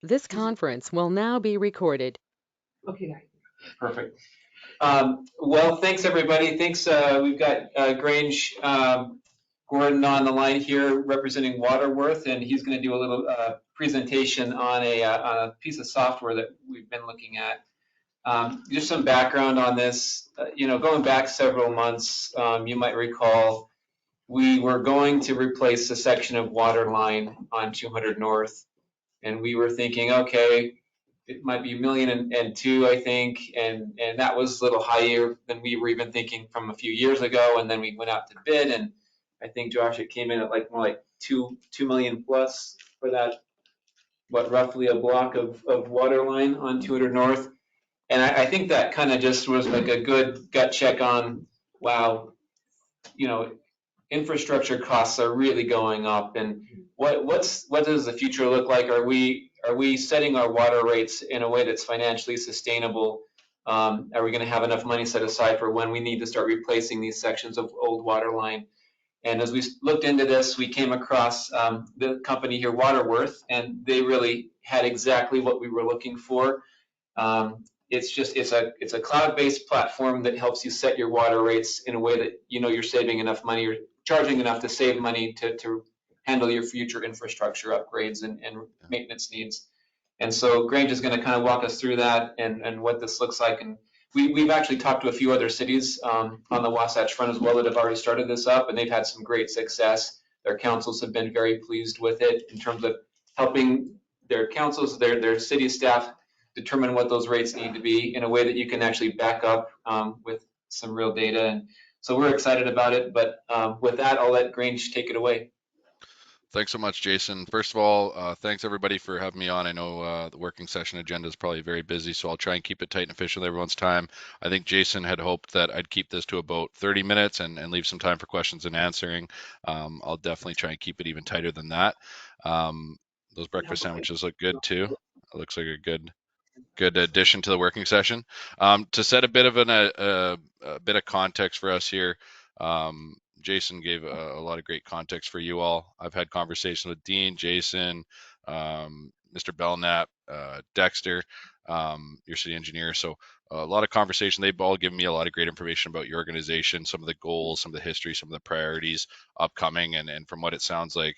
This conference will now be recorded. Okay, perfect. Well, thanks everybody. Thanks. We've got Grange Gordon on the line here representing Waterworth, and he's going to do a little presentation on a piece of software that we've been looking at. Just some background on this. Going back several months, you might recall we were going to replace a section of water line on 200 North, and we were thinking, okay, it might be 1.2 million, I think, and that was a little higher than we were even thinking from a few years ago. And then we went out to bid, and I think Josh, it came in at like more like 2 million plus for that, what, roughly a block of water line on 200 North. And I think that kind of just was like a good gut check on, wow, you know, infrastructure costs are really going up, and what does the future look like? Are we setting our water rates in a way that's financially sustainable? Are we going to have enough money set aside for when we need to start replacing these sections of old water line? And as we looked into this, we came across the company here, Waterworth, and they really had exactly what we were looking for. It's a cloud-based platform that helps you set your water rates in a way that you're saving enough money or charging enough to save money to handle your future infrastructure upgrades and maintenance needs. And so Grange is going to kind of walk us through that and what this looks like. And we've actually talked to a few other cities on the Wasatch Front as well that have already started this up, and they've had some great success. Their councils have been very pleased with it in terms of helping their councils, their city staff determine what those rates need to be in a way that you can actually back up with some real data. And so we're excited about it. But with that, I'll let Grange take it away. Thanks so much, Jason. First of all, thanks everybody for having me on. I know the working session agenda is probably very busy, so I'll try and keep it tight and efficient with everyone's time. I think Jason had hoped that I'd keep this to about 30 minutes and leave some time for questions and answering. I'll definitely try and keep it even tighter than that. Those breakfast sandwiches look good too. It looks like a good addition to the working session. To set a bit of a bit of context for us here, Jason gave a lot of great context for you all. I've had conversations with Dean, Jason, Mr. Belknap, Dexter, your city engineer. So a lot of conversation. They've all given me a lot of great information about your organization, some of the goals, some of the history, some of the priorities upcoming. And from what it sounds like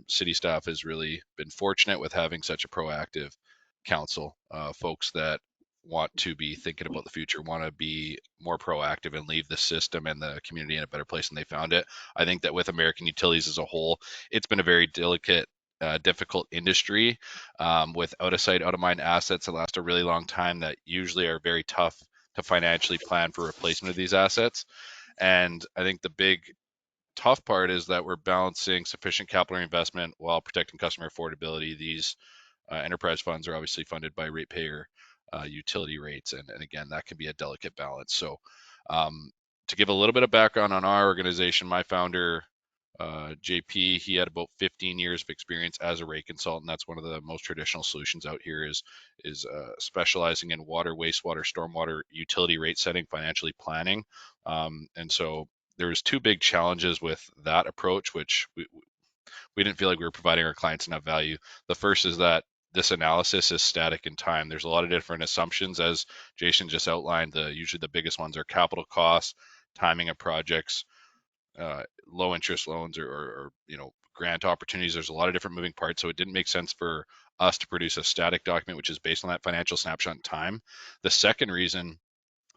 city staff has really been fortunate with having such a proactive council, folks that want to be thinking about the future, want to be more proactive and leave the system and the community in a better place than they found it. I think that with American Utilities as a whole, it's been a very delicate, difficult industry with out of sight, out of mind assets that last a really long time that usually are very tough to financially plan for replacement of these assets. And I think the big tough part is that we're balancing sufficient capital investment while protecting customer affordability. These enterprise funds are obviously funded by ratepayer utility rates, and again, that can be a delicate balance. So, to give a little bit of background on our organization, my founder, JP, he had about 15 years of experience as a rate consultant. That's one of the most traditional solutions out here is specializing in water, wastewater, stormwater, utility rate setting, financially planning. And so there was two big challenges with that approach, which we didn't feel like we were providing our clients enough value. The first is that this analysis is static in time. There's a lot of different assumptions, as Jason just outlined. Usually the biggest ones are capital costs, timing of projects, low interest loans, or grant opportunities. There's a lot of different moving parts, so it didn't make sense for us to produce a static document which is based on that financial snapshot in time. The second reason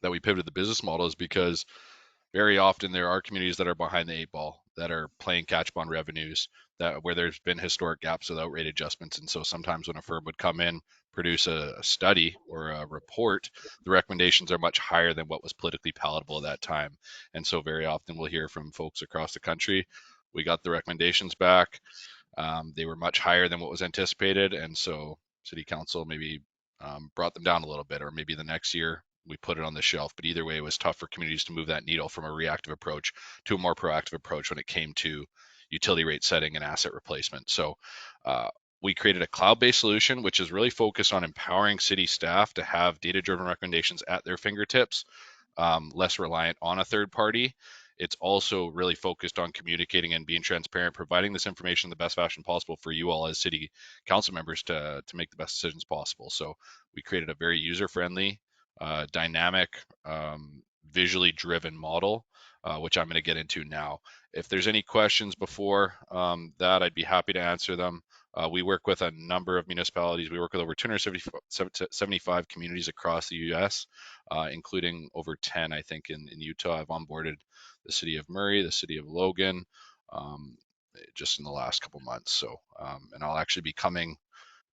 that we pivoted the business model is because very often there are communities that are behind the eight ball, that are playing catch up on revenues, that where there's been historic gaps without rate adjustments. And so sometimes when a firm would come in, produce a study or a report, the recommendations are much higher than what was politically palatable at that time. And so very often we'll hear from folks across the country, we got the recommendations back. They were much higher than what was anticipated. And so city council maybe brought them down a little bit, or maybe the next year we put it on the shelf. But either way, it was tough for communities to move that needle from a reactive approach to a more proactive approach when it came to utility rate setting and asset replacement. So we created a cloud-based solution, which is really focused on empowering city staff to have data-driven recommendations at their fingertips, less reliant on a third party. it's also really focused on communicating and being transparent, providing this information in the best fashion possible for you all as city council members to make the best decisions possible. So we created a very user-friendly, dynamic, visually driven model, which I'm going to get into now. If there's any questions before that, I'd be happy to answer them. We work with a number of municipalities. We work with over 275 communities across the U.S., including over 10, I think, in Utah. I've onboarded the city of Murray, the city of Logan, just in the last couple months. So, and I'll actually be coming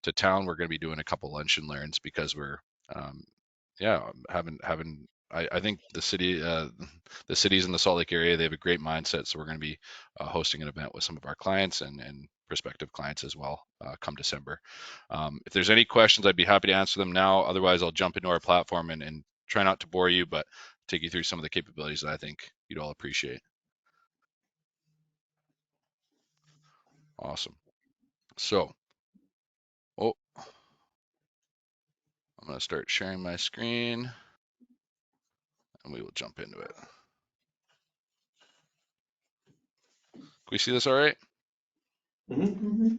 to town. We're going to be doing a couple lunch and learns because we're, having. I think the cities in the Salt Lake area, they have a great mindset. So we're going to be hosting an event with some of our clients and prospective clients as well come December. If there's any questions, I'd be happy to answer them now. Otherwise, I'll jump into our platform and try not to bore you, but take you through some of the capabilities that I think you'd all appreciate. Awesome. So, I'm going to start sharing my screen and we will jump into it. Can we see this all right? Mm-hmm.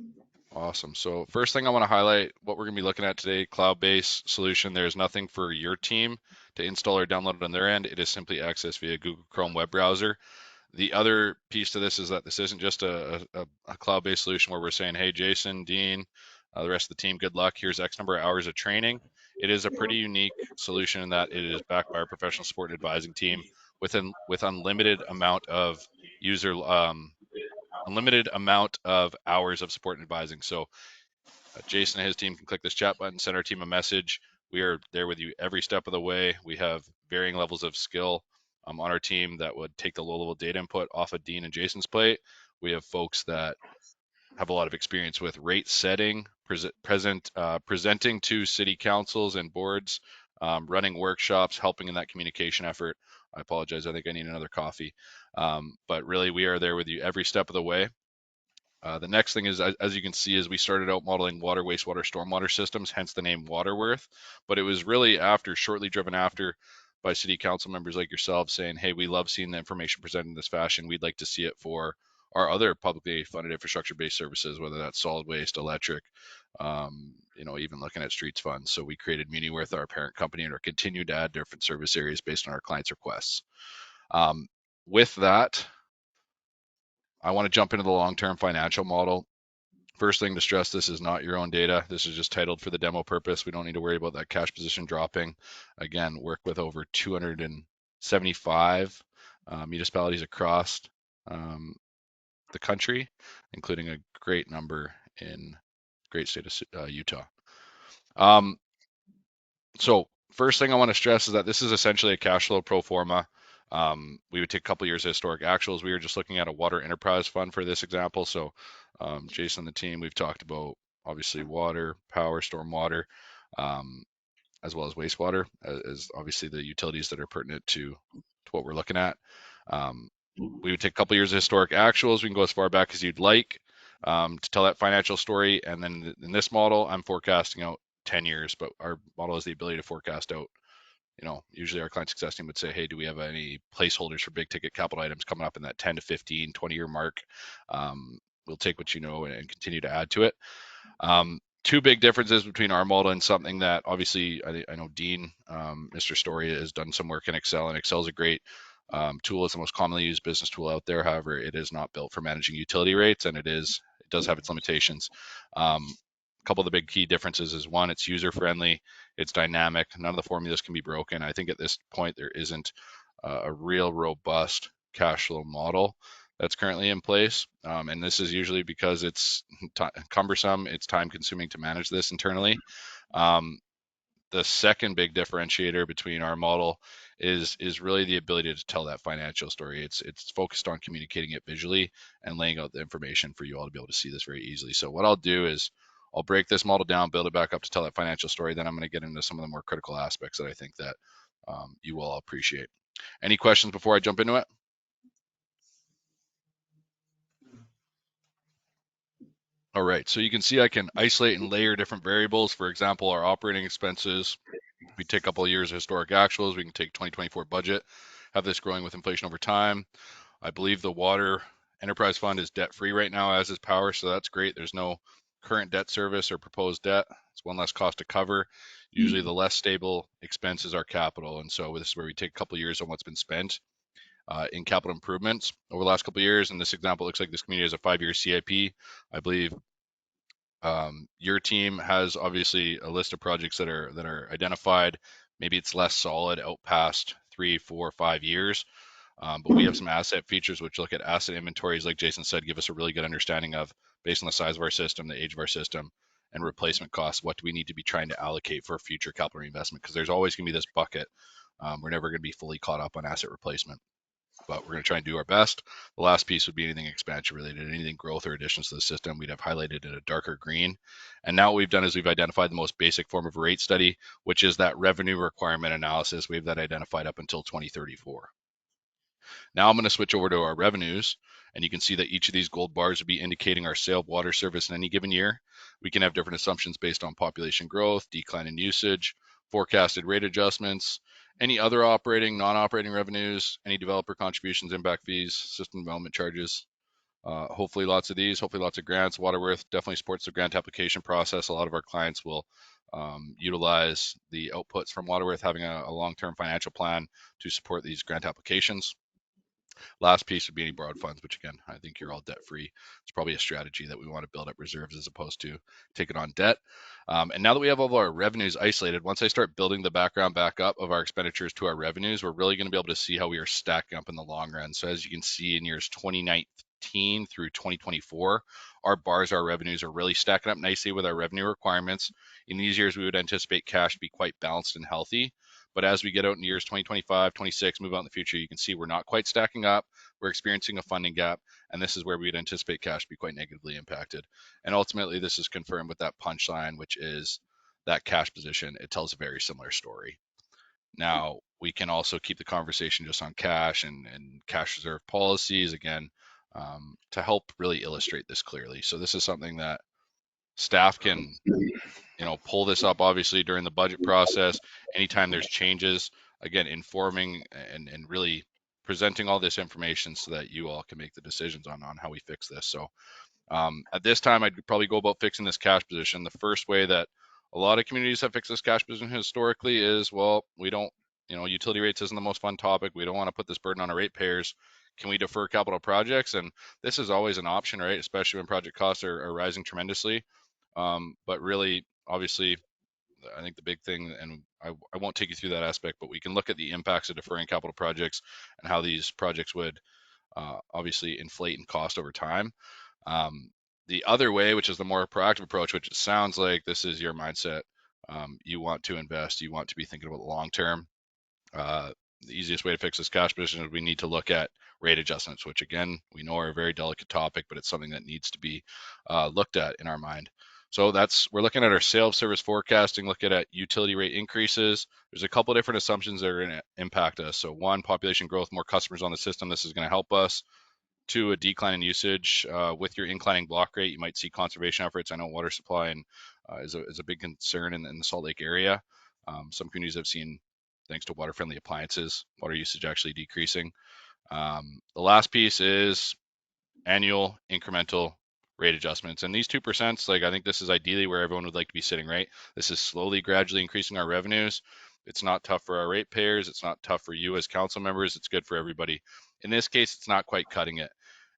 Awesome. So first thing I want to highlight, what we're going to be looking at today, cloud-based solution. There's nothing for your team to install or download on their end. It is simply accessed via Google Chrome web browser. The other piece to this is that this isn't just a cloud-based solution where we're saying, hey, Jason, Dean, the rest of the team, good luck. Here's X number of hours of training. It is a pretty unique solution in that it is backed by our professional support and advising team with unlimited amount of unlimited amount of hours of support and advising. So Jason and his team can click this chat button, send our team a message. We are there with you every step of the way. We have varying levels of skill on our team that would take the low-level data input off of Dean and Jason's plate. We have folks that have a lot of experience with rate setting, presenting to city councils and boards, running workshops, helping in that communication effort. I apologize. I think I need another coffee. But really, we are there with you every step of the way. The next thing is, as you can see, is we started out modeling water, wastewater, stormwater systems, hence the name Waterworth. But it was really shortly driven after by city council members like yourselves saying, hey, we love seeing the information presented in this fashion. We'd like to see it for our other publicly funded infrastructure-based services, whether that's solid waste, electric, even looking at streets funds. So we created MuniWorth, our parent company, and are continuing to add different service areas based on our clients' requests. With that, I want to jump into the long-term financial model. First thing to stress, this is not your own data. This is just titled for the demo purpose. We don't need to worry about that cash position dropping. Again, work with over 275 municipalities across the country, including a great number in great state of Utah. So first thing I want to stress is that this is essentially a cash flow pro forma. We would take a couple years of historic actuals. We were just looking at a water enterprise fund for this example. So Jason and the team, we've talked about obviously water, power, stormwater, as well as wastewater, as obviously the utilities that are pertinent to what we're looking at. We would take a couple years of historic actuals. We can go as far back as you'd like to tell that financial story. And then in this model, I'm forecasting out 10 years, but our model has the ability to forecast out. Usually our client success team would say, hey, do we have any placeholders for big ticket capital items coming up in that 10 to 15, 20-year mark? We'll take what you know and continue to add to it. Two big differences between our model and something that obviously I know Dean, Mr. Story, has done some work in Excel, and Excel is a great tool. It's the most commonly used business tool out there. However, it is not built for managing utility rates, and it does have its limitations. A couple of the big key differences is one, it's user friendly, it's dynamic, none of the formulas can be broken. I think at this point there isn't a real robust cash flow model that's currently in place, and this is usually because it's cumbersome, it's time consuming to manage this internally. The second big differentiator between our model is really the ability to tell that financial story. It's focused on communicating it visually and laying out the information for you all to be able to see this very easily. So what I'll do is I'll break this model down, build it back up to tell that financial story. Then I'm going to get into some of the more critical aspects that I think that you will all appreciate. Any questions before I jump into it? All right, so you can see I can isolate and layer different variables. For example, our operating expenses. We take a couple of years of historic actuals. We can take 2024 budget, have this growing with inflation over time. I believe the water enterprise fund is debt free right now, as is power, so that's great. There's no current debt service or proposed debt. It's one less cost to cover. Usually the less stable expense is our capital, and so this is where we take a couple of years on what's been spent in capital improvements over the last couple of years. In this example, it looks like this community has a 5-year CIP. I believe your team has obviously a list of projects that are identified. Maybe it's less solid out past 3, 4, 5 years. But we have some asset features which look at asset inventories, like Jason said, give us a really good understanding of, based on the size of our system, the age of our system, and replacement costs, what do we need to be trying to allocate for future capital reinvestment? Because there's always going to be this bucket. We're never going to be fully caught up on asset replacement, but we're going to try and do our best. The last piece would be anything expansion related, anything growth or additions to the system. We'd have highlighted in a darker green. And now what we've done is we've identified the most basic form of a rate study, which is that revenue requirement analysis. We have that identified up until 2034. Now I'm going to switch over to our revenues, and you can see that each of these gold bars would be indicating our sale of water service in any given year. We can have different assumptions based on population growth, decline in usage, forecasted rate adjustments, any other operating, non-operating revenues, any developer contributions, impact fees, system development charges. Hopefully lots of these, hopefully lots of grants. Waterworth definitely supports the grant application process. A lot of our clients will utilize the outputs from Waterworth, having a long-term financial plan to support these grant applications. Last piece would be any borrowed funds, which again, I think you're all debt free. It's probably a strategy that we want to build up reserves as opposed to take it on debt. And now that we have all of our revenues isolated, once I start building the background back up of our expenditures to our revenues, we're really going to be able to see how we are stacking up in the long run. So as you can see in years 2019 through 2024, our bars, our revenues are really stacking up nicely with our revenue requirements. In these years, we would anticipate cash to be quite balanced and healthy. But as we get out in years 2025, 26, move out in the future, you can see we're not quite stacking up. We're experiencing a funding gap, and this is where we'd anticipate cash to be quite negatively impacted. And ultimately, this is confirmed with that punchline, which is that cash position. It tells a very similar story. Now, we can also keep the conversation just on cash and cash reserve policies, again, to help really illustrate this clearly. So this is something that staff can pull this up obviously during the budget process, anytime there's changes, again, informing and really presenting all this information so that you all can make the decisions on how we fix this. So at this time, I'd probably go about fixing this cash position. The first way that a lot of communities have fixed this cash position historically is, well, we don't, utility rates isn't the most fun topic. We don't want to put this burden on our ratepayers. Can we defer capital projects? And this is always an option, right? Especially when project costs are rising tremendously. But really, obviously, I think the big thing, and I won't take you through that aspect, but we can look at the impacts of deferring capital projects and how these projects would obviously inflate in cost over time. The other way, which is the more proactive approach, which it sounds like this is your mindset, you want to invest, you want to be thinking about the long term. The easiest way to fix this cash position is we need to look at rate adjustments, which again, we know are a very delicate topic, but it's something that needs to be looked at in our mind. So we're looking at our sales service forecasting, looking at utility rate increases. There's a couple of different assumptions that are going to impact us. So one, population growth, more customers on the system. This is going to help us. Two, a decline in usage. With your inclining block rate, you might see conservation efforts. I know water supply and is a big concern in the Salt Lake area. Some communities have seen, thanks to water-friendly appliances, water usage actually decreasing. The last piece is annual incremental rate adjustments. And these 2%, I think this is ideally where everyone would like to be sitting, right? This is slowly, gradually increasing our revenues. It's not tough for our ratepayers. It's not tough for you as council members. It's good for everybody. In this case, it's not quite cutting it.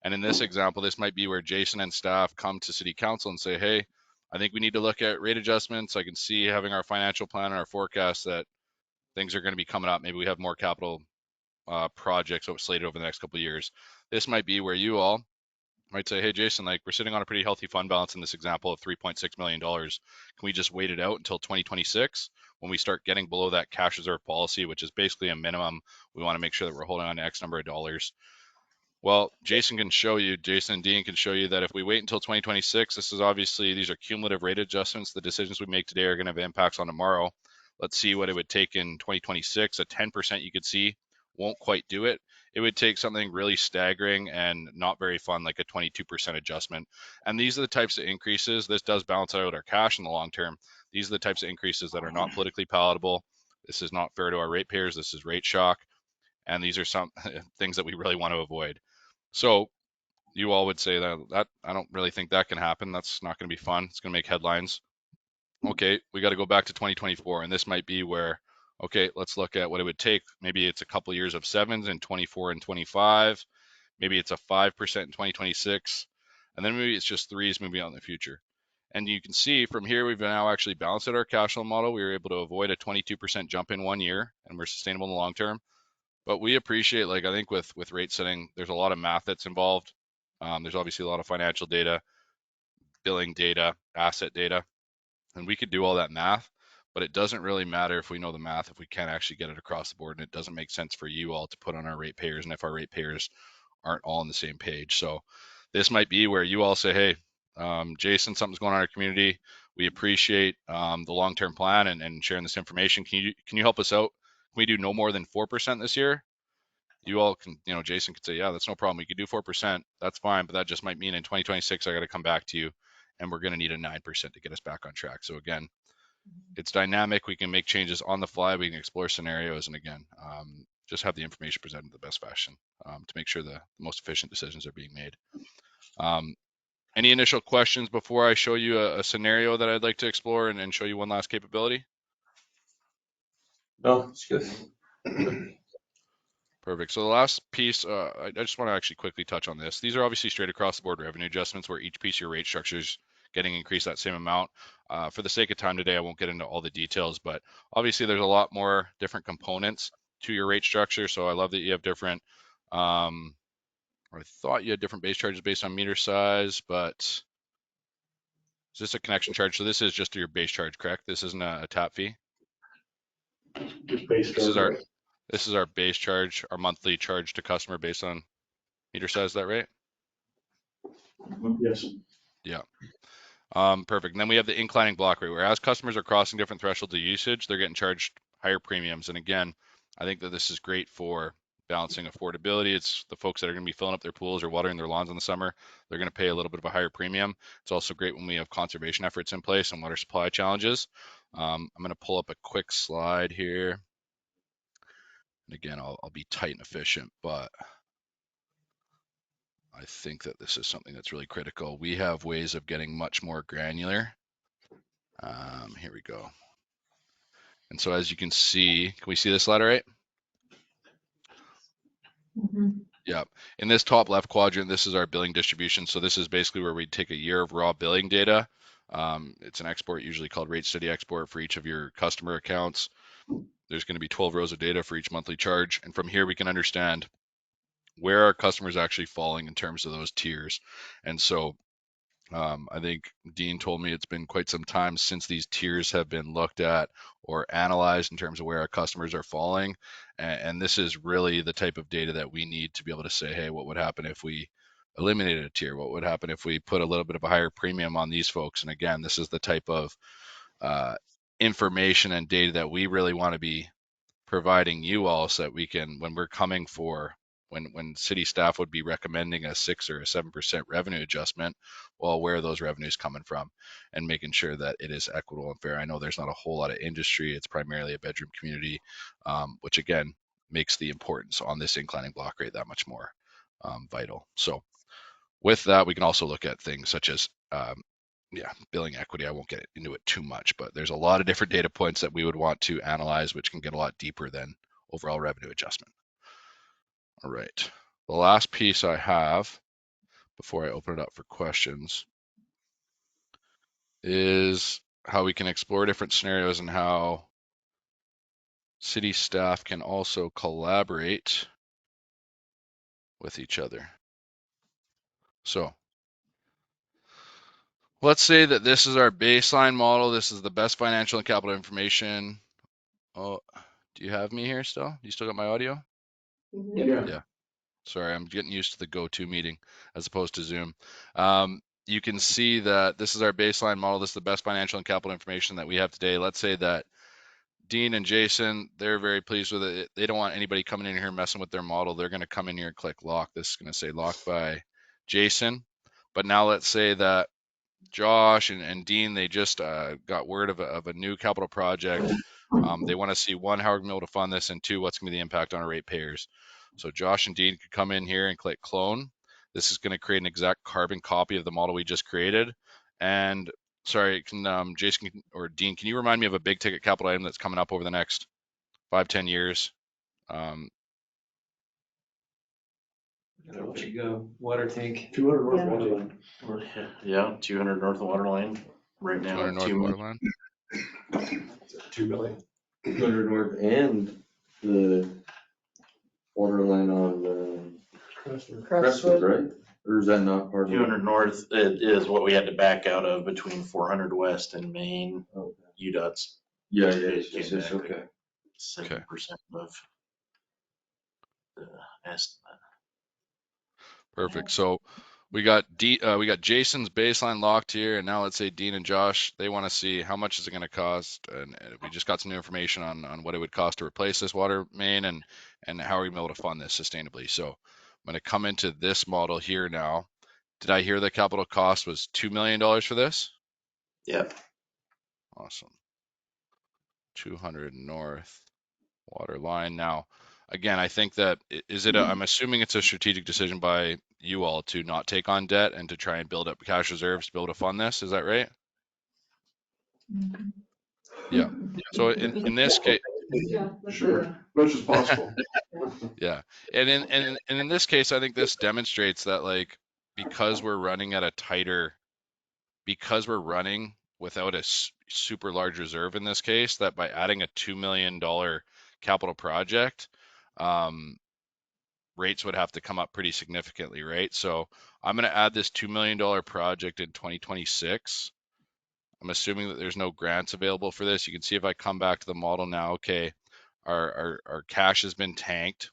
And in this example, this might be where Jason and staff come to city council and say, hey, I think we need to look at rate adjustments. I can see having our financial plan and our forecast that things are going to be coming up. Maybe we have more capital projects slated over the next couple of years. This might be where you all might say, hey, Jason, we're sitting on a pretty healthy fund balance in this example of $3.6 million. Can we just wait it out until 2026 when we start getting below that cash reserve policy, which is basically a minimum? We want to make sure that we're holding on to X number of dollars. Well, Jason and Dean can show you that if we wait until 2026, these are cumulative rate adjustments. The decisions we make today are going to have impacts on tomorrow. Let's see what it would take in 2026. A 10% you could see won't quite do it. It would take something really staggering and not very fun, like a 22% adjustment. And these are the types of increases. This does balance out our cash in the long term. These are the types of increases that are not politically palatable. This is not fair to our ratepayers. This is rate shock. And these are some things that we really want to avoid. So you all would say that I don't really think that can happen. That's not going to be fun. It's going to make headlines. Okay, we got to go back to 2024, and this might be where, okay, let's look at what it would take. Maybe it's a couple years of sevens in 24 and 25. Maybe it's a 5% in 2026, and then maybe it's just threes moving out in the future. And you can see from here, we've now actually balanced out our cash flow model. We were able to avoid a 22% jump in 1 year, and we're sustainable in the long term. But we appreciate, like, I think with rate setting, there's a lot of math that's involved. There's obviously a lot of financial data, billing data, asset data, and we could do all that math, but it doesn't really matter if we know the math if we can't actually get it across the board, and it doesn't make sense for you all to put on our ratepayers, and if our ratepayers aren't all on the same page. So this might be where you all say, hey, Jason, something's going on in our community. We appreciate the long-term plan and sharing this information. Can you help us out? Can we do no more than 4% this year? You all can, Jason could say, yeah, that's no problem. We could do 4%. That's fine. But that just might mean in 2026, I got to come back to you and we're going to need a 9% to get us back on track. So again, it's dynamic. We can make changes on the fly. We can explore scenarios. And again, just have the information presented in the best fashion to make sure the most efficient decisions are being made. Any initial questions before I show you a scenario that I'd like to explore and show you one last capability? No, it's good. Perfect. So the last piece, I just want to actually quickly touch on this. These are obviously straight across the board revenue adjustments where each piece of your rate structure is getting increased that same amount. For the sake of time today, I won't get into all the details, but obviously there's a lot more different components to your rate structure. So I love that you have different, I thought you had different base charges based on meter size, but is this a connection charge? So this is just your base charge, correct? This isn't a tap fee? Just base This is charge, our right? this is our base charge, our monthly charge to customer based on meter size, is that right? Yes. Yeah. Perfect. And then we have the inclining block rate, where as customers are crossing different thresholds of usage, they're getting charged higher premiums. And again, I think that this is great for balancing affordability. It's the folks that are going to be filling up their pools or watering their lawns in the summer. They're going to pay a little bit of a higher premium. It's also great when we have conservation efforts in place and water supply challenges. I'm going to pull up a quick slide here. And again, I'll be tight and efficient, but I think that this is something that's really critical. We have ways of getting much more granular. Here we go. And so as you can see, can we see this ladder right? Yeah. In this top left quadrant, this is our billing distribution. So this is basically where we take a year of raw billing data. It's an export usually called rate study export for each of your customer accounts. There's going to be 12 rows of data for each monthly charge. And from here, we can understand where our customers actually falling in terms of those tiers. And so I think Dean told me it's been quite some time since these tiers have been looked at or analyzed in terms of where our customers are falling. And this is really the type of data that we need to be able to say, hey, what would happen if we eliminated a tier? What would happen if we put a little bit of a higher premium on these folks? And again, this is the type of information and data that we really want to be providing you all so that we can, when we're coming for when city staff would be recommending a 6 or a 7% revenue adjustment, well, where are those revenues coming from, and making sure that it is equitable and fair. I know there's not a whole lot of industry; it's primarily a bedroom community, which again makes the importance on this inclining block rate that much more vital. So, with that, we can also look at things such as billing equity. I won't get into it too much, but there's a lot of different data points that we would want to analyze, which can get a lot deeper than overall revenue adjustment. All right. The last piece I have before I open it up for questions is how we can explore different scenarios and how city staff can also collaborate with each other. So let's say that this is our baseline model. This is the best financial and capital information. Oh, do you have me here still? You still got my audio? Yeah. Sorry, I'm getting used to the GoToMeeting as opposed to Zoom. You can see that this is our baseline model. This is the best financial and capital information that we have today. Let's say that Dean and Jason, they're very pleased with it. They don't want anybody coming in here messing with their model. They're going to come in here and click lock. This is going to say locked by Jason. But now let's say that Josh and Dean, they just got word of a new capital project. They want to see, one, how we're going to be able to fund this, and two, what's going to be the impact on our ratepayers. So Josh and Dean could come in here and click clone. This is going to create an exact carbon copy of the model we just created. And sorry, can Jason or Dean, can you remind me of a big ticket capital item that's coming up over the next 5-10 years? There you go, water tank. 200 north Yeah. water line. Yeah, 200 north water line right now. 200 north water line. 2 million. 200 north and the water line on Crestwood, Crestwood. right? Or is that not part of it? 200 north is what we had to back out of between 400 west and Main. Okay. UDOT's Yeah, came back okay. 7% of the estimate. Perfect. So we got Jason's baseline locked here, and now let's say Dean and Josh, they want to see how much is it going to cost, and we just got some new information on what it would cost to replace this water main, and how are we able to fund this sustainably. So I'm going to come into this model here now. Did I hear the capital cost was $2 million for this? Yep. Awesome. 200 north water line. Now, again, I think that I'm assuming it's a strategic decision by you all to not take on debt and to try and build up cash reserves to be able to fund this. Is that right? Yeah. So in this case, Yeah. Sure, much as possible. yeah. And in this case, I think this demonstrates that, like, because we're running without a super large reserve in this case, that by adding a $2 million capital project, rates would have to come up pretty significantly, right? So I'm going to add this $2 million project in 2026. I'm assuming that there's no grants available for this. You can see if I come back to the model now, okay, our cash has been tanked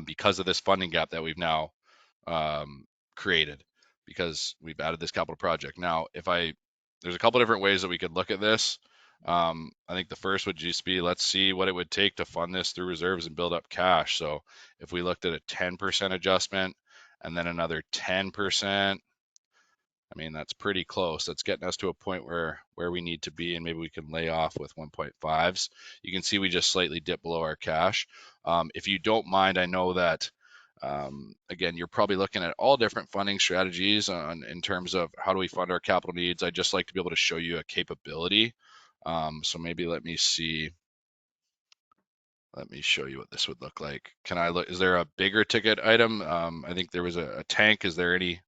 because of this funding gap that we've now created, because we've added this capital project. Now, there's a couple different ways that we could look at this. I think the first would just be, let's see what it would take to fund this through reserves and build up cash. So if we looked at a 10% adjustment and then another 10%, I mean, that's pretty close. That's getting us to a point where we need to be, and maybe we can lay off with 1.5s. You can see we just slightly dip below our cash. If you don't mind, I know that, again, you're probably looking at all different funding strategies in terms of how do we fund our capital needs. I'd just like to be able to show you a capability. So maybe let me show you what this would look like. Is there a bigger ticket item? I think there was a tank. Is there any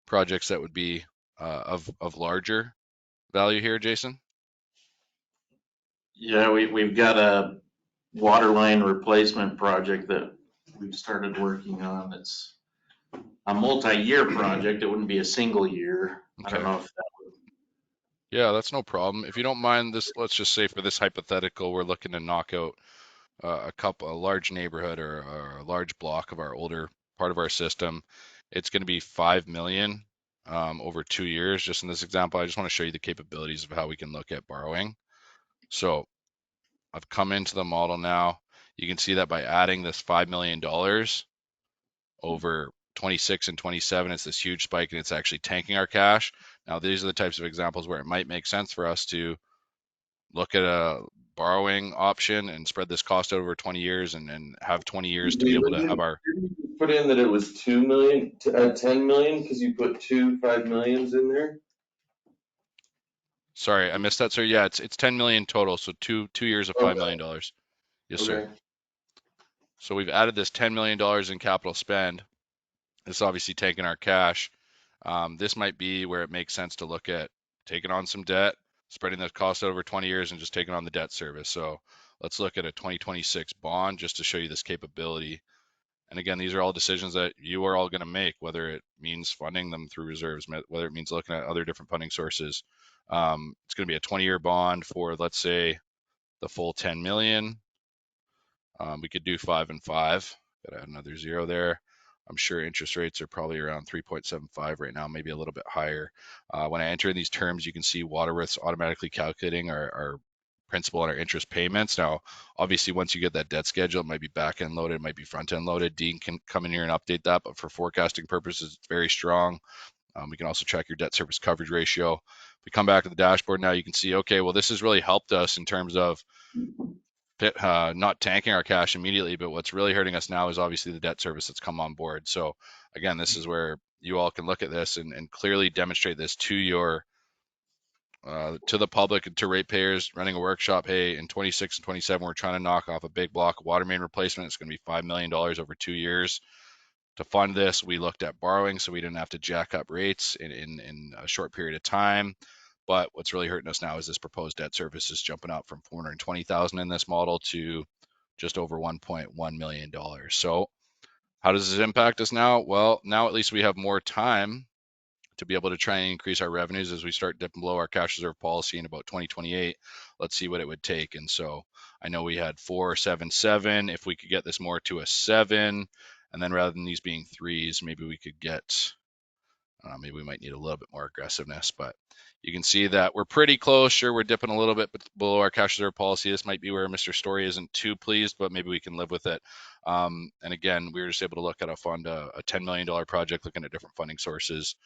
projects that would be of larger value here, Jason? Yeah, we've got a water line replacement project that we've started working on. It's a multi-year project. It wouldn't be a single year. I don't Okay. know if that Yeah, that's no problem. If you don't mind this, let's just say for this hypothetical, we're looking to knock out a large neighborhood or a large block of our older part of our system. It's going to be 5 million over 2 years. Just in this example, I just want to show you the capabilities of how we can look at borrowing. So I've come into the model now. You can see that by adding this $5 million over 26 and 27, it's this huge spike, and it's actually tanking our cash. Now, these are the types of examples where it might make sense for us to look at a borrowing option and spread this cost out over 20 years and have 20 years to be able to have our. Didn't you put in that it was 2 million to add 10 million because you put 2 5 millions in there? Sorry, I missed that, sir. Yeah, it's 10 million total, so two years of $5 million. Yes, sir. Okay. So we've added this $10 million in capital spend. It's obviously taking our cash. This might be where it makes sense to look at taking on some debt, spreading those costs out over 20 years, and just taking on the debt service. So let's look at a 2026 bond just to show you this capability. And again, these are all decisions that you are all going to make, whether it means funding them through reserves, whether it means looking at other different funding sources. It's going to be a 20-year bond for, let's say, the full 10 million. We could do 5 and 5. Got to add another 0 there. I'm sure interest rates are probably around 3.75 right now, maybe a little bit higher. When I enter in these terms, you can see Waterworth's automatically calculating our principal and our interest payments. Now, obviously, once you get that debt schedule, it might be back-end loaded, it might be front-end loaded. Dean can come in here and update that, but for forecasting purposes, it's very strong. We can also track your debt service coverage ratio. If we come back to the dashboard now, you can see, okay, well, this has really helped us in terms of not tanking our cash immediately, but what's really hurting us now is obviously the debt service that's come on board. So again, this is where you all can look at this and clearly demonstrate this to your to the public and to ratepayers running a workshop. Hey, in 26 and 27, we're trying to knock off a big block of water main replacement. It's going to be $5 million over 2 years. To fund this, we looked at borrowing so we didn't have to jack up rates in a short period of time. But what's really hurting us now is this proposed debt service is jumping up from $420,000 in this model to just over $1.1 million. So how does this impact us now? Well, now at least we have more time to be able to try and increase our revenues as we start dipping below our cash reserve policy in about 2028. Let's see what it would take. And so I know we had 477. If we could get this more to a 7, and then rather than these being 3s, maybe we could get, maybe we might need a little bit more aggressiveness, but you can see that we're pretty close. Sure, we're dipping a little bit below our cash reserve policy. This might be where Mr. Story isn't too pleased, but maybe we can live with it. And again, we were just able to look at a $10 million project, looking at different funding sources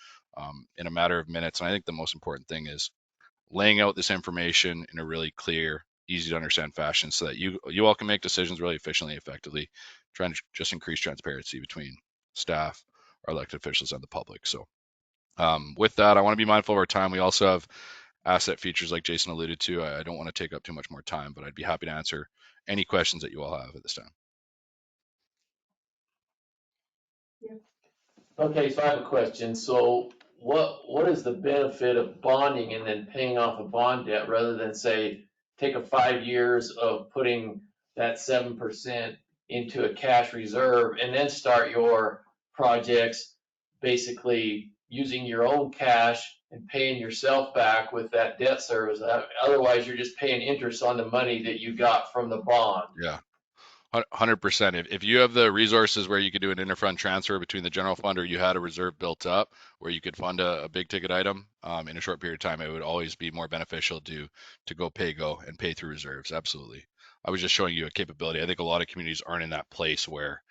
in a matter of minutes. And I think the most important thing is laying out this information in a really clear, easy to understand fashion so that you all can make decisions really efficiently, effectively, trying to just increase transparency between staff, our elected officials, and the public. So with that, I want to be mindful of our time. We also have asset features like Jason alluded to. I don't want to take up too much more time, but I'd be happy to answer any questions that you all have at this time. Okay, so I have a question. So what is the benefit of bonding and then paying off a bond debt rather than say, take a 5 years of putting that 7% into a cash reserve and then start your projects basically using your own cash and paying yourself back with that debt service? Otherwise, you're just paying interest on the money that you got from the bond. Yeah. 100%. If you have the resources where you could do an interfund transfer between the general fund, or you had a reserve built up where you could fund a big ticket item in a short period of time, it would always be more beneficial to go and pay through reserves. Absolutely. I was just showing you a capability. I think a lot of communities aren't in that place where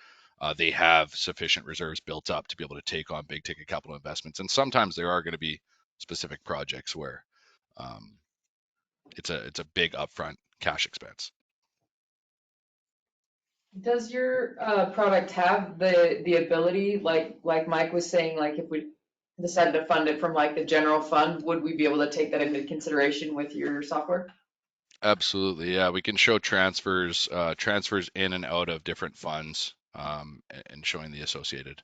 they have sufficient reserves built up to be able to take on big ticket capital investments. And sometimes there are going to be specific projects where it's a big upfront cash expense. Does your product have the ability, like Mike was saying, like if we decided to fund it from like the general fund, would we be able to take that into consideration with your software? Absolutely, yeah. We can show transfers in and out of different funds, and showing the associated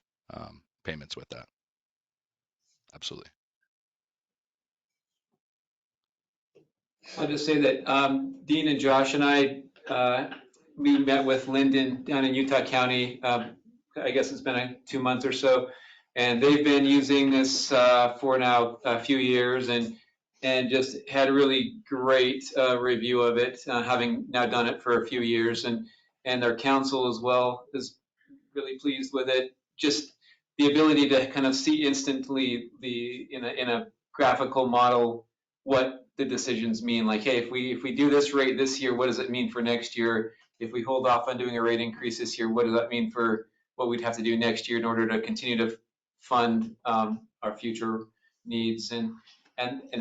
payments with that. Absolutely. I'll just say that Dean and Josh and I, we met with Lyndon down in Utah County. I guess it's been 2 months or so, and they've been using this for now a few years, and just had a really great review of it, having now done it for a few years, and their council as well is really pleased with it. Just the ability to kind of see instantly in a graphical model what the decisions mean. Like, hey, if we do this rate this year, what does it mean for next year? If we hold off on doing a rate increase this year, what does that mean for what we'd have to do next year in order to continue to fund our future needs? And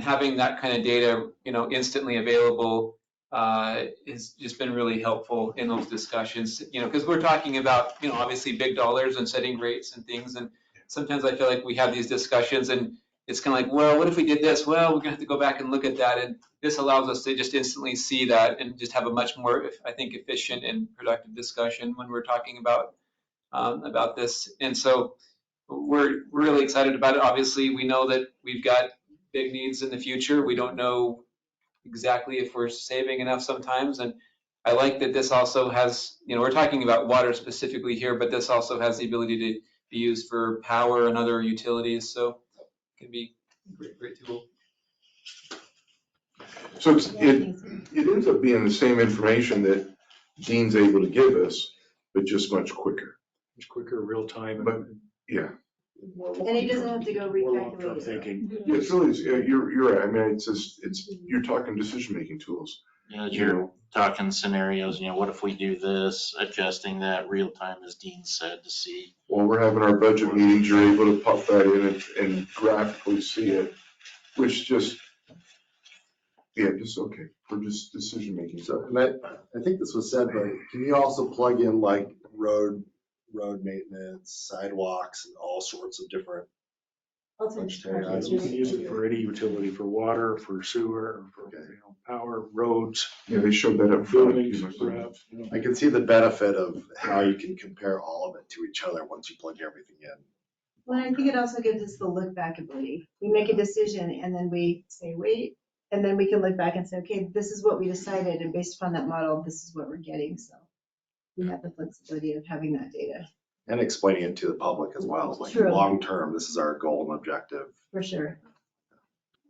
having that kind of data, instantly available has just been really helpful in those discussions, because we're talking about, obviously big dollars and setting rates and things. And sometimes I feel like we have these discussions and it's kind of like, well, what if we did this? Well, we're gonna have to go back and look at that. And this allows us to just instantly see that and just have a much more, I think, efficient and productive discussion when we're talking about this. And so we're really excited about it. Obviously, we know that we've got big needs in the future. We don't know exactly if we're saving enough sometimes. And I like that this also has, we're talking about water specifically here, but this also has the ability to be used for power and other utilities. So can be a great tool. So it ends up being the same information that Dean's able to give us, but just much quicker. Much quicker, real time. But, yeah. And he doesn't have to go recalculate it. Thinking. It's really, you're right. I mean, you're talking decision-making tools. Yeah, you're talking scenarios, what if we do this, adjusting that real time, as Dean said, to see. While we're having our budget meetings, you're able to pop that in and graphically see it, which just, Yeah, just, okay, for just decision making. So, and I think this was said, but can you also plug in like road maintenance, sidewalks, and all sorts of different All types of budgetary projects, You items? can use it for any utility, for water, for sewer, for power, roads, Yeah, they showed that up front. buildings, perhaps. I can see the benefit of how you can compare all of it to each other once you plug everything in. Well, I think it also gives us the look back ability. We make a decision and then we say, wait, and then we can look back and say, okay, this is what we decided, and based upon that model, this is what we're getting, so. We have the flexibility of having that data, And explaining it to the public as well, like True. long-term, this is our goal and objective. for sure.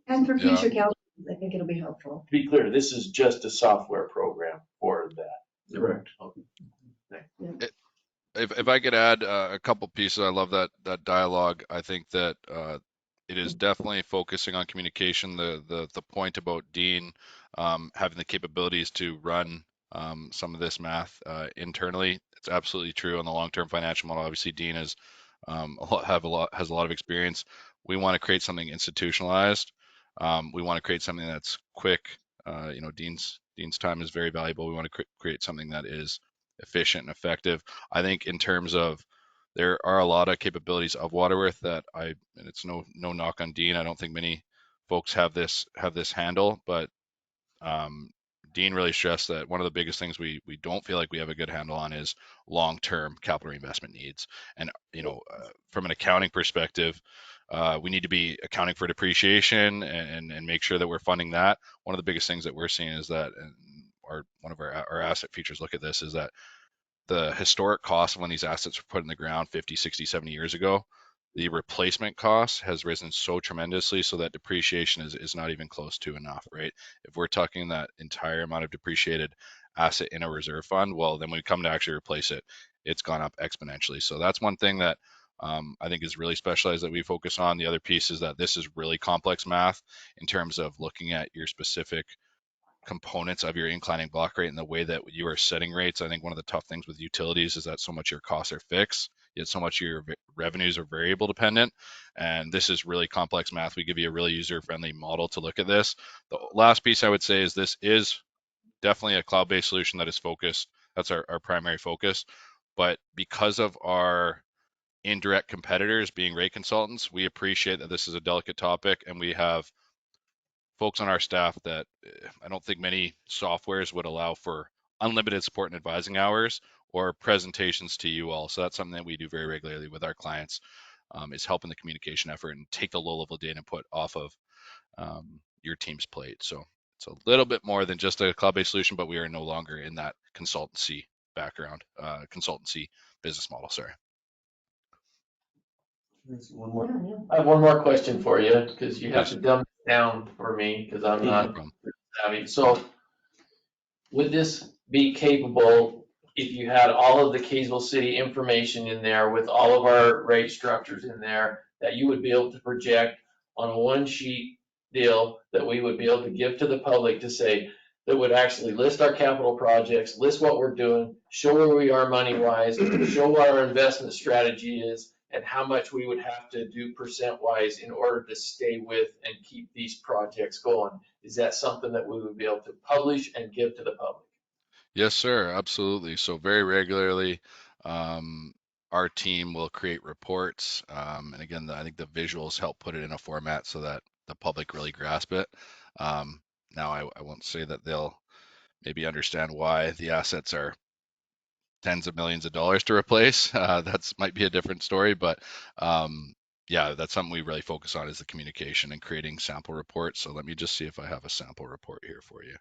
And for Yeah. future councils, I think it'll be helpful. To be clear, this is just a software program for that. Correct. If I could add a couple pieces, I love that dialogue. I think that it is definitely focusing on communication. The point about Dean having the capabilities to run some of this math internally, it's absolutely true on the long-term financial model. Obviously, Dean has a lot of experience. We want to create something institutionalized. We want to create something that's quick. Dean's time is very valuable. We want to create something that is efficient and effective. I think in terms of there are a lot of capabilities of Waterworth that and it's no knock on Dean. I don't think many folks have this handle, but Dean really stressed that one of the biggest things we don't feel like we have a good handle on is long-term capital reinvestment needs. And from an accounting perspective, we need to be accounting for depreciation and make sure that we're funding that. One of the biggest things that we're seeing is that, one of our asset features look at this, is that the historic cost of when these assets were put in the ground 50, 60, 70 years ago, the replacement cost has risen so tremendously so that depreciation is not even close to enough, right? If we're talking that entire amount of depreciated asset in a reserve fund, well, then when we come to actually replace it, it's gone up exponentially. So that's one thing that I think is really specialized that we focus on. The other piece is that this is really complex math in terms of looking at your specific components of your inclining block rate and the way that you are setting rates. I think one of the tough things with utilities is that so much of your costs are fixed, yet so much of your revenues are variable dependent. And this is really complex math. We give you a really user-friendly model to look at this. The last piece I would say is this is definitely a cloud-based solution that is focused. That's our primary focus. But because of our indirect competitors being rate consultants, we appreciate that this is a delicate topic, and we have folks on our staff that I don't think many softwares would allow for unlimited support and advising hours or presentations to you all. So that's something that we do very regularly with our clients, is helping the communication effort and take the low level data input off of your team's plate. So it's a little bit more than just a cloud-based solution, but we are no longer in that consultancy background, consultancy business model, sorry. One more. Yeah. I have one more question for you, because you have Please. to dumb it down for me, because I'm No not problem. savvy. So would this be capable if you had all of the Kaysville City information in there with all of our rate structures in there, that you would be able to project on a one sheet deal that we would be able to give to the public to say, that would actually list our capital projects, list what we're doing, show where we are money wise, show what our investment strategy is, and how much we would have to do percent wise in order to stay with and keep these projects going? Is that something that we would be able to publish and give to the public? Yes, sir. Absolutely. So very regularly, our team will create reports. And again, I think the visuals help put it in a format so that the public really grasp it. Now, I won't say that they'll maybe understand why the assets are tens of millions of dollars to replace. That's might be a different story, but yeah, that's something we really focus on, is the communication and creating sample reports. So let me just see if I have a sample report here for you.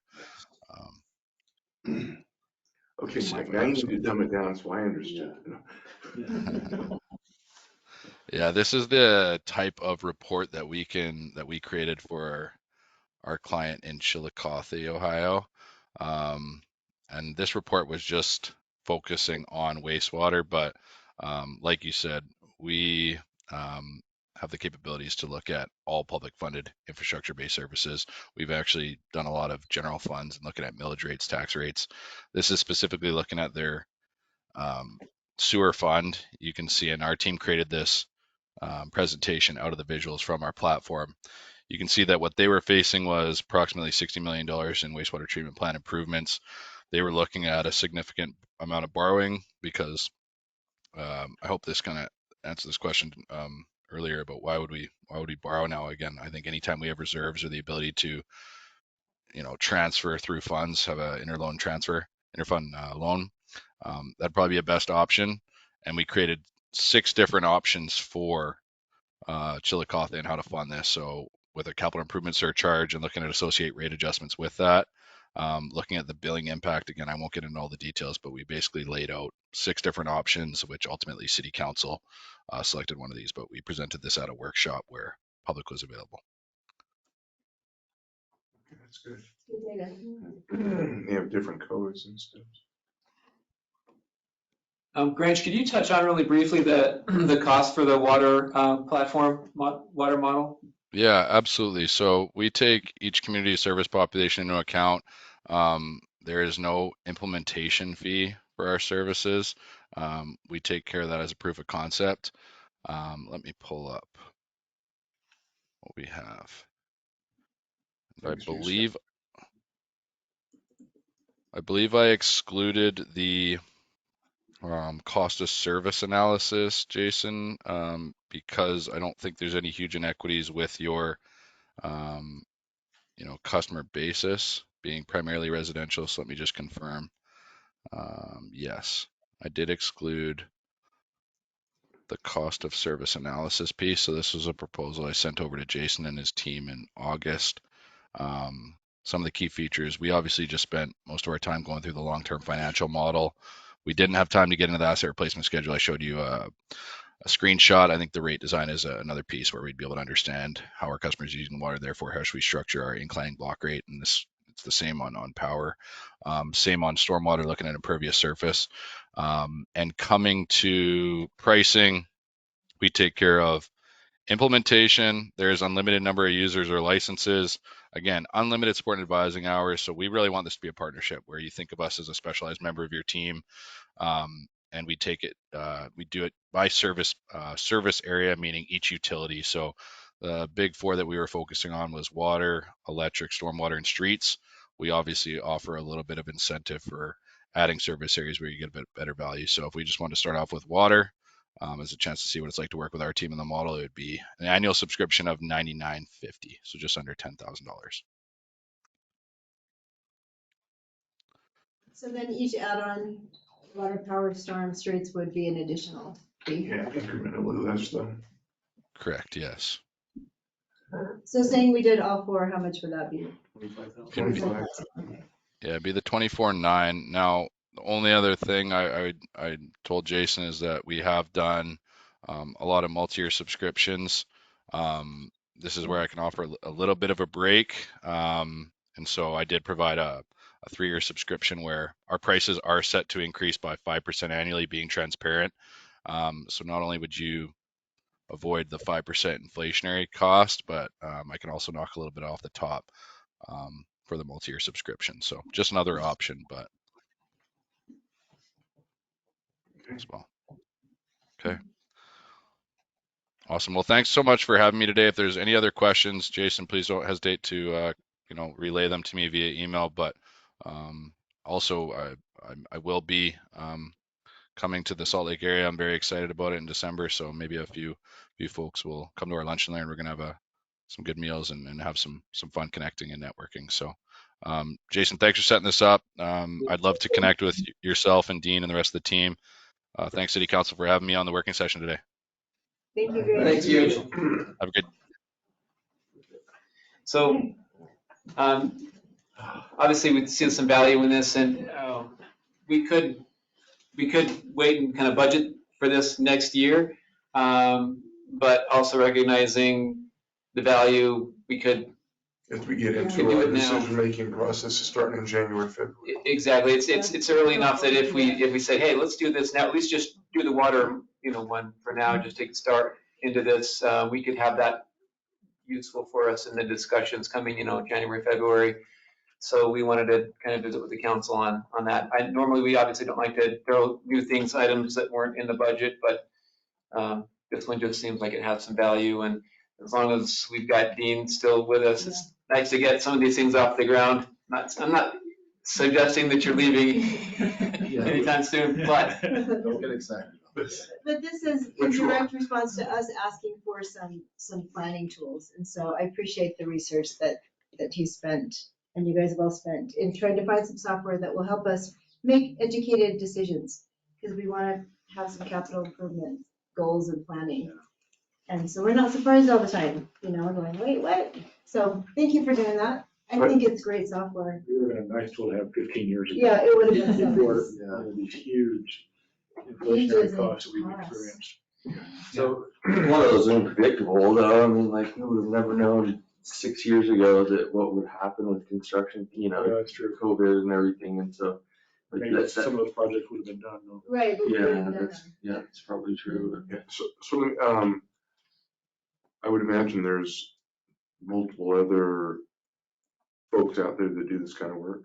Okay, See Mike, if I now have you need to something. dumb it down so I understood. Yeah, this is the type of report that we created for our client in Chillicothe, Ohio. And this report was just focusing on wastewater, but like you said, we have the capabilities to look at all public funded infrastructure-based services. We've actually done a lot of general funds and looking at millage rates, tax rates. This is specifically looking at their sewer fund. You can see, and our team created this presentation out of the visuals from our platform. You can see that what they were facing was approximately $60 million in wastewater treatment plant improvements. They were looking at a significant amount of borrowing because I hope this kind of answers this question earlier about why would we borrow now. Again, I think anytime we have reserves or the ability to transfer through funds, have a interfund loan, that'd probably be a best option. And we created 6 different options for Chillicothe and how to fund this. So with a capital improvement surcharge and looking at associate rate adjustments with that, looking at the billing impact, again, I won't get into all the details, but we basically laid out 6 different options, which ultimately City Council selected one of these, but we presented this at a workshop where public was available. That's good. Good data. They have different codes and stuff. Grange, could you touch on really briefly the cost for the water platform, water model? Yeah, absolutely. So we take each community service population into account. There is no implementation fee for our services. We take care of that as a proof of concept. Let me pull up what we have. I believe I excluded the cost of service analysis, Jason, because I don't think there's any huge inequities with your customer basis being primarily residential. So let me just confirm. Yes, I did exclude the cost of service analysis piece. So this was a proposal I sent over to Jason and his team in August. Some of the key features, we obviously just spent most of our time going through the long-term financial model. We didn't have time to get into the asset replacement schedule. I showed you a screenshot. I think the rate design is another piece where we'd be able to understand how our customers are using water, therefore how should we structure our inclining block rate, and it's the same on power, same on stormwater, looking at impervious surface. And coming to pricing, we take care of implementation. There's unlimited number of users or licenses. Again, unlimited support and advising hours. So we really want this to be a partnership where you think of us as a specialized member of your team. And we take it, we do it by service area, meaning each utility. So the big 4 that we were focusing on was water, electric, stormwater, and streets. We obviously offer a little bit of incentive for adding service areas where you get a bit better value. So if we just want to start off with water, as a chance to see what it's like to work with our team in the model, it would be an annual subscription of $99.50, so just under $10,000. So then each add-on, water, power, storm, streets would be an additional fee. Yeah, incrementally less though. Correct, yes. So saying we did all 4, how much would that be? 25. Okay. Yeah, it'd be the 24.9. Now, the only other thing I told Jason is that we have done a lot of multi-year subscriptions. This is where I can offer a little bit of a break. And so I did provide a 3-year subscription where our prices are set to increase by 5% annually, being transparent. So not only would you avoid the 5% inflationary cost, but I can also knock a little bit off the top for the multi-year subscription. So just another option, but as well. Okay. Awesome. Well, thanks so much for having me today. If there's any other questions, Jason, please don't hesitate to relay them to me via email. But also, I will be coming to the Salt Lake area. I'm very excited about it in December. So maybe a few folks will come to our lunch and learn. We're gonna have some good meals and have some fun connecting and networking. So Jason, thanks for setting this up. I'd love to connect with yourself and Dean and the rest of the team. Thanks, City Council, for having me on the working session today. Thank you very Thank much. you. Have a good. So obviously we see some value in this, and we could wait and kind of budget for this next year, but also recognizing the value we could. As we get do into our it now. decision-making process starting in January, February. Exactly. It's early enough that if we say, hey, let's do this now, at least just do the water, one for now, just take a start into this. We could have that useful for us in the discussions coming, January, February. So we wanted to kind of visit with the council on that. Normally, we obviously don't like to throw new things, items that weren't in the budget, but this one just seems like it has some value, and as long as we've got Dean still with us, it's nice to get some of these things off the ground. I'm not suggesting that you're leaving anytime soon, but Don't get excited about this. But this is in direct response to us asking for some planning tools. And so I appreciate the research that he spent and you guys have all spent in trying to find some software that will help us make educated decisions. Because we want to have some capital improvement goals and planning. And so we're not surprised all the time, going, wait, what? So thank you for doing that. I think it's great software. It would have been a nice tool to have 15 years ago. Yeah, it would have been so Before, nice. these huge Changes inflationary in costs that we've costs. experienced. So one of those unpredictable though, I mean, like, who would have never known 6 years ago that what would happen with construction, Yeah, that's true. COVID and everything, and so. Like Maybe some of those projects would have been done though. Right. But we wouldn't have done Yeah, that's probably true. Yeah, so I would imagine there's multiple other folks out there that do this kind of work.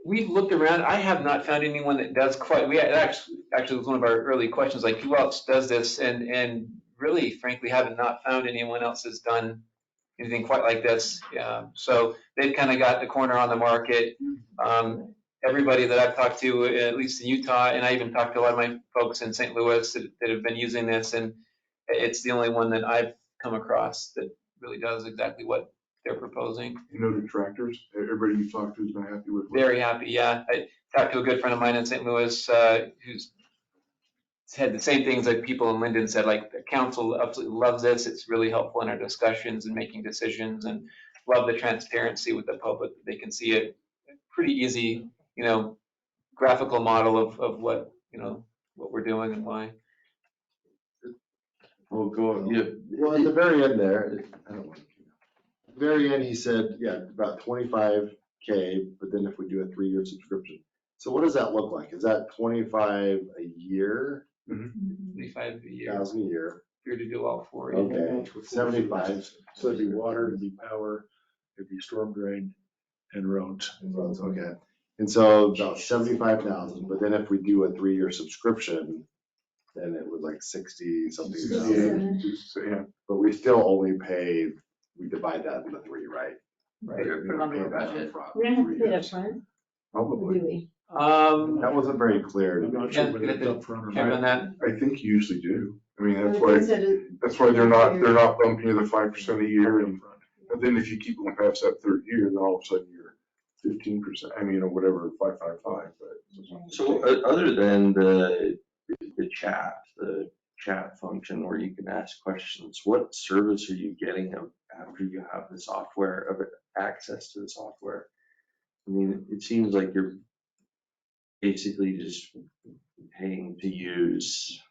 We've looked around. I have not found anyone that does quite. We actually was one of our early questions, like who else does this, and really, frankly, haven't not found anyone else has done anything quite like this. So they've kind of got the corner on the market. Everybody that I've talked to, at least in Utah, and I even talked to a lot of my folks in St. Louis that have been using this, and it's the only one that I've come across that really does exactly what they're proposing. The tractors, everybody you talk to has been happy with. Very happy, yeah. I talked to a good friend of mine in St. Louis who's had the same things like people in Linden said, like the council absolutely loves this. It's really helpful in our discussions and making decisions, and love the transparency with the public. They can see it pretty easy, graphical model of what, what we're doing and why. Oh, go on, yeah. Well, at the very end there, I don't want to. At the very end, he said, yeah, about 25K, but then if we do a 3-year subscription. So what does that look like? Is that 25 a year? 25 a year. 1,000 a year. If you're to do all 4. Okay, 75. So it'd be water, it'd be power, it'd be storm drain and roads. Okay. And so about 75,000, but then if we do a 3-year subscription, then it was like 60 something thousand. Yeah. But we still only pay, we divide that into 3, right? Right, put it on your budget. We don't have to pay it up front, or Probably. do we? That wasn't very clear. to I'm me. not sure Yeah, whether it's up front or Kevin, on not. that. I think you usually do. I mean, Well, they said it- that's why they're not bumping you the 5% a year, and then if you keep going past that 3rd year, then all of a sudden you're 15%. I mean, or whatever, 555. But So other than the chat function where you can ask questions, what service are you getting after you have the software, of access to the software? I mean, it seems like you're basically just paying to use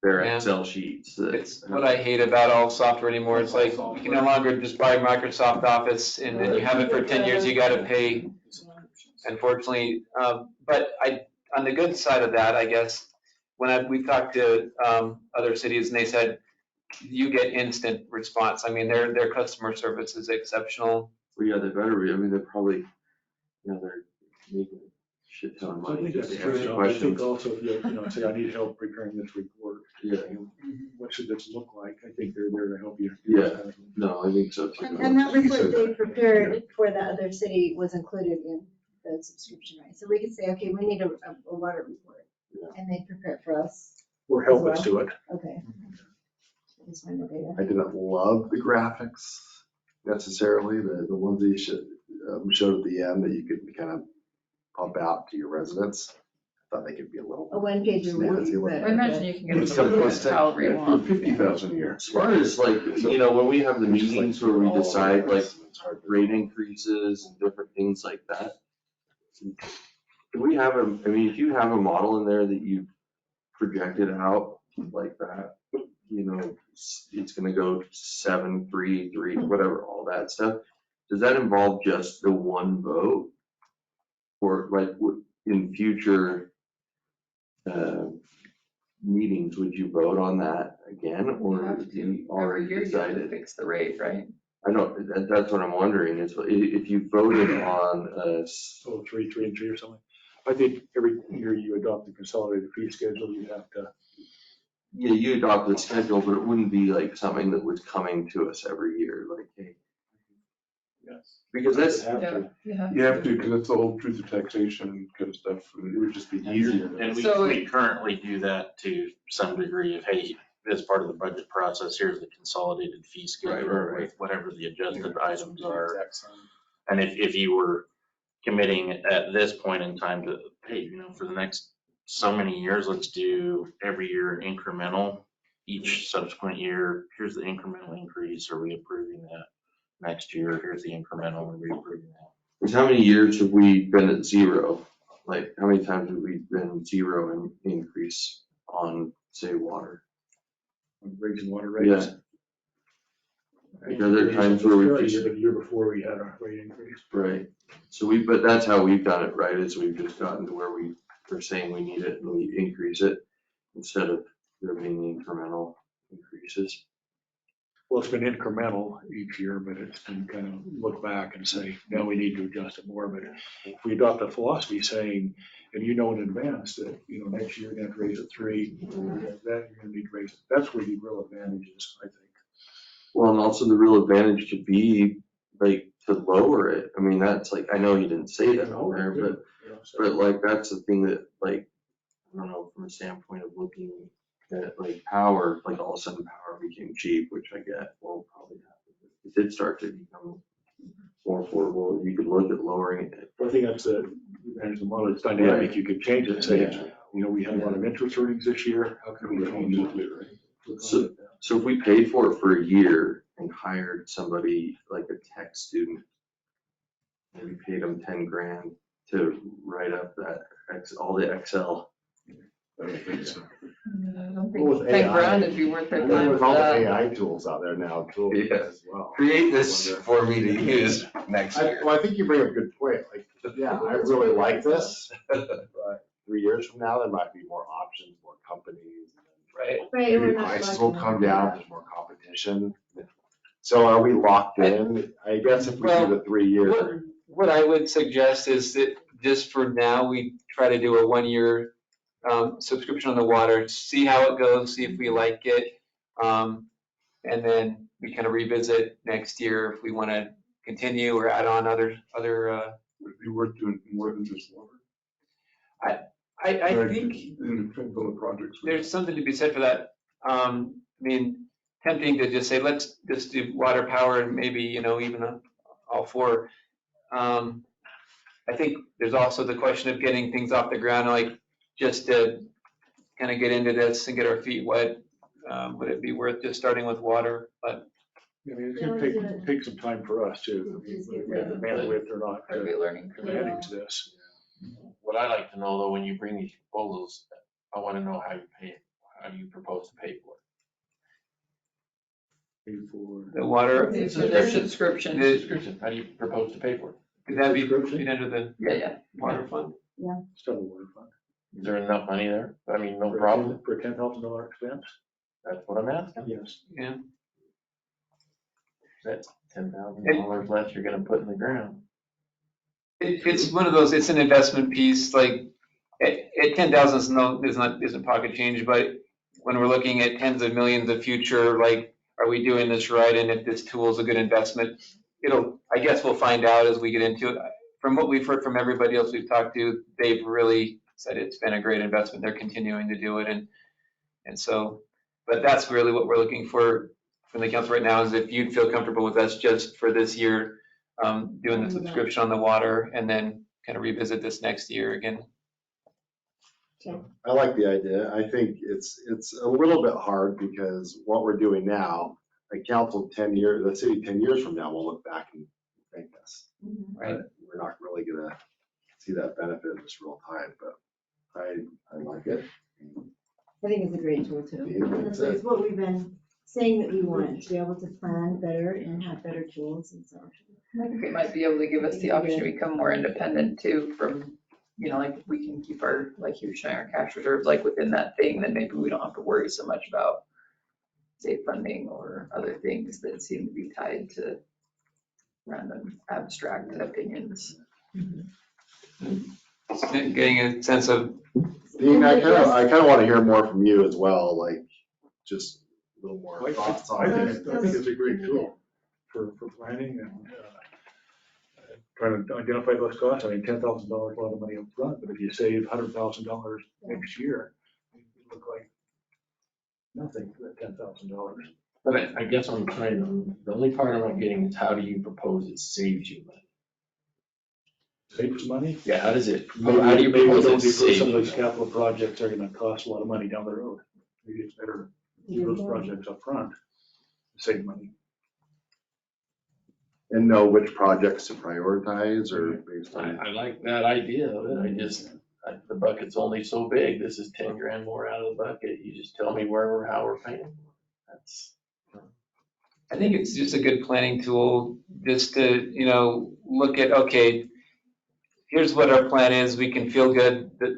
their Yeah. Excel sheets. It's what I hate about all software anymore. It's like you can no longer just buy Microsoft Office and then you have it for 10 years, you got to pay, unfortunately. But on the good side of that, I guess, when we've talked to other cities and they said, you get instant response. I mean, their customer service is exceptional. Well, yeah, they better be. I mean, they're probably, they're making a shit ton of I money. think that's They true. ask I think questions. also if you, say, I need help preparing this report, Yeah, what should this look like? I think they're there to help you. Yeah. no, I think so too. And that report they prepared for that other city was included in the subscription, right? So we could say, okay, we need a water report, Yeah. and they prepare it for us. Or help us do it. Okay. Just find the data. I didn't love the graphics necessarily, the ones that you showed at the end that you could kind of pump out to your residents. I thought they could be a little. A one-pager would be Snazzy. better. I imagine you can get It's it to simplistic. however you want. 50,000 a year. As far as like, when we have the meetings where we decide like rate increases and different things like that, do we have if you have a model in there that you projected out like that, it's gonna go 7, 3, 3, whatever, all that stuff. Does that involve just the one vote? Or like in future meetings, would you vote on that again, or have have to. you Every already year you have to decided? fix the rate, right? I don't, that's what I'm wondering, is if you voted on So 3, 3, and 3 or something. I think every year you adopt the consolidated fee schedule, you have to yeah, you adopt the schedule, but it wouldn't be like something that was coming to us every year, like, hey. Yes. Because that's, Have to. You have to, because it's the whole truth of taxation kind of stuff, and it would just be easier. And So- we currently do that to some degree of, hey, as part of the budget process, here's the consolidated fee schedule right. with whatever the adjusted items are. And if you were committing at this point in time to, hey, you know, for the next so many years, let's do every year incremental. Each subsequent year, here's the incremental increase, are we approving that? Next year, here's the incremental, are we approving that? because how many years have we been at zero? Like, how many times have we been zero in increase on, say, water? Raising water rates. Yeah. Because there are times where we just, The year before we had our rate increase. right, so but that's how we've done it, right, is we've just gotten to where we're saying we need it and we increase it instead of there being incremental increases. Well, it's been incremental each year, but it's been kind of look back and say, no, we need to adjust it more. But if we adopt a philosophy saying, and you know in advance that, you know, next year you're gonna have to raise it 3, that you're gonna need to raise it. That's where the real advantage is, I think. Well, and also the real advantage could be like to lower it. I mean, that's like, I know you didn't say that on there, but You know, so- but like, that's the thing that like, I don't know, from a standpoint of looking at like power, like all of a sudden power became cheap, which I get will probably happen. It did start to become more affordable. You could look at lowering it. I think that's the advantage of the model. It's dynamic. You could change it and say, you know, we had a lot of interest earnings this year. How can we change it? So if we paid for it for a year and hired somebody like a tech student, maybe paid them 10 grand to write up that all the Excel. I don't think so. I don't Well, with think 10 AI, grand would be worth their And then time with for all the that. AI tools out there now, tools Yeah. as well. Create this for me to use next year. Well, I think you bring up a good point. Like, yeah, I really like this, but 3 years from now, there might be more options, more companies. Right. Right, and we're Maybe not prices locked will in. come down, there's more competition. So are we locked in? I guess if we do the 3 years. What I would suggest is that just for now, we try to do a 1-year subscription on the water, see how it goes, see if we like it. And then we kind of revisit next year if we want to continue or add on other. Would it be worth doing more than just water? I Right, think it depends on the projects. there's something to be said for that. I mean, tempting to just say, let's just do water, power, and maybe, you know, even all 4. I think there's also the question of getting things off the ground, like just to kind of get into this and get our feet wet. Would it be worth just starting with water? But I mean, it's gonna take some time for us too. I mean, we have the bandwidth or not Probably to learning curve. manage this. What I like to know though, when you bring these proposals, I wanna know how you pay, how you propose to pay for it. Pay for. the water, It's their subscription. Subscription, how do you propose to pay for it? could that be Subscription? under the Yeah. water fund? Still a water fund. Is there enough money there? I mean, no For a problem, For a $10,000 expense? that's what I'm asking. Yes. Yeah. That's $10,000 less you're gonna put in the ground. It's one of those, it's an investment piece, like, at 10,000 isn't pocket change, but when we're looking at tens of millions of future, like, are we doing this right? And if this tool is a good investment, I guess we'll find out as we get into it. From what we've heard from everybody else we've talked to, they've really said it's been a great investment. They're continuing to do it. And so, but that's really what we're looking for from the council right now, is if you'd feel comfortable with us just for this year, doing the subscription on the water and then kind of revisit this next year again. I like the idea. I think it's a little bit hard because what we're doing now, like council 10 years, the city 10 years from now will look back and thank us. Right. But we're not really gonna see that benefit in this real time, but I like it. I think it's a great tool too. Honestly, it's what we've been saying that we want, to be able to plan better and have better tools and so. I think it might be able to give us the option to become more independent too from, you know, like if we can keep our, like you were showing, our cash reserves like within that thing, then maybe we don't have to worry so much about state funding or other things that seem to be tied to random abstract opinions. Getting a sense of, Dean, I kind of want to hear more from you as well, like, just a little more I thoughts on I it. think it's a great tool for planning and trying to identify those costs. I mean, $10,000 a lot of money up front, but if you save $100,000 next year, it look like nothing for that $10,000. But I guess I'm trying to, the only part I'm not getting is how do you propose it saves you money? Saves money. Yeah, how does it, Maybe how do you maybe we propose don't it defer saves some you of these money? capital projects are gonna cost a lot of money down the road. Maybe it's better to do those projects up front, save money. And know which projects to prioritize or based on. I like that idea of it, the bucket's only so big, this is 10 grand more out of the bucket, you just tell me how we're paying. That's. I think it's just a good planning tool, just to, look at, okay, here's what our plan is, we can feel good that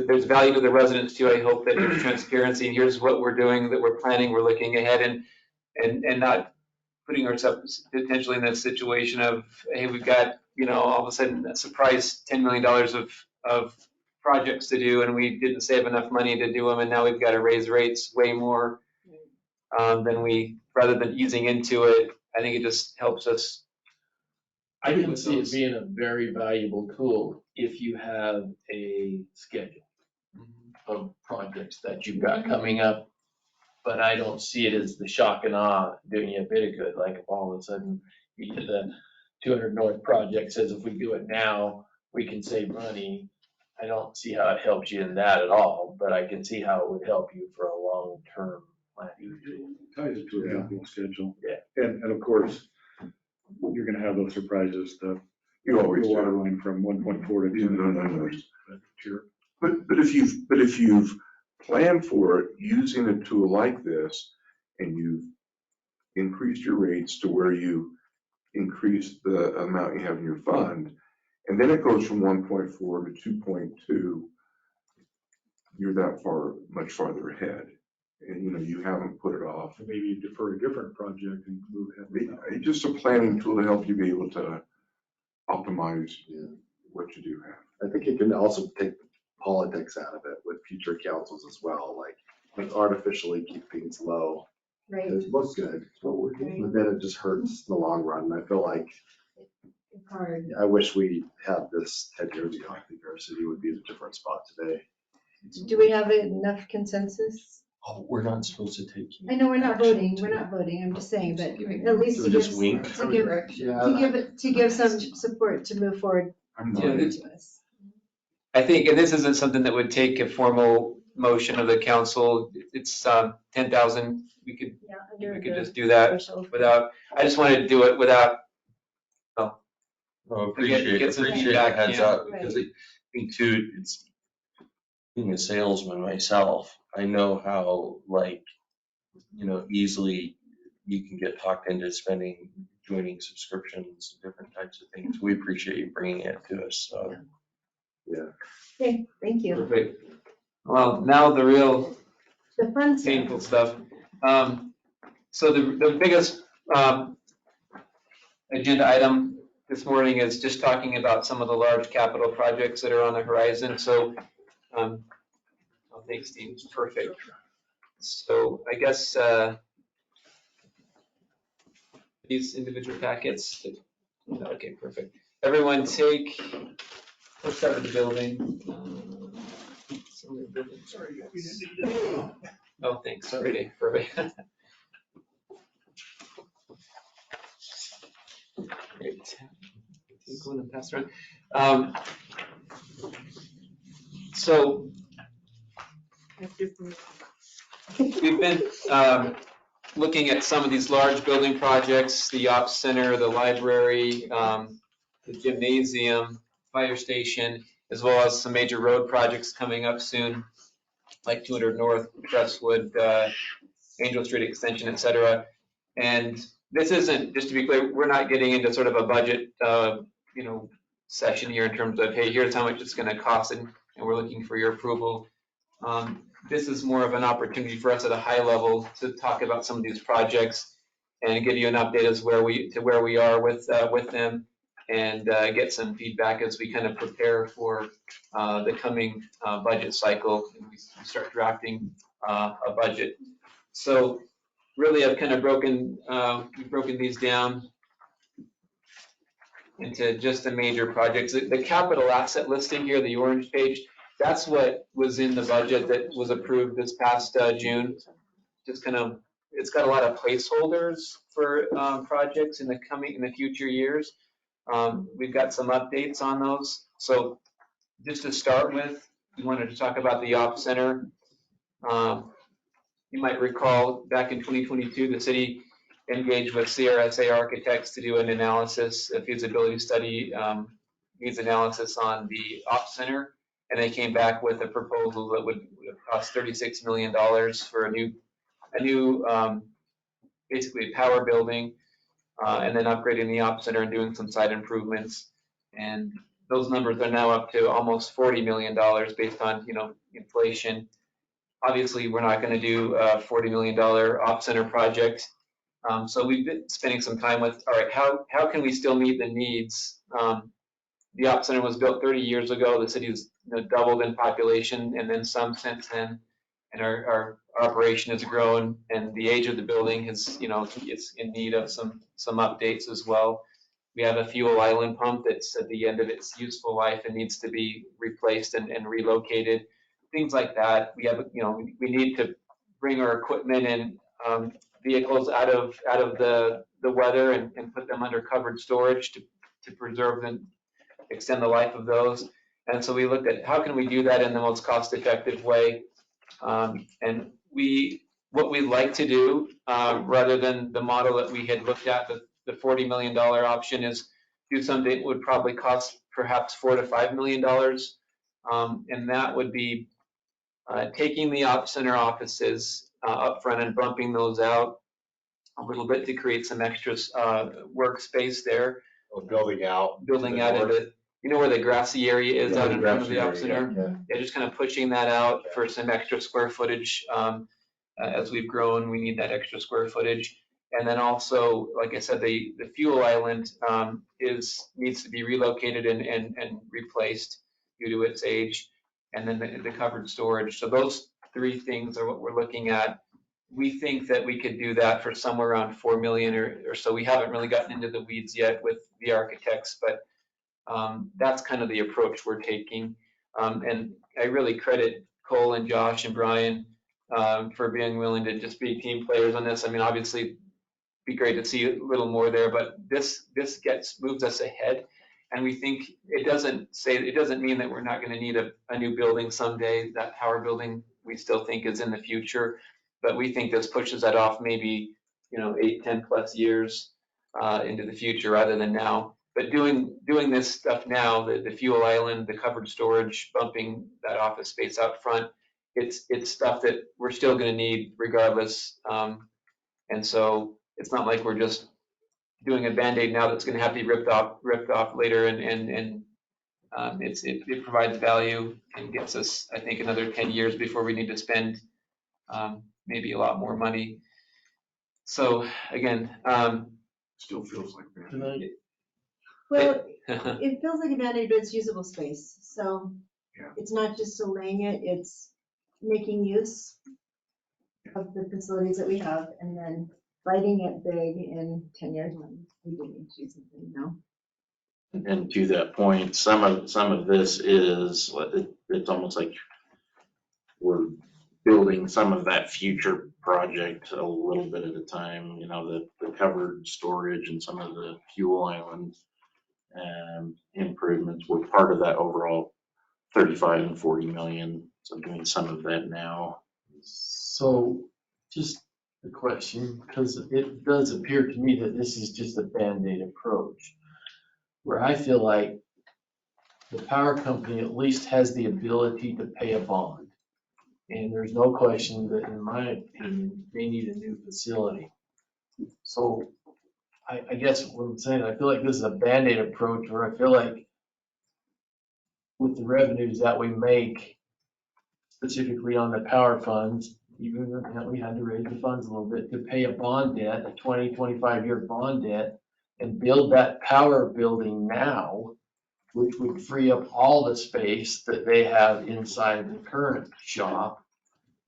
there's value to the residents too, I hope that there's transparency, and here's what we're doing, that we're planning, we're looking ahead, and not putting ourselves potentially in that situation of, hey, we've got, all of a sudden a surprise $10 million of projects to do, and we didn't save enough money to do them, and now we've got to raise rates way more rather than easing into it. I think it just helps us. I can see it being a very valuable tool if you have a schedule of projects that you've got coming up. But I don't see it as the shock and awe doing you a bit of good, like if all of a sudden you get the 200 North project says if we do it now, we can save money. I don't see how it helps you in that at all, but I can see how it would help you for a long-term planning tool. Ties it to a capital schedule. Yeah. And of course, you're gonna have those surprises, You always the water do. line from 1.4 to Yeah, 2. no. Sure. But if you've planned for it using a tool like this, and you've increased your rates to where you increase the amount you have in your fund, and then it goes from 1.4 to 2.2, you're that much farther ahead. And you haven't put it off. Maybe defer a different project and move ahead with that. It's just a planning tool to help you be able to optimize what you do have. I think it can also take politics out of it with future councils as well, like artificially keep things low. Right. It looks good, but then it just hurts in the long run. And I feel like It's hard. I wish we had this 10 years ago. I think our city would be in a different spot today. Do we have enough consensus? Oh, we're not supposed to take. I know we're not action voting, I'm just saying, but Giving at least So to just give, wink. to give some support to move forward I'm Yeah, not. to us. I think, and this isn't something that would take a formal motion of the council. It's 10,000. We could just do that without. I just wanted to do it without. No, get appreciate some the feedback, heads yeah. up, because I think too, it's being a salesman myself, I know how easily you can get talked into joining subscriptions, different types of things. We appreciate you bringing it to us, so. Okay, thank you. Perfect. Well, now the real The fun painful stuff. stuff. So the biggest agenda item this morning is just talking about some of the large capital projects that are on the horizon. So, oh, thanks, Steve. It's perfect. So I guess these individual packets. Okay, perfect. Everyone take. Let's start with the building. Oh, thanks. Sorry. Perfect. Great. Take one and pass around. So we've been looking at some of these large building projects, the Ops Center, the library, the gymnasium, fire station, as well as some major road projects coming up soon, like 200 North, Crestwood, Angel Street Extension, et cetera. And this isn't, just to be clear, we're not getting into sort of a budget, session here in terms of, hey, here's how much it's going to cost, and we're looking for your approval. This is more of an opportunity for us at a high level to talk about some of these projects and give you an update as where we are with them, and get some feedback as we kind of prepare for the coming budget cycle and we start drafting a budget So really, I've kind of broken these down into just the major projects. The capital asset listing here, the orange page, that's what was in the budget that was approved this past June. Just kind of, it's got a lot of placeholders for projects in the future years. We've got some updates on those. So just to start with, we wanted to talk about the op center. You might recall back in 2022, the city engaged with CRSA architects to do an analysis, a feasibility study, needs analysis on the op center. And they came back with a proposal that would cost $36 million for a new basically power building, and then upgrading the op center and doing some site improvements. And those numbers are now up to almost $40 million based on, inflation. Obviously, we're not going to do a $40 million op center project. So we've been spending some time with, all right, how can we still meet the needs? The op center was built 30 years ago. The city's doubled in population and then some since then. And our operation has grown, and the age of the building is, it's in need of some updates as well. We have a fuel island pump that's at the end of its useful life and needs to be replaced and relocated. Things like that. We have, we need to bring our equipment and vehicles out of the weather and put them under covered storage to preserve and extend the life of those. And so we looked at how can we do that in the most cost-effective way. And what we'd like to do, rather than the model that we had looked at, the $40 million option, is do something that would probably cost perhaps $4 to $5 million. And that would be taking the op center offices up front and bumping those out a little bit to create some extra workspace there. Building out into, where the grassy area is out in front of the op center. Yeah, just kind of pushing that out for some extra square footage. As we've grown, we need that extra square footage. And then also, like I said, the fuel island needs to be relocated and replaced due to its age, and then the covered storage. So those three things are what we're looking at. We think that we could do that for somewhere around $4 million or so. We haven't really gotten into the weeds yet with the architects, but that's kind of the approach we're taking. And I really credit Cole and Josh and Brian for being willing to just be team players on this. I mean, obviously, it'd be great to see a little more there, but this moves us ahead. And we think it doesn't mean that we're not going to need a new building someday. That power building we still think is in the future, but we think this pushes that off maybe 8, 10 plus years into the future rather than now. But doing this stuff now, the fuel island, the covered storage, bumping that office space out front, it's stuff that we're still going to need regardless. And so it's not like we're just doing a Band-Aid now that's going to have to be ripped off later, and it provides value and gets us, I think, another 10 years before we need to spend maybe a lot more money. So again, Still feels like that. Well, it feels like a Band-Aid, but it's usable space. So Yeah. it's not just delaying it, it's making use of the facilities that we have and then fighting it big in 10 years when we do need to do something, And to that point, some of this is, it's almost like we're building some of that future project a little bit at a time, the covered storage and some of the fuel island improvements were part of that overall 35 and 40 million. So doing some of that now. So just a question, because it does appear to me that this is just a Band-Aid approach, where I feel like the power company at least has the ability to pay a bond. And there's no question that, in my opinion, they need a new facility. So I guess what I'm saying, I feel like this is a Band-Aid approach where I feel like with the revenues that we make, specifically on the power funds, even though we had to raise the funds a little bit to pay a bond debt, a 20, 25-year bond debt, and build that power building now, which would free up all the space that they have inside the current shop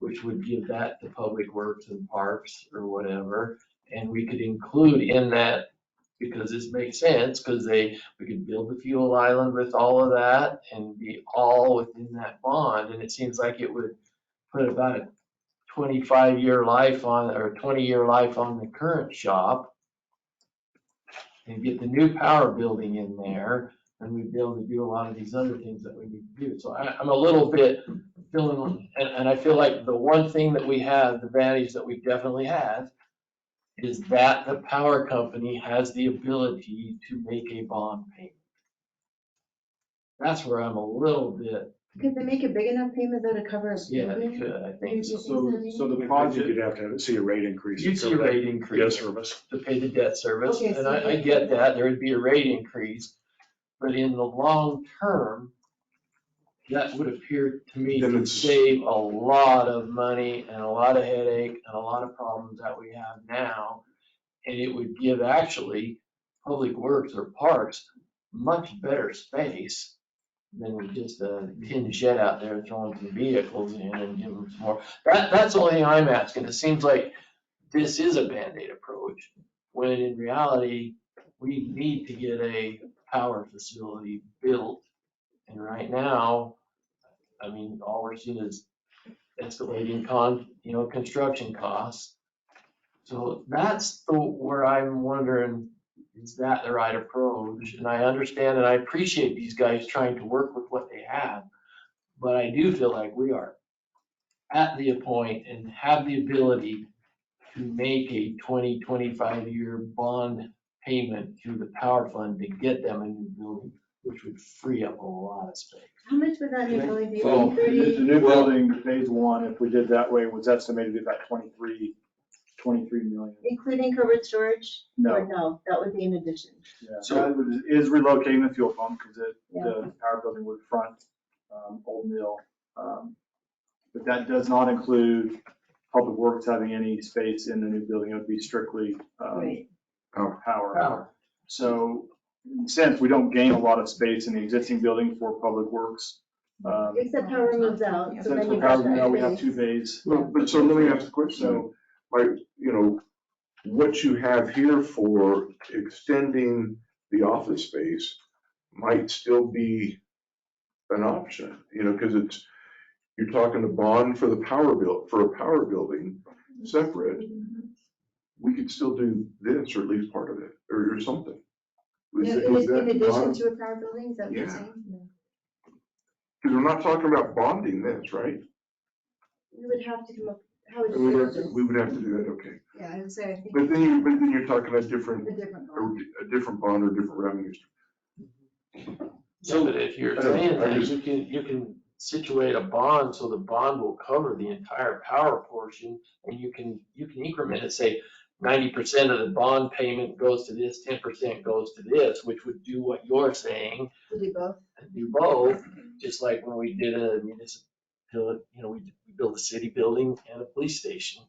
which would give that to Public Works and Parks or whatever. And we could include in that, because this makes sense, because we could build the fuel island with all of that and be all within that bond. And it seems like it would put about a 25-year life on, or 20-year life on the current shop, and get the new power building in there, and we'd be able to do a lot of these other things that we need to do. So I'm a little bit feeling, and I feel like the one thing that we have, the advantage that we definitely have, is that the power company has the ability to make a bond payment. That's where I'm a little bit, Could they make a big enough payment though to cover a yeah, they building? could, I think so. So the The I think project, you'd have to see a rate increase. you'd see a rate Debt increase service. to pay the debt service, Okay, and so I they- get that, there would be a rate increase. But in the long term, that would appear to me Then to it's- save a lot of money and a lot of headache and a lot of problems that we have now. And it would give actually Public Works or Parks much better space than just a tin shed out there throwing some vehicles in and giving them some more. That's the only thing I'm asking. It seems like this is a Band-Aid approach, when in reality, we need to get a power facility built. And right now, I mean, all we're seeing is escalating construction costs. So that's where I'm wondering, is that the right approach? And I understand and I appreciate these guys trying to work with what they have, but I do feel like we are at the point and have the ability to make a 20, 25-year bond payment through the power fund to get them a new building, which would free up a lot of space. How much would that new building be? So the 30? new building, phase one, if we did that way, was estimated at about 23 million. Including covered storage? No. Or no, that would be in addition. Yeah, so that is relocating the fuel pump because Yeah. the power building would front Old Mill. But that does not include Public Works having any space in the new building. It would be strictly Right. power. So in a sense, we don't gain a lot of space in the existing building for Public Works. Except power moves out, so Since then the you power, got now we have that two space. bays. Well, but so let me ask the question, So like, what you have here for extending the office space might still be an option, because you're talking a bond for the for a power building, separate. We could still do this, or at least part of it, or something. Yeah, Is in that addition not- to a power building, is that what you're Yeah. saying? No. Because we're not talking about bonding this, right? We would have to come up, how would We you would do this? we would have to do that, okay. Yeah, I would say, I think But then you're talking a different, a different bond. a different bond or different revenues. So that if you're I don't- saying I that, just- you can situate a bond so the bond will cover the entire power portion, and you can increment it, say 90% of the bond payment goes to this, 10% goes to this, which would do what you're saying, To do both. and do both, just like when we did a municipal, we built a city building and a police station.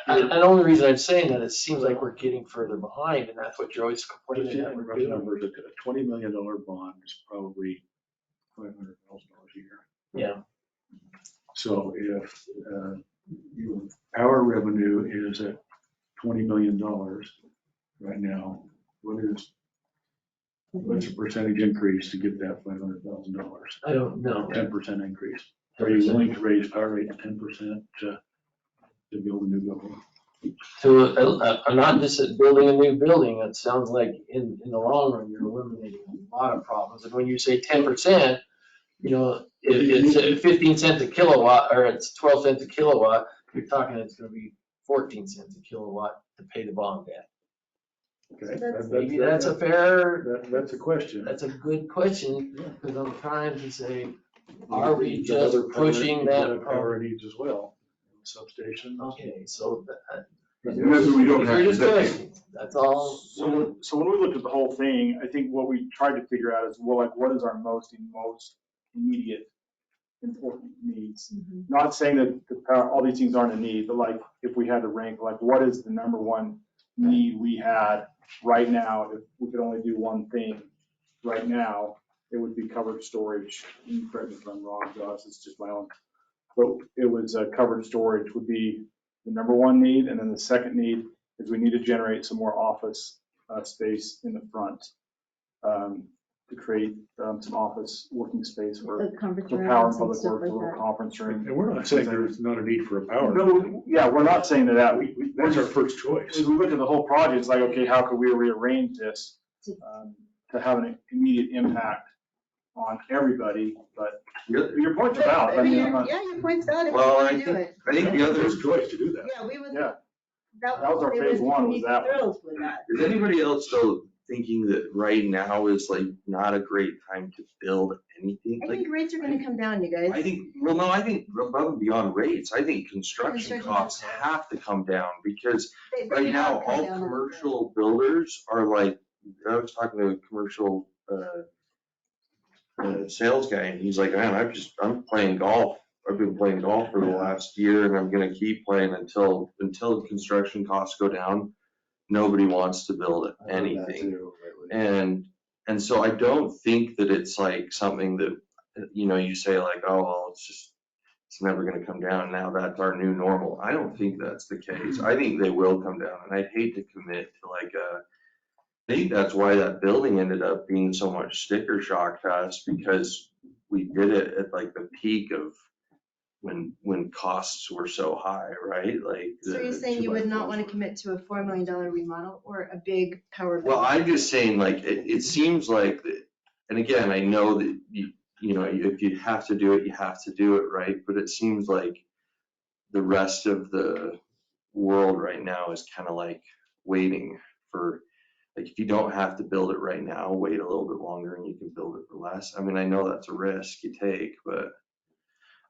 And the only reason I'm saying that, it seems like we're getting further behind, and that's what you're always Just complaining that in we're rough doing. numbers, a $20 million bond is probably $500,000 a year. Yeah. So if your power revenue is at $20 million right now, what's the percentage increase to get that $500,000? I don't know. 10% increase. Are you willing to raise power rate to 10% to build a new building? To, not just at building a new building, it sounds like in the long run, you're eliminating a lot of problems. And when you say 10%, if it's at 15 cents a kilowatt, or it's 12 cents a kilowatt, you're talking it's gonna be 14 cents a kilowatt to pay the bond debt. Okay, Maybe that's a fair, that's a question. that's a good question, because I'm trying to say, are You've we got just other power- pushing you've got that? power needs as well, substations. Okay, so And that's what we don't these have are just today. questions, that's all. So when we looked at the whole thing, I think what we tried to figure out is, well, like, what is our most immediate important needs? Not saying that all these things aren't a need, but like, if we had to rank, like, what is the number one need we had right now? If we could only do one thing right now, it would be covered storage. You correct me if I'm wrong, Josh, it's just my own but it was covered storage would be the number one need. And then the second need is we need to generate some more office space in the front to create some office working space for conference power and rooms and public stuff works, a like little that. conference room. And we're not saying there's not a need for a power. No, yeah, we're not saying that. That's our first choice. As we look at the whole project, it's like, okay, how could we rearrange this to have an immediate impact on everybody? But your point's valid. I mean, I'm not- Yeah, your point's valid. if we Well, wanna I do think, it. I think the other, First choice to do that. Yeah, we would. Yeah. That That was our we phase would one, was be that one. thrilled with that. is anybody else though thinking that right now is like not a great time to build anything? I Like, think rates are gonna come down, you guys. I think, well, no, I think above and beyond rates, I think construction Construction costs costs. have to come down because They right have now, come all down a little bit. commercial builders are like, I was talking to a commercial, sales guy and he's like, man, I'm playing golf. I've been playing golf for the last year and I'm gonna keep playing until construction costs go down. Nobody wants to build I heard that anything. too, lately. And so I don't think that it's like something that, you say like, oh, well, it's never gonna come down. Now that's our new normal. I don't think that's the case. I think they will come down and I'd hate to commit to like I think that's why that building ended up being so much sticker shock to us because we did it at like the peak of when costs were so high, right? Like. So you're saying you would not wanna commit to a $4 million remodel or a big power bill? Well, I'm just saying, like, it seems like, and again, I know that if you have to do it, you have to do it, right? But it seems like the rest of the world right now is kind of like waiting for, like, if you don't have to build it right now, wait a little bit longer and you can build it for less. I mean, I know that's a risk you take, but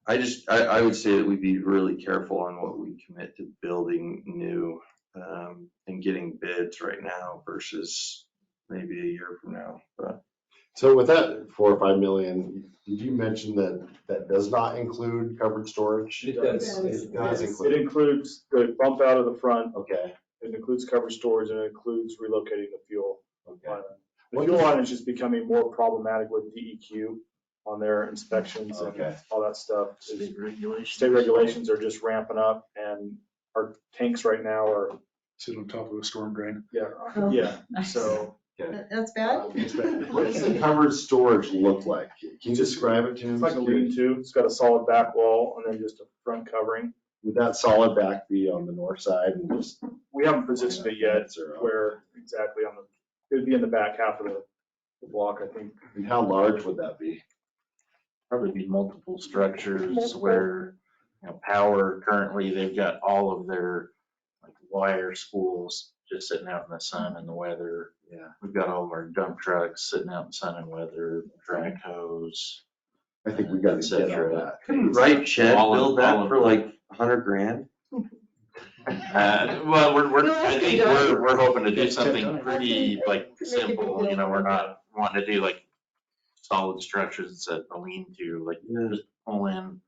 I would say that we'd be really careful on what we commit to building new and getting bids right now versus maybe a year from now. But So with that 4 or 5 million, did you mention that that does not include covered storage? It does. It does It include. includes the bump out of the front, Okay, it includes cover storage, and it includes relocating the fuel okay. line. The fuel line is just becoming more problematic with DEQ on their inspections and Okay. all that stuff. State regulations. State regulations are just ramping up, and our tanks right now are, Sit on top of a storm drain. Oh, yeah, nice. so. That's bad? What does the covered storage look like? Can you describe it to me? It's like a lean-to, it's got a solid back wall and then just a front covering. Would that solid back be on the north side and just? We haven't positioned it yet, Or- where exactly on the, it would be in the back half of the block, I think. And how large would that be? Probably be multiple structures where, power currently, they've got all of their like wire spools just sitting out in the sun and the weather. Yeah. We've got all of our dump trucks sitting out in the sun and weather, drag hose. I think we got to get Etc. that. couldn't Right Shed All of- build all that of for them. like $100,000? Well, No, I think actually, we're hoping to do It's something 10 pretty like Make it simple, big. we're not wanting to do like solid structures that a lean-to, like just pull in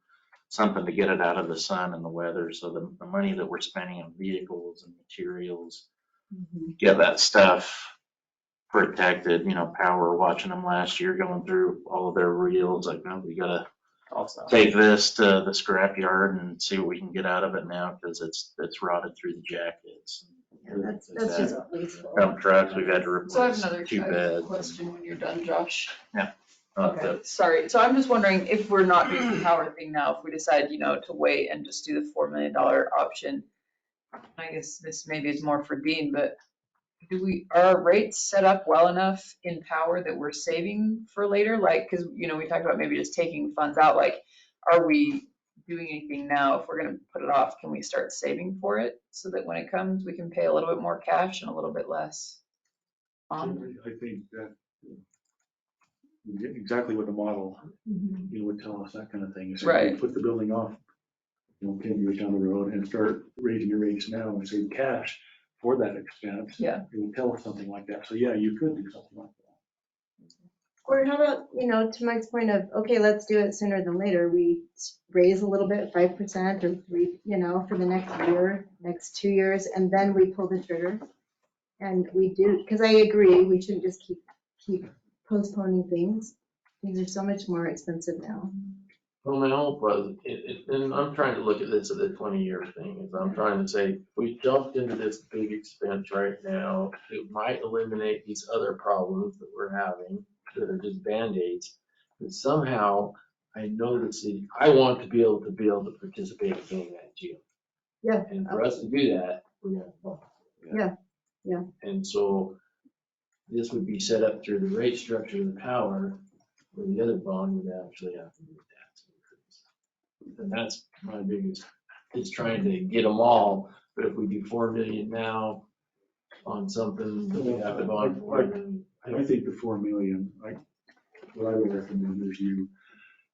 something to get it out of the sun and the weather, so the money that we're spending on vehicles and materials, get that stuff protected, power, watching them last year going through all of their reels, like, no, we gotta take this to the scrap yard and see what we can get out of it now, because it's rotted through the jackets. That's just wasteful. Dump trucks, we've had to So I have replace another 2 beds. question when you're done, Josh. Okay. Okay, sorry. So I'm just wondering if we're not doing the power thing now, if we decide, to wait and just do the $4 million option. I guess this maybe is more for Dean, but are our rates set up well enough in power that we're saving for later? Like, cause we talked about maybe just taking funds out, like, are we doing anything now? If we're gonna put it off, can we start saving for it so that when it comes, we can pay a little bit more cash and a little bit less? I think that we get exactly what the model, would tell us, that kind of thing. Is if Right. you put the building off, 10 years down the road and start raising your rates now and save cash for that expense. Yeah. It would tell us something like that. So yeah, you could do something like that. Or how about, to Mike's point of, okay, let's do it sooner than later. We raise a little bit, 5% or 3%, for the next year, next 2 years, and then we pull the trigger. And we do, because I agree, we shouldn't just keep postponing things. Things are so much more expensive now. Well, my hope was, and I'm trying to look at this as a 20-year thing, is I'm trying to say, we jumped into this big expense right now, it might eliminate these other problems that we're having, that are just Band-Aids. But somehow, I know the city, I want to be able to participate in getting that gym. Yeah. And for us to do that, we have to bond. Yeah, yeah. And so, this would be set up through the rate structure of the power, where the other bond would actually have to be a tax increase. And that's my biggest, is trying to get them all, but if we do 4 million now on something that we have to bond for, then. I think the 4 million, what I would recommend is you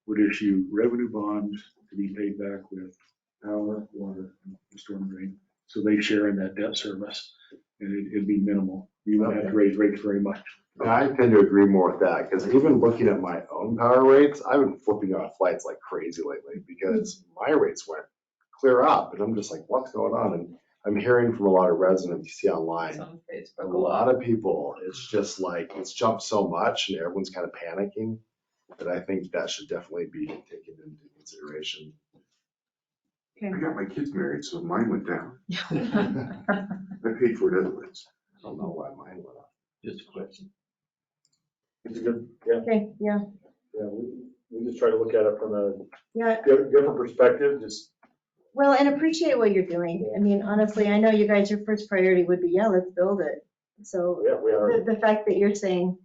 would issue revenue bonds to be paid back with power, water, and storm drain. So they share in that debt service, and it'd be minimal. You wouldn't have to raise rates very much. Yeah, I tend to agree more with that, because even looking at my own power rates, I've been flipping off lights like crazy lately, because my rates went clear up, and I'm just like, what's going on? And I'm hearing from a lot of residents you see online, It's on a Facebook lot of people, it's just like, it's jumped so much, and everyone's kind of panicking, that I think that should definitely be taken into consideration. I got my kids married, so mine went down. I paid for it otherwise. I don't know why mine went up. Just a question. It's a good, yeah, Okay, yeah, yeah, we just try to look at it from a yeah. different perspective, just. Well, and appreciate what you're doing. I mean, honestly, I know you guys, your first priority would be, yeah, let's build it. So Yeah, we are. the fact that you're saying,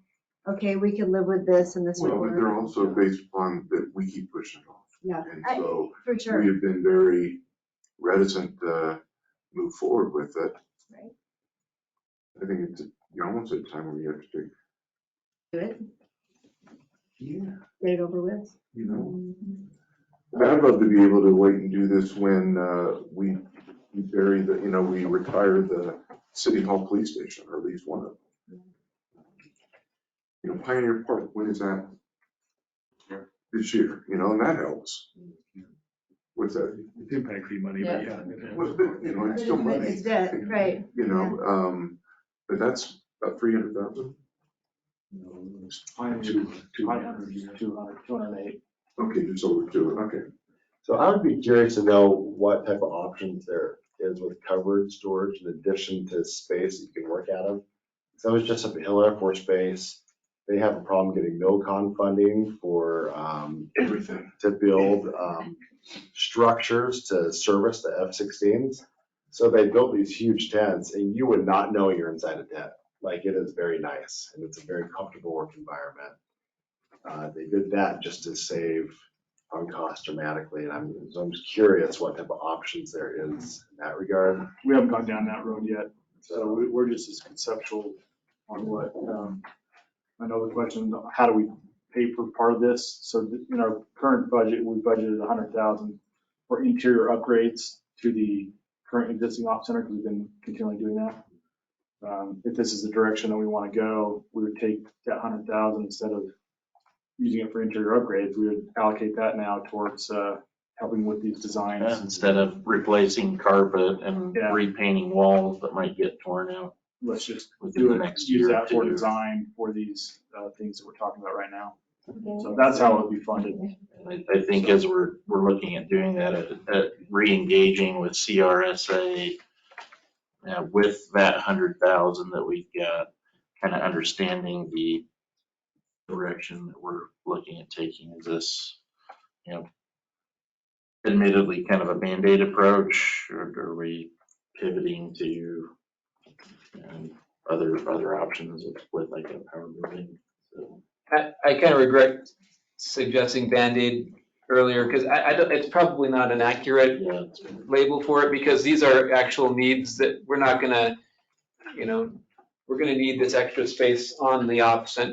okay, we can live with this and this would Well, but work. they're also based upon that we keep pushing it off. Yeah, And so for sure. we have been very reticent to move forward with it. Right. I think it's, you're almost at a time where you have to take, Do it, yeah, get it over with. you know. Mhm. I'd love to be able to wait and do this when we bury the, we retire the City Hall Police Station, or at least one of them. Pioneer Park, when is that? This year, and that helps. What's that? It's impact fee money, but yeah. Well, it's still money. It's debt, right. But that's about 300,000. Two. 208. Okay, just over two, okay. So I would be curious to know what type of options there is with covered storage in addition to space that you can work out of. So I was just up at Hill Air Force Base. They have a problem getting MILCON funding for Everything. to build structures to service the F-16s. So they built these huge tents, and you would not know you're inside a tent. Like, it is very nice, and it's a very comfortable work environment. They did that just to save on cost dramatically, and I'm just curious what type of options there is in that regard. We haven't gone down that road yet, so we're just as conceptual on what, I know the question, how do we pay for part of this? So in our current budget, we budgeted 100,000 for interior upgrades to the current existing op center, because we've been continually doing that. If this is the direction that we want to go, we would take that 100,000, instead of using it for interior upgrades, we would allocate that now towards helping with these designs. Instead of replacing carpet and Yeah. repainting walls that might get torn out. Let's just within do the it, next use year or that for two. design for these things that we're talking about right now. So that's how it would be funded. I think as we're looking at doing that, at re-engaging with CRSA, with that 100,000 that we've got, kind of understanding the direction that we're looking at taking. Is this, admittedly kind of a Band-Aid approach, or are we pivoting to other options with like a power building? So. I kind of regret suggesting Band-Aid earlier, because it's probably not an accurate label for it, because these are actual needs that we're not gonna, we're gonna need this extra space on the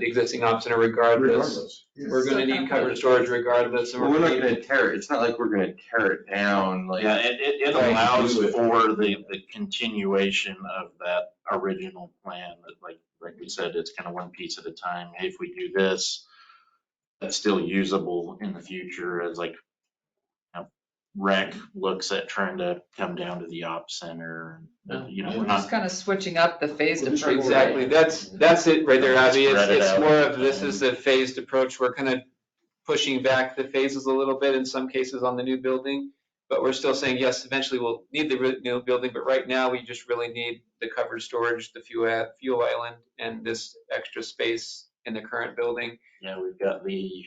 existing op center regardless. We're gonna need covered storage regardless. And Well, we're not gonna tear it, it's not like we're gonna tear it down, like. Yeah, it like allows do it. for the continuation of that original plan, that like we said, it's kind of one piece at a time. Hey, if we do this, that's still usable in the future, as like, rec looks at trying to come down to the op center. We're We're not, just kind of switching up the phased approach. Exactly, that's it right there, Abby. Spread it It's out. more of, this is the phased approach. We're kind of pushing back the phases a little bit in some cases on the new building. But we're still saying, yes, eventually we'll need the new building, but right now we just really need the covered storage, the fuel island, and this extra space in the current building. Yeah, we've got the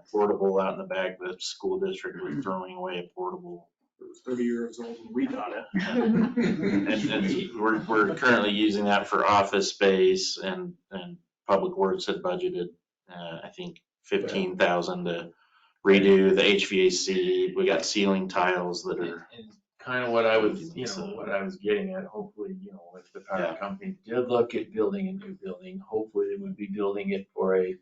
portable out in the back. The school district was throwing away a portable. It was 30 years old when we got it. And we're currently using that for office space, and Public Works had budgeted, I think, 15,000 to redo the HVAC. We got ceiling tiles that are. And kind of what I was, what I was getting at, hopefully, if the power company did look at building a new building, hopefully they would be building it for a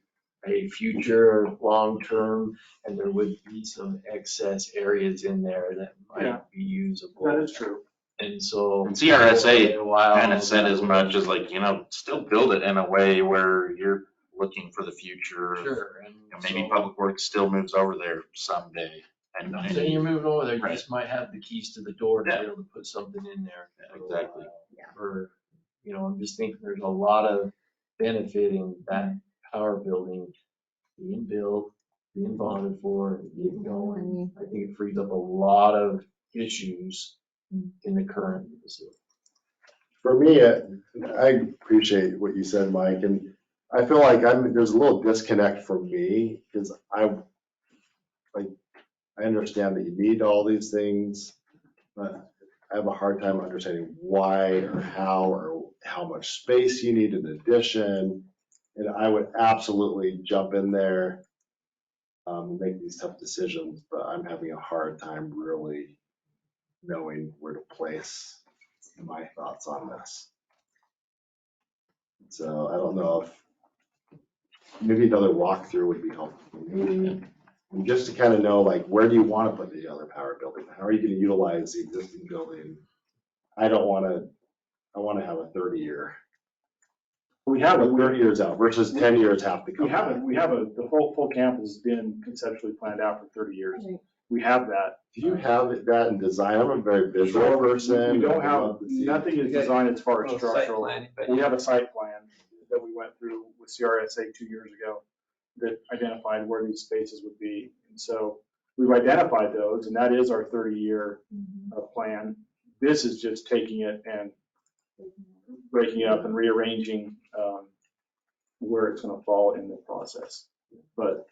future long-term, and there would be some excess areas in there that might be usable. That is true. And so. And CRSA kind of said as much as like, still build it in a way where you're looking for the future. Sure. And maybe Public Works still moves over there someday. I'm not saying you're moving over there, you Right. just might have the keys to the door to be able to put something in there. Exactly. Or, I'm just thinking there's a lot of benefit in that power building being built, being bonded for, getting going. I think it frees up a lot of issues in the current facility. For me, I appreciate what you said, Mike, and I feel like there's a little disconnect for me, because I understand that you need all these things, but I have a hard time understanding why or how much space you need in addition. And I would absolutely jump in there, and make these tough decisions, but I'm having a hard time really knowing where to place my thoughts on this. So I don't know if maybe another walkthrough would be helpful for me. And just to kind of know, like, where do you want to put the other power building? How are you going to utilize the existing building? I want to have a 30-year. We have it. 30 years out versus 10 years have to come. The whole full campus has been conceptually planned out for 30 years. We have that. Do you have that in design? I'm a very visual person. We don't have, nothing is designed as far as structural. But We have a site plan that we went through with CRSA 2 years ago that identified where these spaces would be. And so we've identified those, and that is our 30-year plan. This is just taking it and breaking it up and rearranging where it's going to fall in the process. But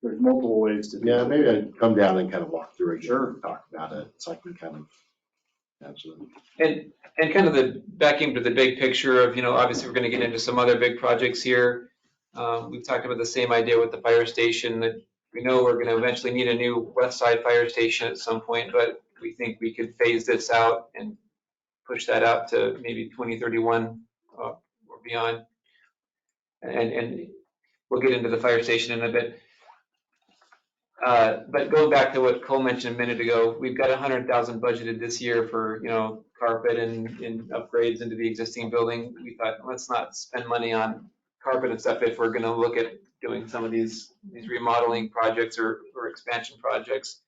there's multiple ways to do it. Yeah, maybe I'd come down and kind of walk through it. Sure. And talk about it, so I can kind of answer them. And kind of the backing to the big picture of, obviously we're going to get into some other big projects here. We've talked about the same idea with the fire station, that we know we're going to eventually need a new west side fire station at some point, but we think we could phase this out and push that out to maybe 2031 or beyond. And we'll get into the fire station in a bit. But going back to what Cole mentioned a minute ago, we've got 100,000 budgeted this year for, carpet and upgrades into the existing building. We thought, let's not spend money on carpet and stuff if we're going to look at doing some of these remodeling projects or expansion projects.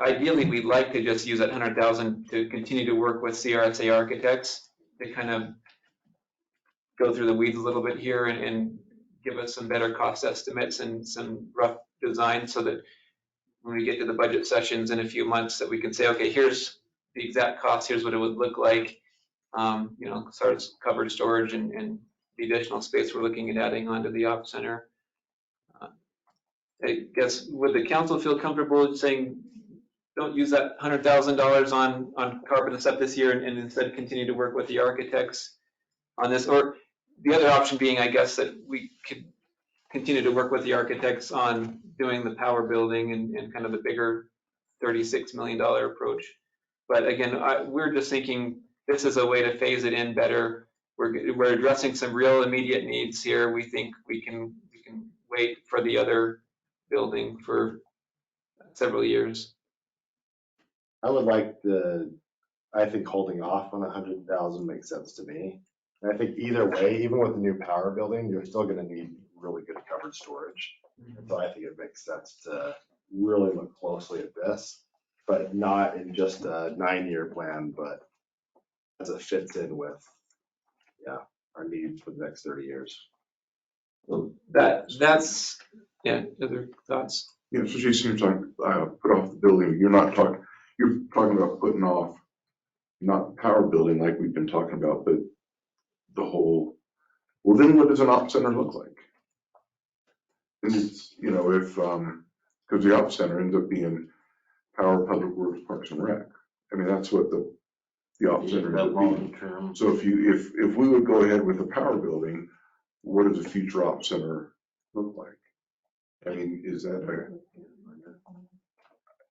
Ideally, we'd like to just use that 100,000 to continue to work with CRSA architects to kind of go through the weeds a little bit here and give us some better cost estimates and some rough design, so that when we get to the budget sessions in a few months, that we can say, okay, here's the exact cost, here's what it would look like. As far as covered storage and the additional space we're looking at adding onto the op center. I guess, would the council feel comfortable saying, don't use that $100,000 on carpet and stuff this year, and instead continue to work with the architects on this? Or the other option being, I guess, that we could continue to work with the architects on doing the power building and kind of the bigger $36 million approach. But again, we're just thinking this is a way to phase it in better. We're addressing some real immediate needs here. We think we can wait for the other building for several years. I would like I think holding off on 100,000 makes sense to me. And I think either way, even with the new power building, you're still going to need really good covered storage. And so I think it makes sense to really look closely at this, but not in just a 9-year plan, but as it fits in with, our needs for the next 30 years. Well, that's, yeah, other thoughts? Yeah, so she seems like, put off the building, you're talking about putting off, not power building like we've been talking about, but the whole, well, then what does an op center look like? And it's, if, because the op center ends up being Power, Public Works, Parks and Rec. I mean, that's what the op center That ends up being. long term. So if we would go ahead with the power building, what does a future op center look like? I mean, is that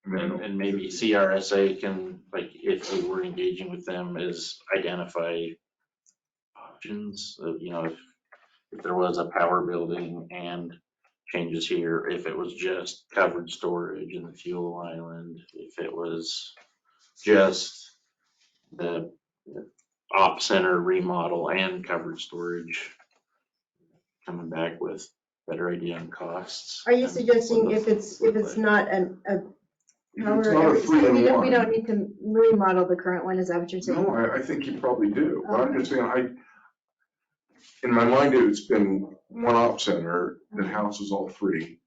And maybe CRSA can, like, if we were engaging with them, is identify options of, if there was a power building and changes here, if it was just covered storage in the fuel island, if it was just the op center remodel and covered storage, coming back with better idea on costs. Are you and suggesting what if those it's look like. not a It's power, not a so we three-in-one. don't need to remodel the current one, is that what you're saying? No, I think you probably do. But I'm just saying, in my mind, it's been one op center that houses all three.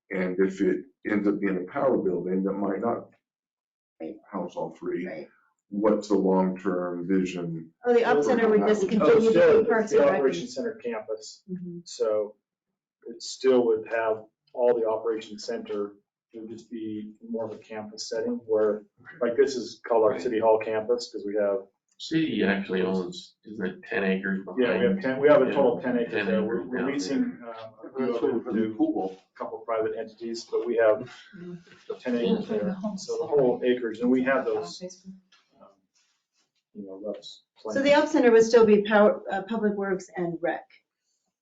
And if it ends up being a power building that might not house all three, Right. what's the long-term vision? Oh, the op center would just Oh, continue to still, be Parks it's and the Rec. Operations Center campus, Mhm. so it still would have all the Operations Center. It would just be more of a campus setting where, like, this is called our City Hall campus, because we have, City actually owns, is it 10 acres behind? yeah, we have a total of 10 acres 10 there. We're acres down leasing a few That's of what it we're to pool. a couple private entities, but we have 10 acres there. So the whole acres, and we have those, those. So the op center would still be power, Public Works and Rec,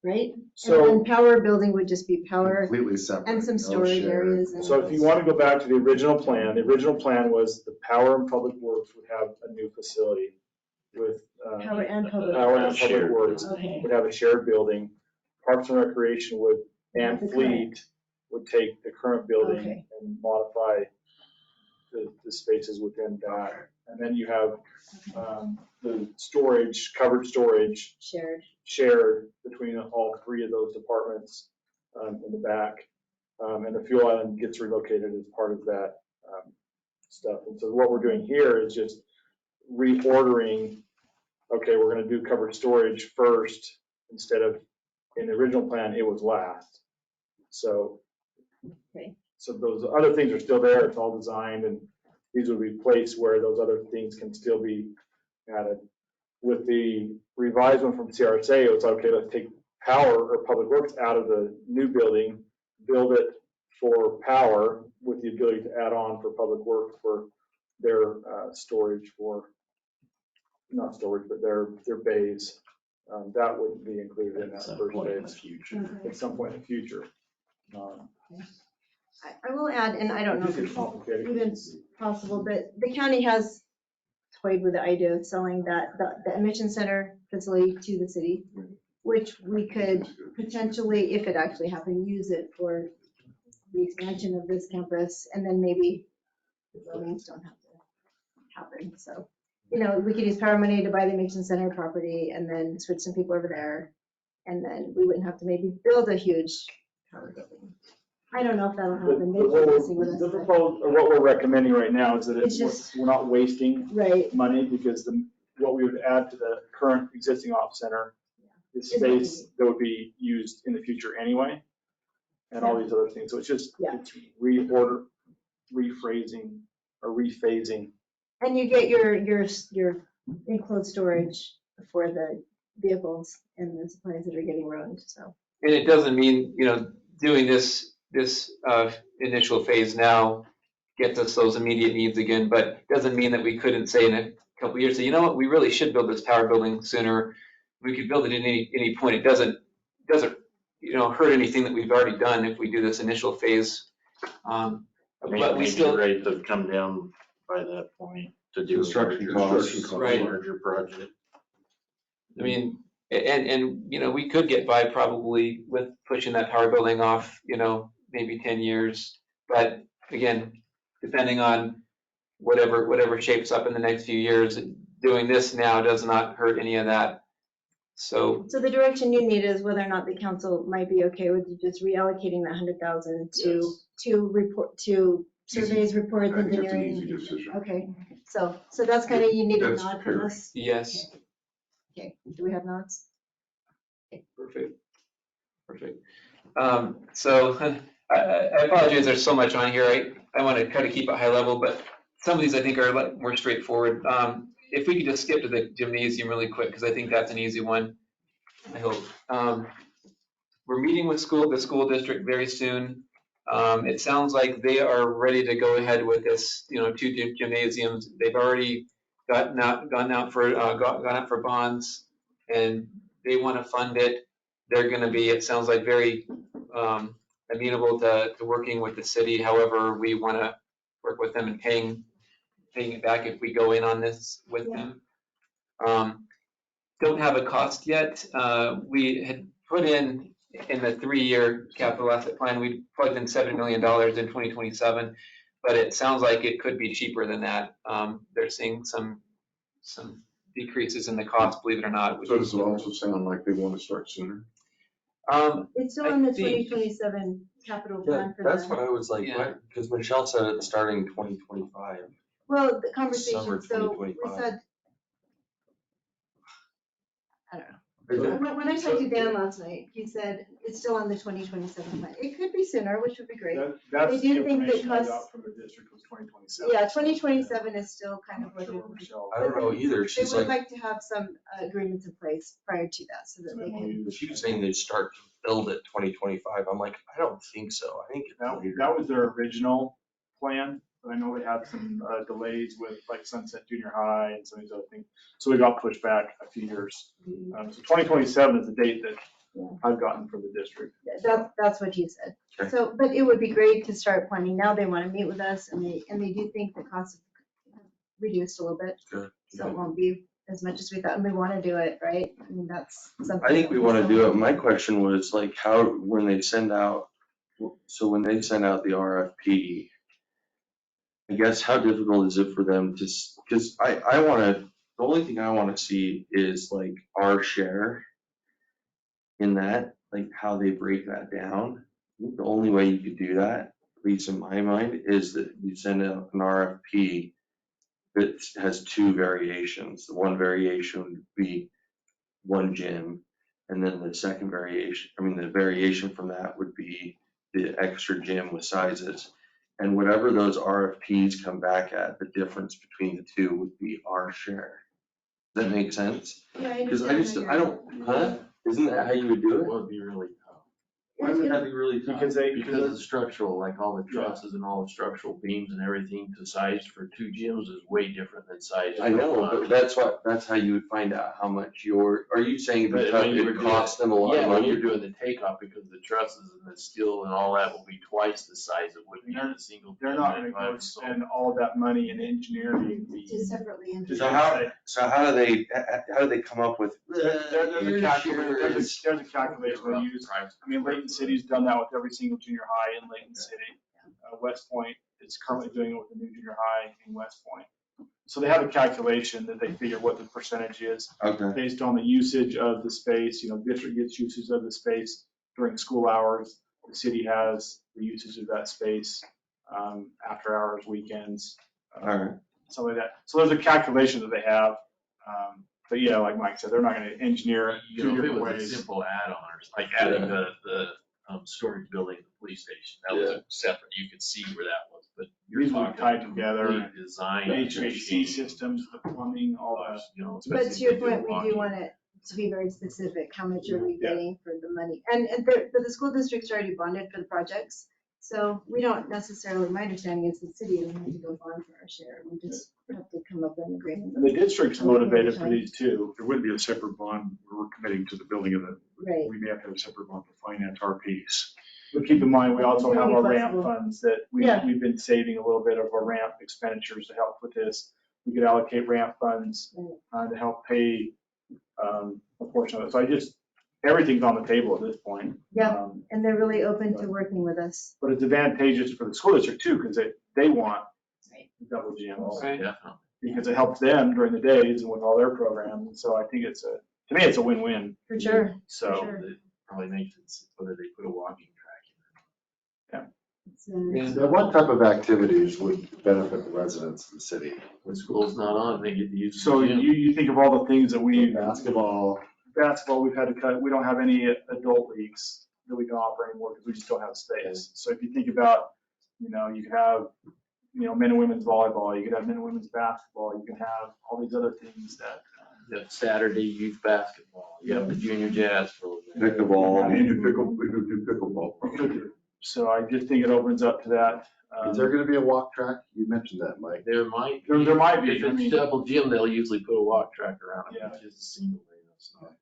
right? And So, then power building would just be power Completely separate. and some no storage shared. areas. And so if you want to go back to the original plan was the Power and Public Works would have a new facility with, Power and Public. Power and Public Shared Works Okay. would have a shared building. Parks and Recreation would, and The Fleet would take the current building Okay. and modify the spaces within that. And then you have the storage, covered storage Shared. shared between all three of those departments in the back. And the fuel island gets relocated as part of that stuff. And so what we're doing here is just reordering, okay, we're gonna do covered storage first instead of, in the original plan, it was last. So, Okay. so those other things are still there, it's all designed, and these would be placed where those other things can still be added. With the revised one from CRSA, it's okay, let's take power or Public Works out of the new building, build it for power with the ability to add on for Public Works for their storage for, not storage, but their bays. That wouldn't be included in that At some first point in the phase future. at some point in the future. I will add, and I don't know if This is it's complicated. even possible, but the county has toyed with the idea of selling the admission center facility to the city, which we could potentially, if it actually happened, use it for the expansion of this campus, and then maybe the buildings don't have to happen. So, we could use power money to buy the admission center property and then switch some people over there. And then we wouldn't have to maybe build a huge power building. I don't know if that'll happen. Maybe What we'll see with us, the but- proposal, or what we're recommending right now is that It's just- we're not wasting Right. money, because what we would add to the current existing op center is Is space that would be used in the future anyway, and all these other things. So it's just Yeah. it's rephrasing or rephasing. And you get your enclosed storage for the vehicles and the supplies that are getting ruined, so. And it doesn't mean, doing this initial phase now gets us those immediate needs again, but it doesn't mean that we couldn't say in a couple of years, say, you know what, we really should build this power building sooner. We could build it at any point. It doesn't hurt anything that we've already done if we do this initial phase. But we Maybe still, rates have come down by that point to do a Construction larger- costs. Right. larger project. I mean, and we could get by probably with pushing that power building off, maybe 10 years. But again, depending on whatever shapes up in the next few years, doing this now does not hurt any of that. So, So the direction you need is whether or not the council might be okay with you just reallocating that 100,000 to report, to surveys, reports, I think it's an engineering. easy decision. Okay, so that's kind of, you need a That's nod fair. from us. yes, Okay, do we have nods? perfect, perfect. So I apologize, there's so much on here. I want to try to keep it high level, but some of these I think are like more straightforward. If we could just skip to the gymnasium really quick, because I think that's an easy one, I hope. We're meeting with the school district very soon. It sounds like they are ready to go ahead with this, 2 gymnasiums. They've already gone out for bonds, and they want to fund it. They're going to be, it sounds like, very amenable to working with the city. However, we want to work with them and paying it back if we go in on this with them. Don't have a cost yet. We had put in the 3-year capital asset plan, we plugged in $7 million in 2027, but it sounds like it could be cheaper than that. They're seeing some decreases in the cost, believe it or not. So does it also sound like they want to start sooner? It's still I in the think- 2027 capital Yeah, plan for that's them. what I was like, Yeah. what? Because Michelle said it's starting 2025. Well, the Summer conversation, so we 2025. said, I don't know. Is it? When I talked to Dan last night, he said it's still on the 2027 plan. It could be sooner, which would be great. That's They the do think that information I costs- got from the district was 2027. Yeah, 2027 is still kind of I'm what sure they're. Michelle- I don't know either. They She's would like, like to have some agreements in place prior to that so that they can. she was saying they start to build it 2025. I'm like, I don't think so. I think it's later. That was their original plan, but I know we had some delays with like Sunset Junior High and some of these other things. So we got pushed back a few years. So 2027 is the date that I've gotten from the district. That's what he said. Okay. So, but it would be great to start planning now. They want to meet with us and they do think the costs have reduced a little bit. Good. So it won't be as much as we thought, and we want to do it, right? I mean, that's something. I think we want to do it. My question was like, how, when they send out the RFP, I guess how difficult is it for them to, because I want to, the only thing I want to see is like our share in that, like how they break that down. I think the only way you could do that, at least in my mind, is that you send out an RFP that has 2 variations. The one variation would be 1 gym, and then the second variation, the variation from that would be the extra gym with sizes. And whatever those RFPs come back at, the difference between the 2 would be our share. Does that make sense? Yeah, I Because understand how I you're- don't, Isn't that how you would do It it? would be really tough. Why would that be really tough? Because they, Because of the structural, like all the trusses and all the structural beams and everything, the size for 2 gyms is way different than size. I know, but that's how you would find out how much are you saying But because when you were it doing- costs them a lot Yeah, of when money? you're doing the takeoff, because the trusses and the steel and all that will be twice the size it would be in a single. they're not gonna go spend all that money in engineering To fees. separately. Just So how do they come up with? There's a your calculation, share is-" there's a calculation they use. I mean, Layton City's done that with every single junior high in Layton City. West Point is currently doing it with the new junior high in West Point. So they have a calculation that they figure what the percentage is Okay, based on the usage of the space. District gets usage of the space during school hours. The city has the usage of that space after hours, weekends, all right. something like that. So there's a calculation that they have. But yeah, like Mike said, they're not gonna engineer it You 2 know, if it different was a ways. simple add-on, or like adding the storage building, at the police station, that was a separate, you could see where that was, but you're These were talking. tied together. complete Design. The HVAC systems, the plumbing, all that. You know, But especially to your if they point, we walking. do want it to be very specific, how much are we Yeah. getting for the money? And but the school district's already bonded for the projects, so we don't necessarily, my understanding is the city doesn't have to go bond for our share, we just have to come up with an agreement. And the district's motivated for these too. There wouldn't be a separate bond, we're committing to the building of the, Right, we may have to have a separate bond to finance our piece. But keep in mind, we also have our ramp Flexible. funds that Yeah. we've been saving a little bit of our ramp expenditures to help with this. We could allocate ramp funds to help pay a portion of it. So everything's on the table at this point. Yeah. and they're really open to working with us. But it's advantageous for the school district too, because they want Right. double gyms. Okay. Definitely. Because it helps them during the days and with all their programs. And so I think it's to me, it's a win-win. For sure. So, Sure. It probably makes sense whether they put a walking track So what type of activities would benefit the residents of the city? in. When school's not on, they get to use. so the gym. you think of all the things that Basketball, basketball, we've had to cut, we don't have any adult leagues that we can offer anymore because we just don't have space. So if you think about, you could have, men and women's volleyball, you could have men and women's basketball, you can have all these other things that. You have Saturday youth basketball, you have the junior jazz program. pickleball. And you we could do pickleball. So I just think it opens up to that. Is there gonna be a walk track? You mentioned that, Mike. There might. There might be, If I mean- it's double gym, they'll usually put a walk track around it, Yeah. which is a single lane, that's not.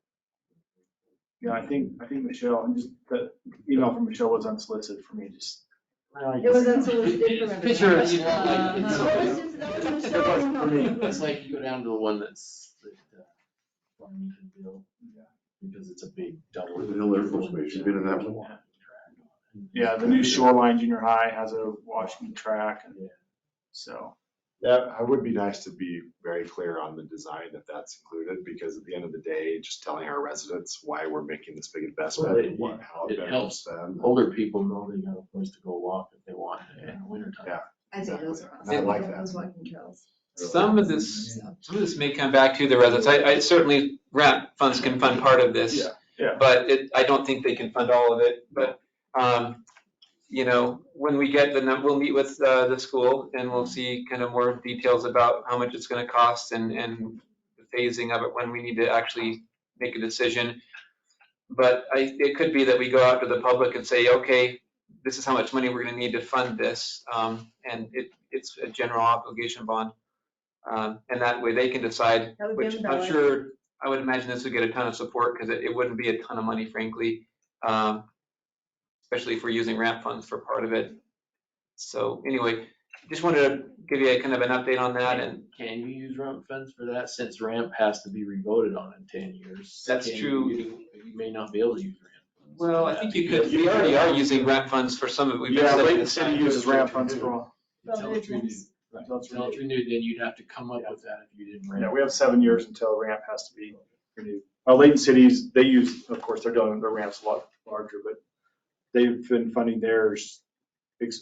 Yeah, I think Michelle, and just that email from Michelle was unsolicited for me, just. It was unsolicited from Picture, everybody. you know, like, it's That was so- just- that was it's Michelle. like, for me, it's like you go down to the one that's, Farmington built, because it's a big double. The Hill Air Force Base, you've been in that one? Yeah, the new Shoreline Junior High has a Washington track, and Yeah. so. Yeah, it would be nice to be very clear on the design if that's included, because at the end of the day, just telling our residents why we're making this big investment, Well, and what, how it it benefits them. Older people know they got a place to go walk if they want in the winter time. Yeah. I think those are I awesome. like that. Those walking trails. Some of this may come back to the residents. I certainly, ramp funds can fund part of this. Yeah. But I don't think they can fund all of it. But, when we get the number, we'll meet with the school and we'll see kind of more details about how much it's gonna cost and the phasing of it when we need to actually make a decision. But it could be that we go out to the public and say, okay, this is how much money we're gonna need to fund this. And it's a general obligation bond. And that way they can decide, That would be which I'm valid. sure, I would imagine this would get a ton of support because it wouldn't be a ton of money, frankly. Especially if we're using ramp funds for part of it. So anyway, just wanted to give you a kind of an update on that, and Can you use ramp funds for that, since ramp has to be revoted on in 10 years? That's Can true. You may not be able to use ramp funds. well, I think you could, we already are using ramp funds for some of it. We've been Yeah, setting Layton aside- City uses ramp funds for all. Until it's renewed. Right. Until it's renewed, then you'd have to come up with that if you didn't ramp. Yeah, we have 7 years until ramp has to be renewed. Layton cities, they use, of course, they're doing their ramps a lot larger, but they've been funding theirs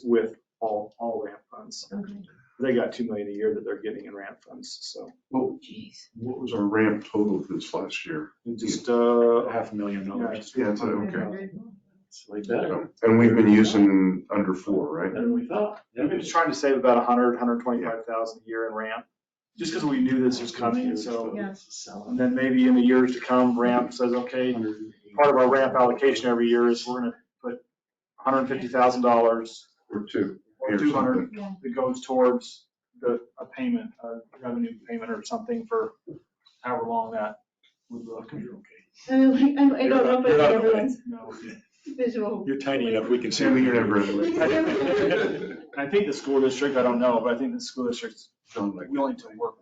with all ramp funds. Okay. They got 2 million a year that they're getting in ramp funds, so. Well, what was our ramp total this last year? Just, $500,000. yeah, Yeah, it's okay. It's like that, And we've been using under 4, right? better than we thought. We've been trying to save about 125,000 a year in ramp, just because we knew this was coming, so. Yeah. And then maybe in the years to come, ramp says, okay, part of our ramp allocation every year is we're gonna put $150,000 Or 2. or 200 Yeah. that goes towards a payment, a revenue payment or something for however long that would look. I don't know if I You're not get everyone's No. visual. You're tiny enough, we can see. Sammy, you're never. I think the school district, I don't know, but I think the school district's Like, willing to work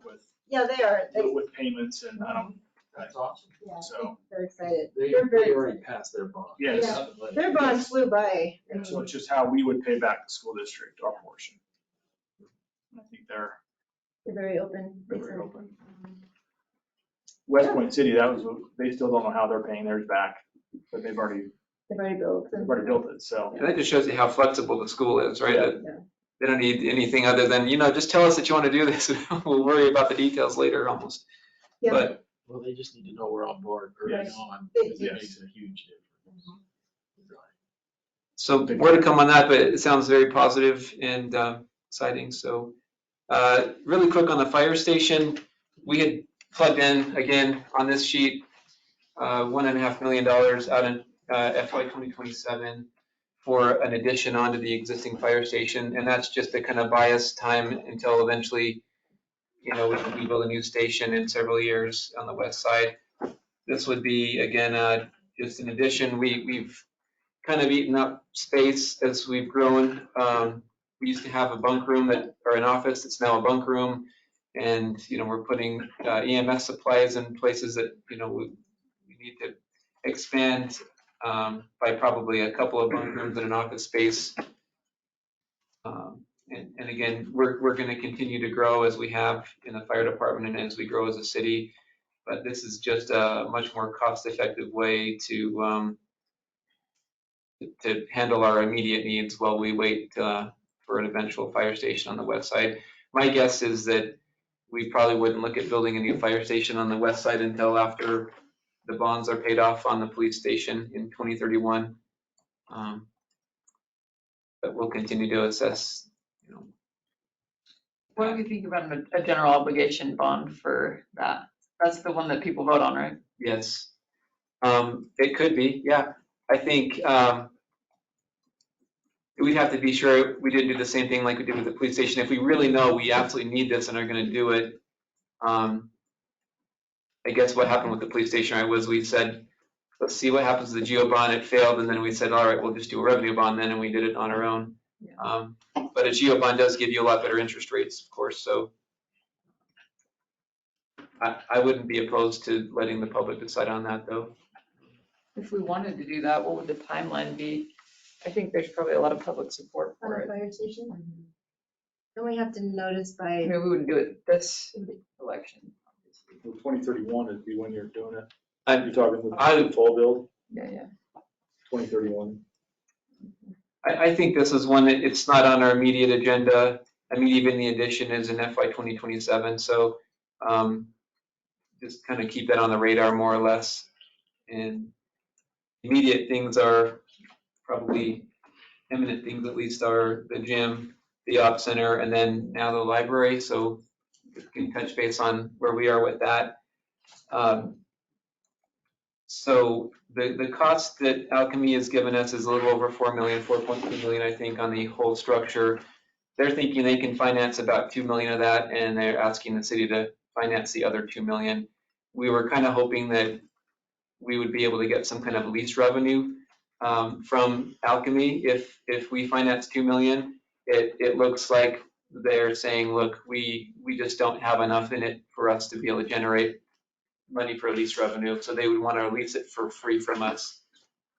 Yeah, they are. with payments and, That's awesome. Yeah, so, they're excited. They They're very already excited. passed their bond. yes. Yeah. Their bonds flew by. I So mean, it's just how we would pay back the school district our portion. I think they're very open. They very said. open. West Point City, they still don't know how they're paying theirs back, but they've already built. built it, so. And that just shows you how flexible the school is, right? Yeah. That Yeah. They don't need anything other than, just tell us that you want to do this and we'll worry about the details later almost. Yeah. But Well, they just need to know we're on board early Yes. on, Yes. because it makes a huge difference. so more to come on that, but it sounds very positive and exciting. So really quick on the fire station, we had plugged in again on this sheet, $1.5 million out in FY 2027 for an addition onto the existing fire station. And that's just to kind of buy us time until eventually, we build a new station in several years on the west side. This would be, again, just an addition. We've kind of eaten up space as we've grown. We used to have a bunk room or an office. It's now a bunk room. And, we're putting EMS supplies in places that, we need to expand by probably a couple of bunk rooms and an office space. And again, we're going to continue to grow as we have in the fire department and as we grow as a city. but this is just a much more cost-effective way to handle our immediate needs while we wait for an eventual fire station on the west side. My guess is that we probably wouldn't look at building a new fire station on the west side until after the bonds are paid off on the police station in 2031. But we'll continue to assess, you know. What do we think about a general obligation bond for that? That's the one that people vote on, right? Yes. It could be, yeah. I think we'd have to be sure we didn't do the same thing like we did with the police station. If we really know we absolutely need this and are gonna do it, I guess what happened with the police station, right, was we said, let's see what happens to the geo bond. It failed, and then we said, all right, we'll just do a revenue bond then, and we did it on our own. But a geo bond does give you a lot better interest rates, of course, so I wouldn't be opposed to letting the public decide on that, though. If we wanted to do that, what would the timeline be? I think there's probably a lot of public support On for a it. fire station? Then we have to notice I by, mean, we wouldn't do it this election, obviously. 2031 would be when you're doing it. I'm- You're talking the full build, Yeah. 2031. I think this is one that it's not on our immediate agenda. I mean, even the addition is in FY 2027, so just kind of keep that on the radar more or less. And immediate things are probably, imminent things at least, are the gym, the op center, and then now the library, so we can touch base on where we are with that. So the cost that Alchemy has given us is a little over 4 million, 4.2 million, I think, on the whole structure. They're thinking they can finance about 2 million of that, and they're asking the city to finance the other 2 million. We were kind of hoping that we would be able to get some kind of lease revenue from Alchemy. If we finance 2 million, it looks like they're saying, look, we just don't have enough in it for us to be able to generate money for lease revenue, so they would want to lease it for free from us.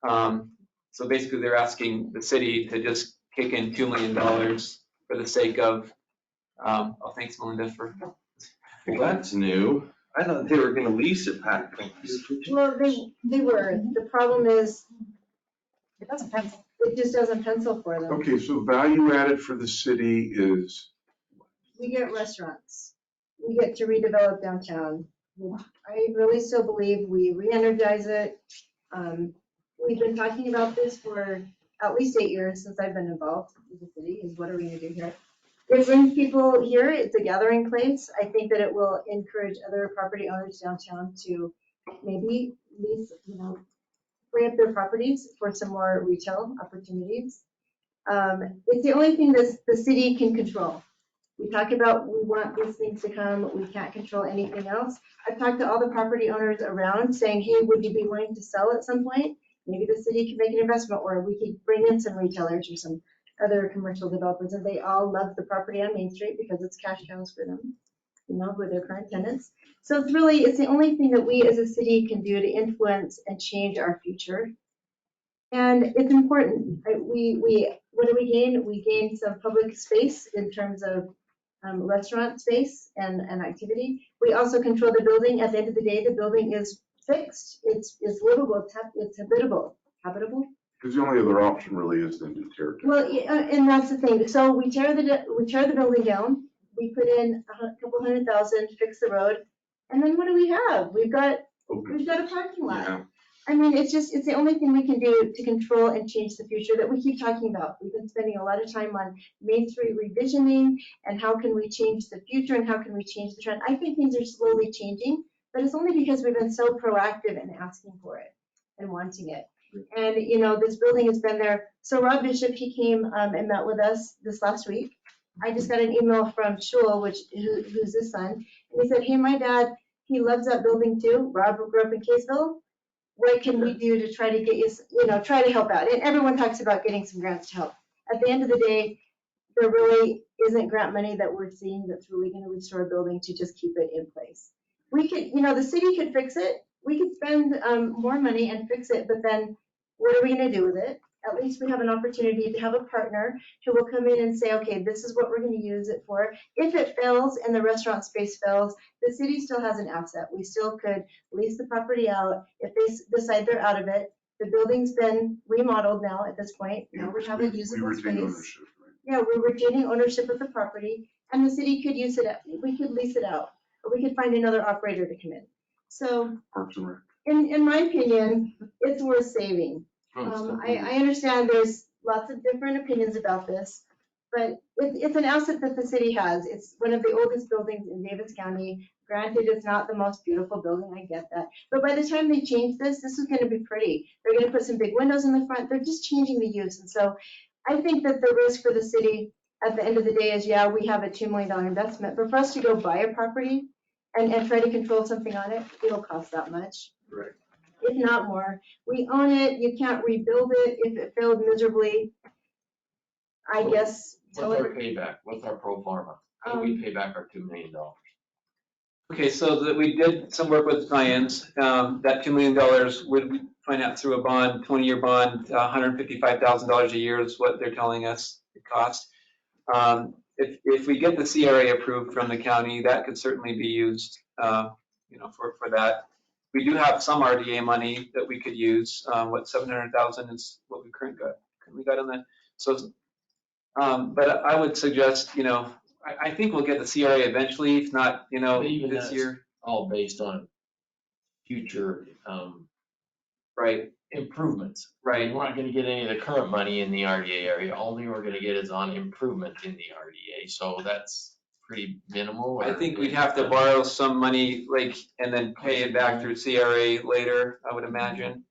So basically, they're asking the city to just kick in $2 million for the sake of, oh, thanks, Melinda, for. Well, that's new. I thought they were gonna lease it back. well, they were. The problem is, It doesn't pencil. it just doesn't pencil for them. Okay, so value added for the city is, We get restaurants. We get to redevelop downtown. I really still believe we re-energize it. We've been talking about this for at least 8 years since I've been involved with the city, is what are we gonna do here? It brings people here, it's a gathering place. I think that it will encourage other property owners downtown to maybe lease, free up their properties for some more retail opportunities. It's the only thing that the city can control. We talk about, we want these things to come, we can't control anything else. I've talked to all the property owners around saying, hey, would you be willing to sell at some point? Maybe the city can make an investment, or we could bring in some retailers or some other commercial developers, and they all love the property on Main Street because it's cash cows for them, who are their current tenants. So it's the only thing that we as a city can do to influence and change our future. And it's important. What do we gain? We gain some public space in terms of restaurant space and activity. We also control the building. At the end of the day, the building is fixed. It's livable. It's habitable. because the only other option really is then to tear it down. Well, and that's the thing. So we tear the building down. We put in a couple $100,000 to fix the road, and then what do we have? We've got a parking lot. Yeah. I mean, it's the only thing we can do to control and change the future that we keep talking about. We've been spending a lot of time on Main Street revisioning and how can we change the future and how can we change the trend. I think things are slowly changing, but it's only because we've been so proactive in asking for it and wanting it. And, this building has been there. So Rob Bishop, he came and met with us this last week. I just got an email from Shul, who's his son, and he said, hey, my dad, he loves that building too. Rob grew up in Kaysville. What can we do to try to get you, try to help out? And everyone talks about getting some grants to help. At the end of the day, there really isn't grant money that we're seeing that's really going to restore a building to just keep it in place. We could, the city could fix it. We could spend more money and fix it, but then what are we going to do with it? at least we have an opportunity to have a partner who will come in and say, okay, this is what we're going to use it for. If it fails and the restaurant space fails, the city still has an asset. We still could lease the property out. If they decide they're out of it, the building's been remodeled now at this point. Now we have a usable space. Yeah, we're retaining ownership of the property, and the city could use it, we could lease it out, or we could find another operator to come in. So, in my opinion, it's worth saving. I understand there's lots of different opinions about this, but it's an asset that the city has. It's one of the oldest buildings in Davis County. Granted, it's not the most beautiful building, I get that. But by the time they change this is gonna be pretty. They're gonna put some big windows in the front. They're just changing the use. And so I think that the risk for the city at the end of the day is, yeah, we have a $2 million investment, but for us to go buy a property and try to control something on it, it'll cost that much. Right. If not more. We own it, you can't rebuild it if it failed miserably. I guess. What's our payback? What's our pro forma? How do we pay back our $2 million? Okay, so we did some work with clients. That $2 million would we finance through a bond, 20-year bond, $155,000 a year is what they're telling us it costs. If we get the CRA approved from the county, that could certainly be used, for that. We do have some RDA money that we could use. What, 700,000 is what we currently got on that. So, but I would suggest, I think we'll get the CRA eventually, if not, this year. All based on future Right. improvements. Right. We're not gonna get any of the current money in the RDA area. All we're gonna get is on improvement in the RDA. So that's pretty minimal. I think we'd have to borrow some money, and then pay it back through CRA later, I would imagine.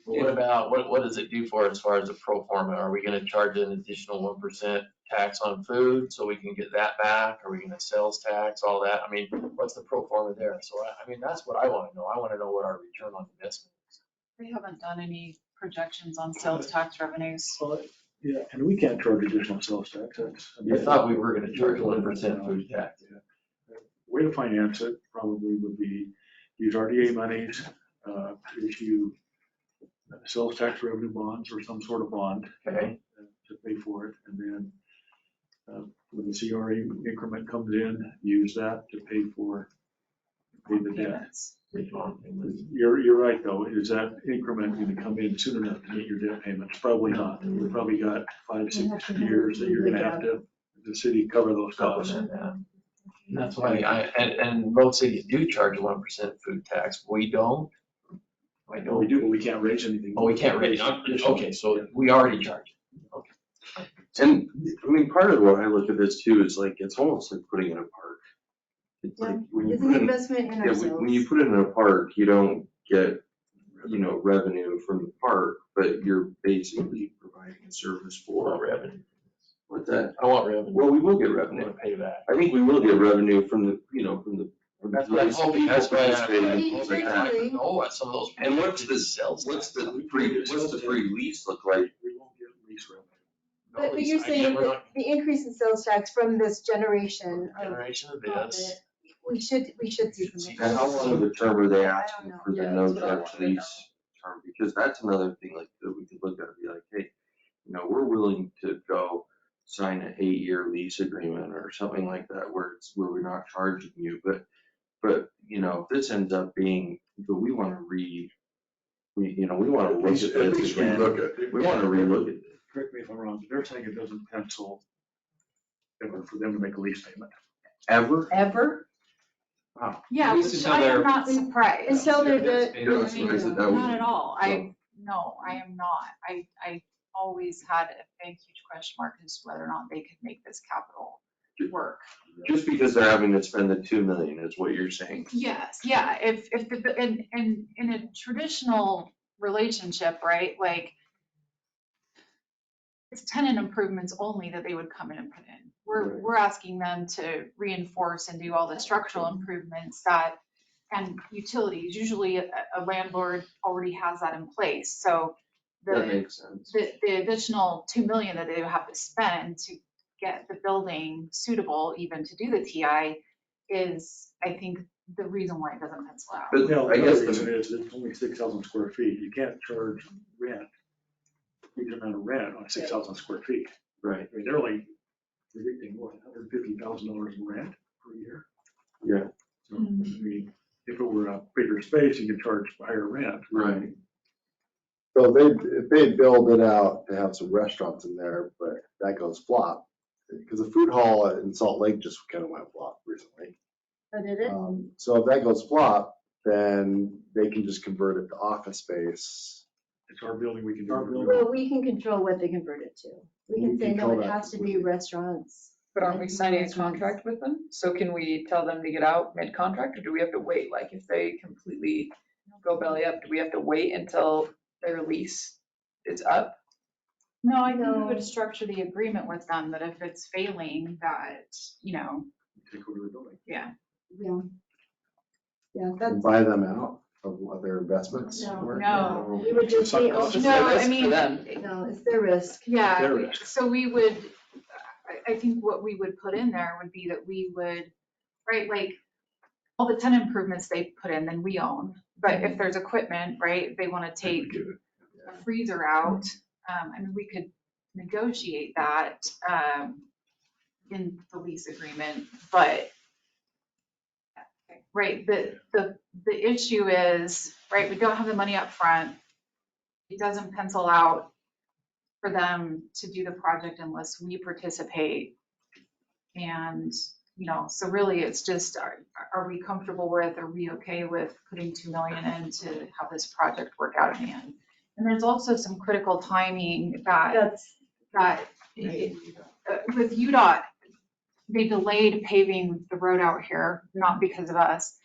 What about, what does it do for us as far as a pro forma? Are we gonna charge an additional 1% tax on food so we can get that back? Are we gonna sales tax, all that? I mean, what's the pro forma there? So that's what I wanna know. I wanna know what our return on investment is. We haven't done any projections on sales tax revenues. Well, yeah, and we can't charge additional sales tax. I thought we were gonna charge 1% food tax. Way to finance it probably would be use RDA monies, issue sales tax revenue bonds or some sort of bond. Okay. To pay for it, and then when the CRA increment comes in, use that to pay the debt. You're right though, is that increment going to come in soon enough to meet your debt payments? Probably not. We've probably got 5-6 years that you're going to have to, the city cover those costs. That's why and most cities do charge 1% food tax. We don't. I know we do, but we can't raise anything. Oh, we can't raise it. Okay, so we already charge. Okay. And I mean, part of what I look at this too is it's almost like putting in a park. It's like when you It's put an investment in ourselves. when you put it in a park, you don't get, revenue from the park, but you're basically providing a service for revenue. What's that? I want revenue. Well, we will get I revenue. want to pay back. I think we will get revenue from the That's what I'm hoping. That's why Eventually. know what some of those. And what's the free lease look like? We won't get lease revenue. But you're saying that the increase in sales tax from this generation of this. we should see some. And how long of a term are they asking for the Yeah, no that's what I touch wanted to lease term? Because that's another thing that we could look at and be like, hey, we're willing to go sign an 8-year lease agreement or something like that where we're not charging you, but if this ends up being, but we want to we want to look at this again. We want to relook at it. Correct me if I'm wrong, but they're saying it doesn't pencil ever for them to make a lease payment. Ever? Ever? Wow. Yeah, At least which until I they're- am not surprised. Until they're Yeah, so I said that Not was- at all. No, I am not. I always had a big, huge question mark as to whether or not they could make this capital work. Just because they're having to spend the 2 million is what you're saying. Yes, yeah, if in a traditional relationship, right, it's tenant improvements only that they would come in and put in. We're asking them to reinforce and do all the structural improvements and utilities. Usually a landlord already has that in place, so That makes sense. the additional 2 million that they would have to spend to get the building suitable even to do the TI is, I think, the reason why it doesn't pencil out. But No, I guess the reason is it's only 6,000 square feet. You can't charge rent huge amount of rent on 6,000 square feet. Right. I mean, they're only predicting, what, $150,000 in rent per year? Yeah. So, I mean, if it were a bigger space, you could charge higher rent. Right. So if they build it out to have some restaurants in there, but that goes flop, because the food hall in Salt Lake just kind of went flop recently. Oh, did it? So if that goes flop, then they can just convert it to office space. It's our building, we can do Our it. building. Well, we can control what they convert it to. We can We say, no, control it that has to be completely. restaurants. But aren't we signing a contract with them? So can we tell them to get out mid-contract, or do we have to wait? Like if they completely go belly up, do we have to wait until their lease is up? No, I think we No. would structure the agreement with them that if it's failing, that, Take over the building. yeah. Yeah. Yeah, And that's, buy them out of their investments. No. Or- No. we would just be, It's just No, a I risk for mean- them. no, it's their risk. Yeah, Their risk. so we would, I think what we would put in there would be that we would, right, like, all the tenant improvements they put in, then we own. But if there's equipment, right, they want to take a freezer out, I mean, we could negotiate that in the lease agreement, but right, the issue is, right, we don't have the money up front. It doesn't pencil out for them to do the project unless we participate. And, so really it's just, are we comfortable with, are we okay with putting 2 million in to have this project work out in the end? And there's also some critical timing that with UDOT, they delayed paving the road out here, not because of us,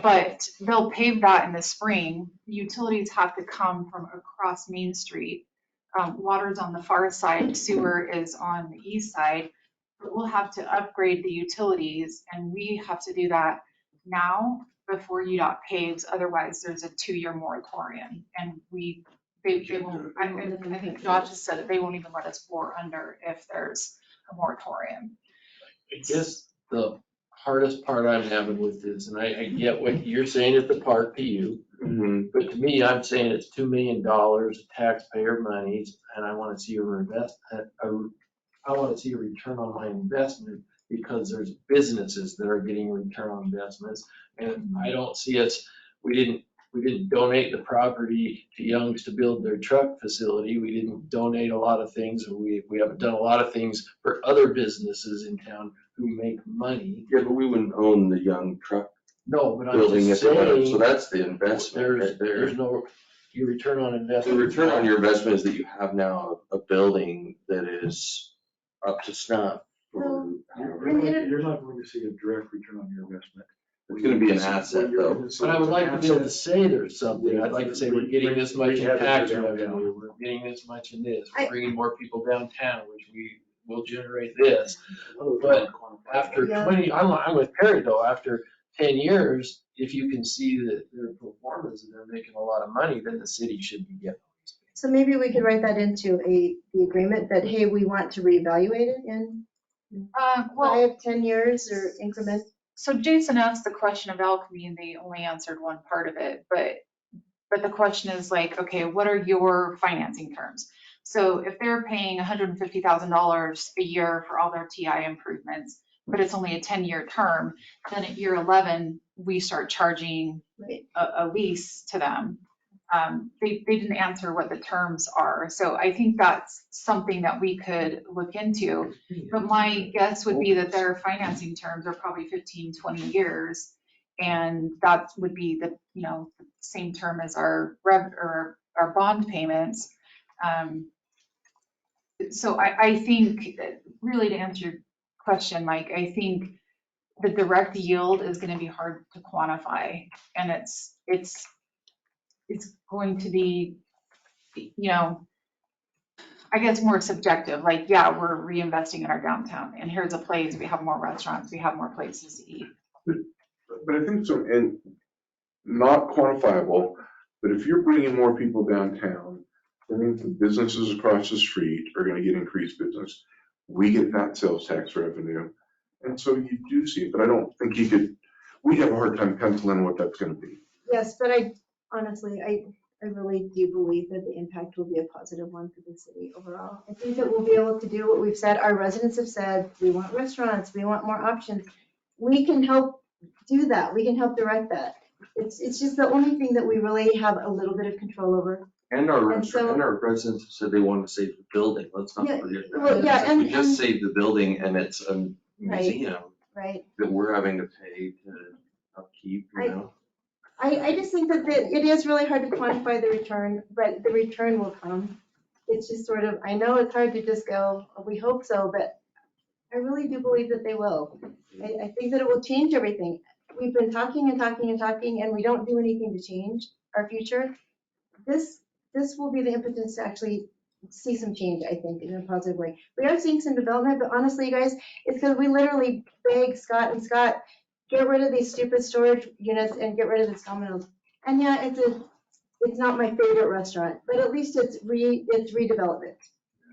but they'll pave that in the spring. Utilities have to come from across Main Street. Water's on the far side, sewer is on the east side. But we'll have to upgrade the utilities, and we have to do that now before UDOT paves. Otherwise, there's a 2-year moratorium, and they won't, I think Josh has said it, they won't even let us bore under if there's a moratorium. I guess the hardest part I'm having with this, and I get what you're saying at the park to you, Mhm. but to me, I'm saying it's $2 million of taxpayer monies, and I want to see I want to see a return on my investment, because there's businesses that are getting return on investments. And I don't see us, we didn't donate the property to Young's to build their truck facility. We didn't donate a lot of things. We haven't done a lot of things for other businces in town who make money. Yeah, but we wouldn't own the Young truck No, but I'm building just if it went, so saying, that's the investment right there's there. no, your return on The investment. return on your investment is that you have now a building that is up to snuff. Well, You're not going to see a direct return on your investment. It's gonna be an asset though. But I would like to be able to say there's something. I'd like to say we're getting this much in tax revenue, we're getting this much in this, we're bringing more people downtown, which we will generate this. But after Yeah. 20, I'm with Perry though, after 10 years, if you can see that their performance and they're making a lot of money, then the city should be getting. So maybe we could write that into the agreement that, hey, we want to reevaluate it in Well, 5, 10 years or increment. so Jason asked the question of alchemy, and they only answered one part of it, but the question is like, okay, what are your financing terms? So if they're paying $150,000 a year for all their TI improvements, but it's only a 10-year term, then at year 11, we start charging Right. a lease to them. They didn't answer what the terms are. So I think that's something that we could look into. But my guess would be that their financing terms are probably 15, 20 years. And that would be the, same term as our bond payments. So I think, really to answer your question, Mike, I think the direct yield is going to be hard to quantify. And it's going to be, I guess more subjective. Like, yeah, we're reinvesting in our downtown, and here's a place, we have more restaurants, we have more places to eat. But I think so, and not quantifiable, but if you're bringing more people downtown, that means the businesses across the street are gonna get increased business. We get that sales tax revenue, and so you do see it, but I don't think you could, we'd have a hard time penciling what that's gonna be. Yes, but honestly, I really do believe that the impact will be a positive one for the city overall. I think that we'll be able to do what we've said. Our residents have said, we want restaurants, we want more options. We can help do that. We can help direct that. It's just the only thing that we really have a little bit of control over. And our, And so- and our residents have said they want to save the building, let's not Yeah, forget that. well, yeah, If we and- just save the building and it's a Right. museum Right. that we're having to pay to upkeep, you know? I just think that it is really hard to quantify the return, but the return will come. It's just sort of, I know it's hard to just go, "Oh, we hope so, but I really do believe that they will. I think that it will change everything. We've been talking and talking and talking, and we don't do anything to change our future. This will be the impetus to actually see some change, I think, in a positive way. We are seeing some development, but honestly, you guys, it's because we literally begged Scott and Scott, get rid of these stupid storage units and get rid of this Domino's. And yeah, it's not my favorite restaurant, but at least it's redevelopment.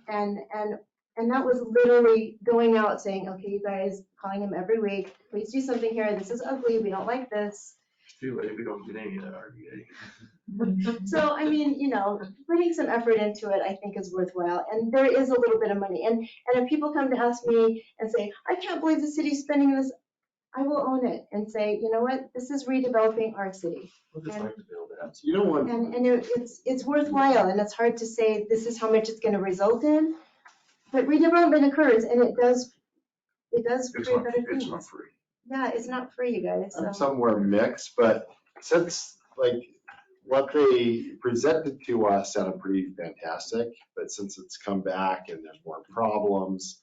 And that was literally going out saying, okay, you guys, calling him every week, please do something here. This is ugly. We don't like this. It's too late, we don't get any of that RDA. So, I mean, putting some effort into it, I think is worthwhile. And there is a little bit of money. And if people come to ask me and say, I can't believe the city's spending this, I will own it and say, you know what, this is redeveloping our city. We'll just like to build it. You know what? And it's worthwhile, and it's hard to say this is how much it's gonna result in. But redevelopment occurs, and it does It's create not, better it's things. not free. Yeah, it's not free, you guys, I'm so. somewhere mixed, but since like what they presented to us sounded pretty fantastic, but since it's come back and there's more problems,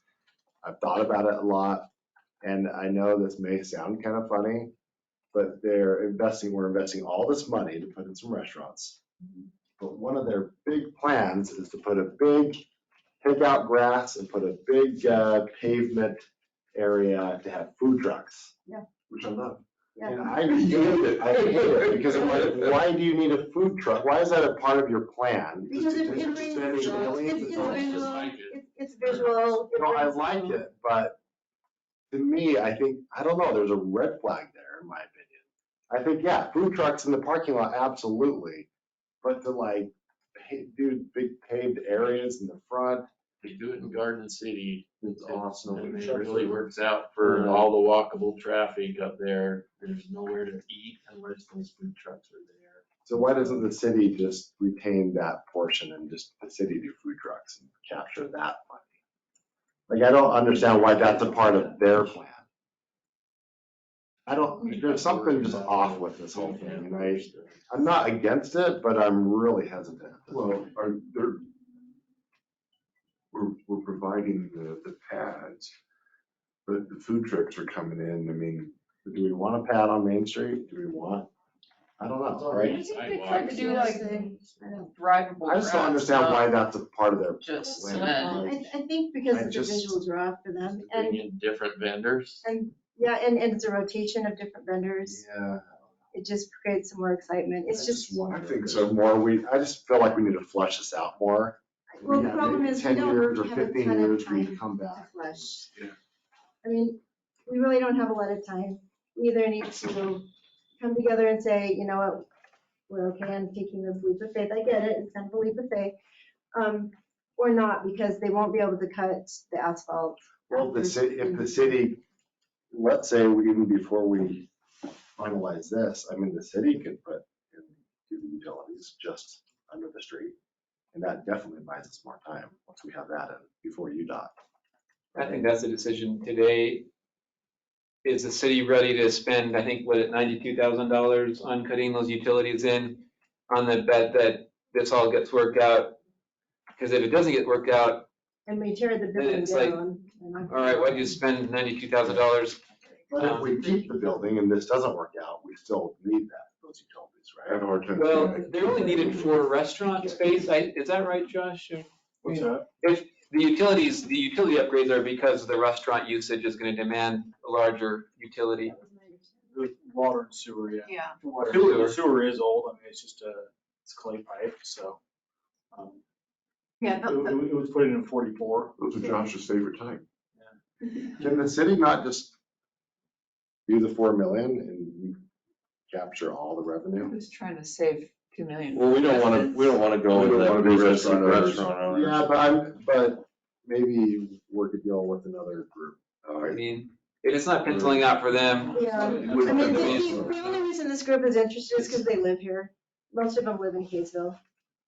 I've thought about it a lot. And I know this may sound kind of funny, but we're investing all this money to put in some restaurants. But one of their big plans is to put a big, take out grass and put a big pavement area to have food trucks. Which I love. Yeah. And I hate it, because I'm like, why do you need a food truck? Why is that a part of your plan? Because it Just brings, spending millions it's of dollars. visual, it's visual. it No, I brings- like it, but to me, I think, I don't know, there's a red flag there, in my opinion. I think, yeah, food trucks in the parking lot, absolutely. But to like, do big paved areas in the front, They do it in Garden City. it's awesome. And it really works out for all the walkable traffic up there. There's nowhere to eat unless those food trucks are there. So why doesn't the city just retain that portion and just the city do food trucks and capture that money? Like, I don't understand why that's a part of their plan. There's something just off with this whole thing, and I'm not against it, but I'm really hesitant. Well, we're providing the pads, but the food trucks are coming in. I mean, Do we want a pad on Main Street? Do we want? I don't know, I right? think they tried to do like I don't- drivable. I just don't grass, understand not why that's a part of their Just plan. cement. I think because I the just- visuals are off for them, Bring and, in different vendors. yeah, and it's a rotation of different vendors. Yeah. It just creates some more excitement. It's just, I think so more, I just feel like we need to flush this out more. well, the Yeah, problem maybe is we 10 don't years or have a 15 ton of years, we time come to back. flush. Yeah. I mean, we really don't have a lot of time. We either need to come together and say, you know what, we're okay on taking this leap of faith. I get it, it's kind of a leap of faith. Or not, because they won't be able to cut the asphalt. Well, if the city, let's say even before we finalize this, I mean, the city could put in the utilities just under the street. And that definitely buys us more time once we have that in before UDOT. I think that's a decision today. Is the city ready to spend, I think, $92,000 on cutting those utilities in on the bet that this all gets worked out? Because if it doesn't get worked out, And we tear the building it's like, down. and all right, why'd you spend $92,000? But if we keep the building and this doesn't work out, we still need those utilities, I have right? a hard time. Well, seeing it. they're only needed for restaurant space. Is that right, Josh? What's that? If the utility upgrades are because the restaurant usage is going to demand a larger utility. The water and sewer, yeah. Yeah. Sewer. The sewer is old, I mean, it's clay pipe, so. Yeah, It was put in 44. Those are Josh's favorite type. Can the city not just do the 4 million and capture all the revenue? Who's trying to save 2 million. Well, we don't wanna go We don't with wanna that be business restaurant and owners. restaurant owners. Yeah, but maybe work a deal with another group. I mean, it's not penciling out for them. Yeah, I mean, the only reason this group is interested is because they live here. Most of them live in Kaysville.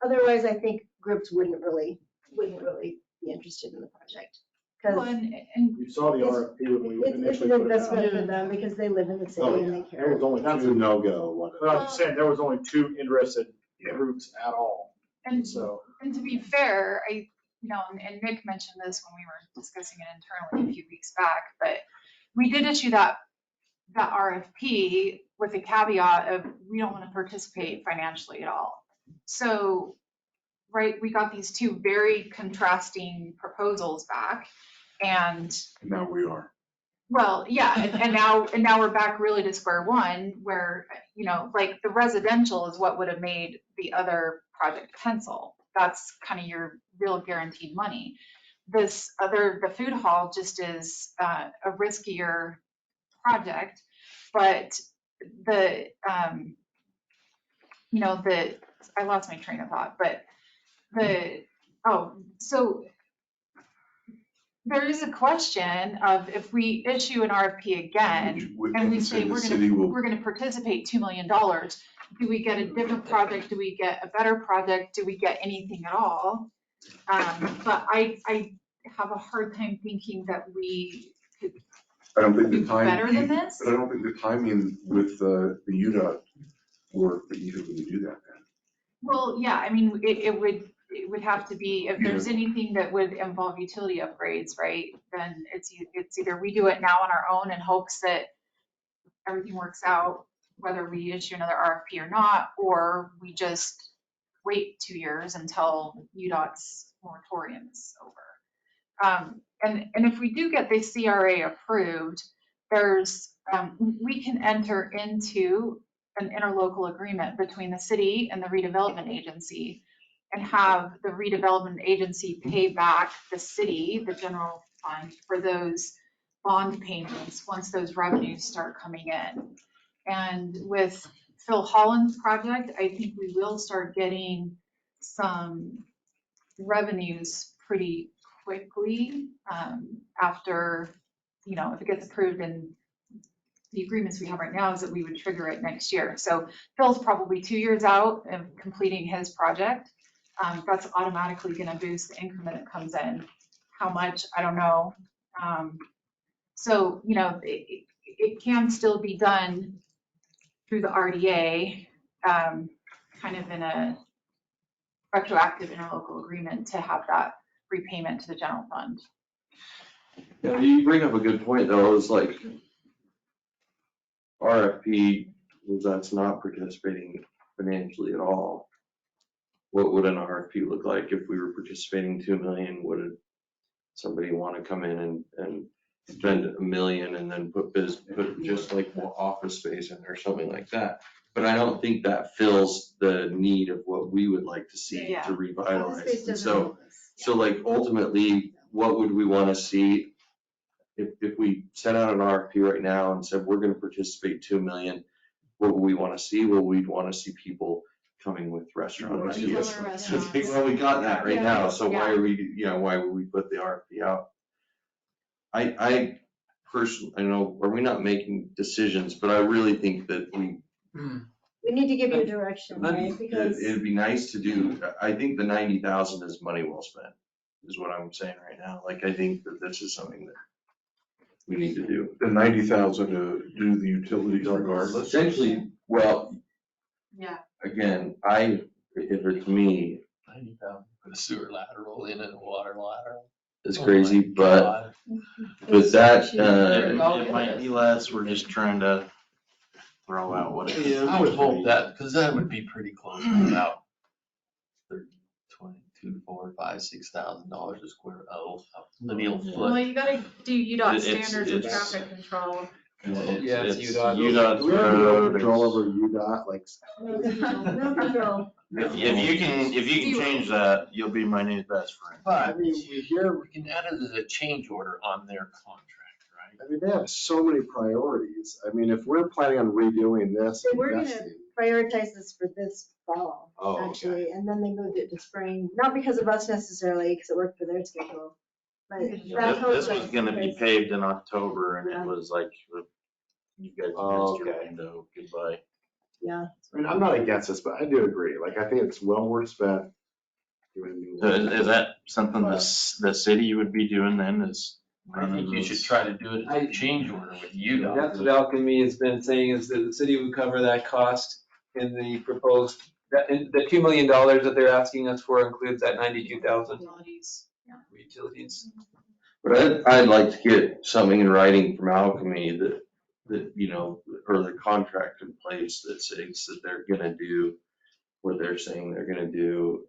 Otherwise, I think groups wouldn't really be interested in the project. Well, Because and You saw the RFP when we it's initially an put it out. investment for them because they live in the city Oh, and yeah. they There care. was only That's a two, no-go. but I'm just saying, there was only 2 interested groups at all, and so. And to be fair, and Nick mentioned this when we were discussing it internally a few weeks back, but we did issue that RFP with a caveat of we don't want to participate financially at all. So, right, we got these 2 very contrasting proposals back, and Now we are. well, yeah, and now we're back really to square one where, like the residential is what would have made the other project pencil. That's kind of your real guaranteed money. The food hall just is a riskier project, but I lost my train of thought, but so there is a question of if we issue an RFP again and we say we're gonna participate $2 million, do we get a different project? Do we get a better project? Do we get anything at all? But I have a hard time thinking that we could I don't think do the timing. better than this. But I don't think the timing with the UDOT work that you could really do that then. Well, yeah, I mean, it would have to be, if there's anything that would involve utility upgrades, right? Then it's either we do it now on our own in hopes that everything works out, whether we issue another RFP or not, or we just wait 2 years until UDOT's moratorium is over. And if we do get the CRA approved, we can enter into an interlocal agreement between the city and the redevelopment agency and have the redevelopment agency pay back the city, the general fund, for those bond payments once those revenues start coming in. And with Phil Holland's project, I think we will start getting some revenues pretty quickly after, if it gets approved, and the agreements we have right now is that we would trigger it next year. So Phil's probably 2 years out of completing his project. That's automatically going to boost the increment that comes in. How much, I don't know. So, it can still be done through the RDA, kind of in a retroactive interlocal agreement to have that repayment to the general fund. Yeah, you bring up a good point though, it's like RFP, that's not participating financially at all. What would an RFP look like if we were participating 2 million? Would somebody want to come in and spend $1 million and then put just like more office space in there or something like that? But I don't think that fills the need of what we would like to see to revitalize. And so like ultimately, what would we want to see if we sent out an RFP right now and said, we're going to participate 2 million, what would we want to see? Well, we'd want to see people coming with restaurants. Well, we got that right now. So why are we, why would we put the RFP out? I personally, I know, are we not making decisions, but I really think that we need to give you direction, right? Because it'd be nice to do. I think the 90,000 is money well spent, is what I'm saying right now. Like, I think that this is something that we need to do. The 90,000 to do the utilities regardless. Essentially, well, yeah. Again, if it's me, 90,000 for a sewer lateral in and a water lateral. it's crazy, but that, It might be less, we're just trying to throw out what it is. Yeah, I would hope that, because that would be pretty close to about $22,000, $4,000, $5,000, $6,000 a square, lineal Well, foot. you gotta do UDOT It's- standards of it's- traffic control. Yeah, it's UDOT. UDOT's Do we have no road. control over UDOT, like? no control. If you can change that, you'll be my new best friend. But I mean, we hear, we can add it as a change order on their contract, right? I mean, they have so many priorities. I mean, if we're planning on redoing this, So we're gonna investing, prioritized this for this fall, Oh, okay. actually, and then they moved it to spring, not because of us necessarily, because it worked for their schedule. But that's how This it's was gonna be because- paved in October and Yeah. it was like, you guys Oh, missed your okay. window, goodbye. Yeah. I mean, I'm not against this, but I do agree. Like, I think it's well worth spent. doing- So is that something the city would be doing then is? I think you should try to do it as a change order with you. That's what Alchemy has been saying, is that the city would cover that cost in the proposed, the $2 million that they're asking us for includes that 92,000 Utilities, yeah. for utilities. But I'd like to get something in writing from Alchemy that, you know, or the contract in place that says that they're gonna do what they're saying they're gonna do.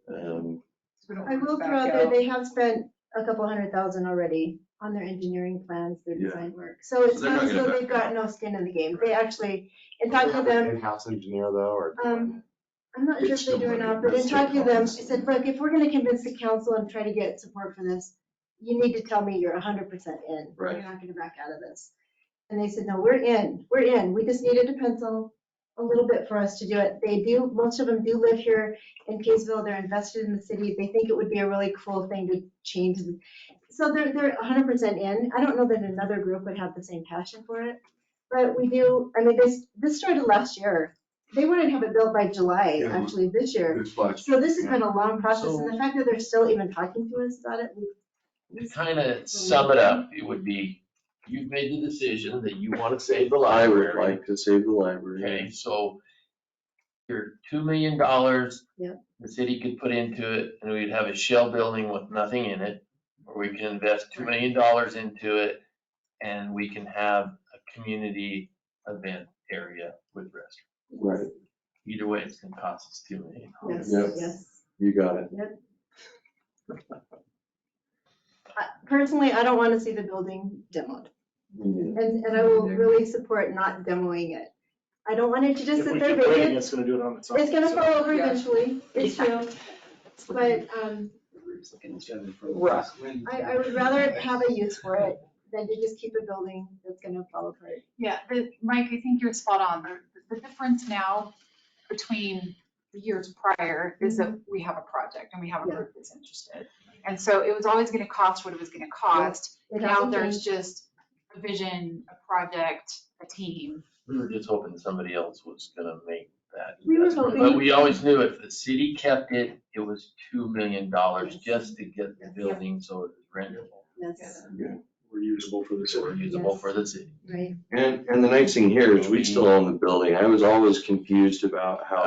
I will throw out there, they have spent a couple $100,000 already on their engineering plans, their Yeah. design work. So it's they're not not as though gonna they've got no skin in the game. They actually, in Do they talking to have an them, in-house engineer though, or? I'm not sure It's if they do or still not, like but in a talking to them, I state said, look, if we're gonna convince the council and try to get support for this, you need to tell me you're 100% in. Right. You're not gonna back out of this. And they said, no, we're in. We just needed to pencil a little bit for us to do it. They do, most of them do live here in Kaysville. They're invested in the city. They think it would be a really cool thing to change. So they're 100% in. I don't know that another group would have the same passion for it, but we do. I mean, this started last year. They want to have it built by July, Yeah. actually, this year. This last So this has been a long process, and the fact that they're still even talking to us about it. To kind of sum it up, it would be, you've made the decision that you want to save the I would library. like to save the library. Okay, so your $2 million, Yep. the city could put into it, and we'd have a shell building with nothing in it, or we can invest $2 million into it, and we can have a community event area with restaurants. Right, Either way, it's gonna cost us $2 million. Yes, Yep. yes. you got it. Personally, I don't want to see the building demoed. And I will really support not demoing it. I don't want it to just If sit we there keep waiting, vacant. it's gonna do it on its own. It's gonna so. fall over Yeah. eventually, it's true. But, Right. I would rather have a use for it than to just keep a building that's gonna fall apart. Yeah, Mike, I think you're spot on. The difference now between the years prior is that we have a project and we have a group that's interested. And so it was always gonna cost what it was gonna cost. It Now hasn't there's changed. just a vision, a project, a team. We were just hoping somebody else was gonna make that We were investment. hoping. But we always knew if the city kept it, it was $2 million just to get the building so it was rentable Yes, We're usable for the or city. usable Yes. for the city. right. And the nice thing here is we still own the building. I was always confused about how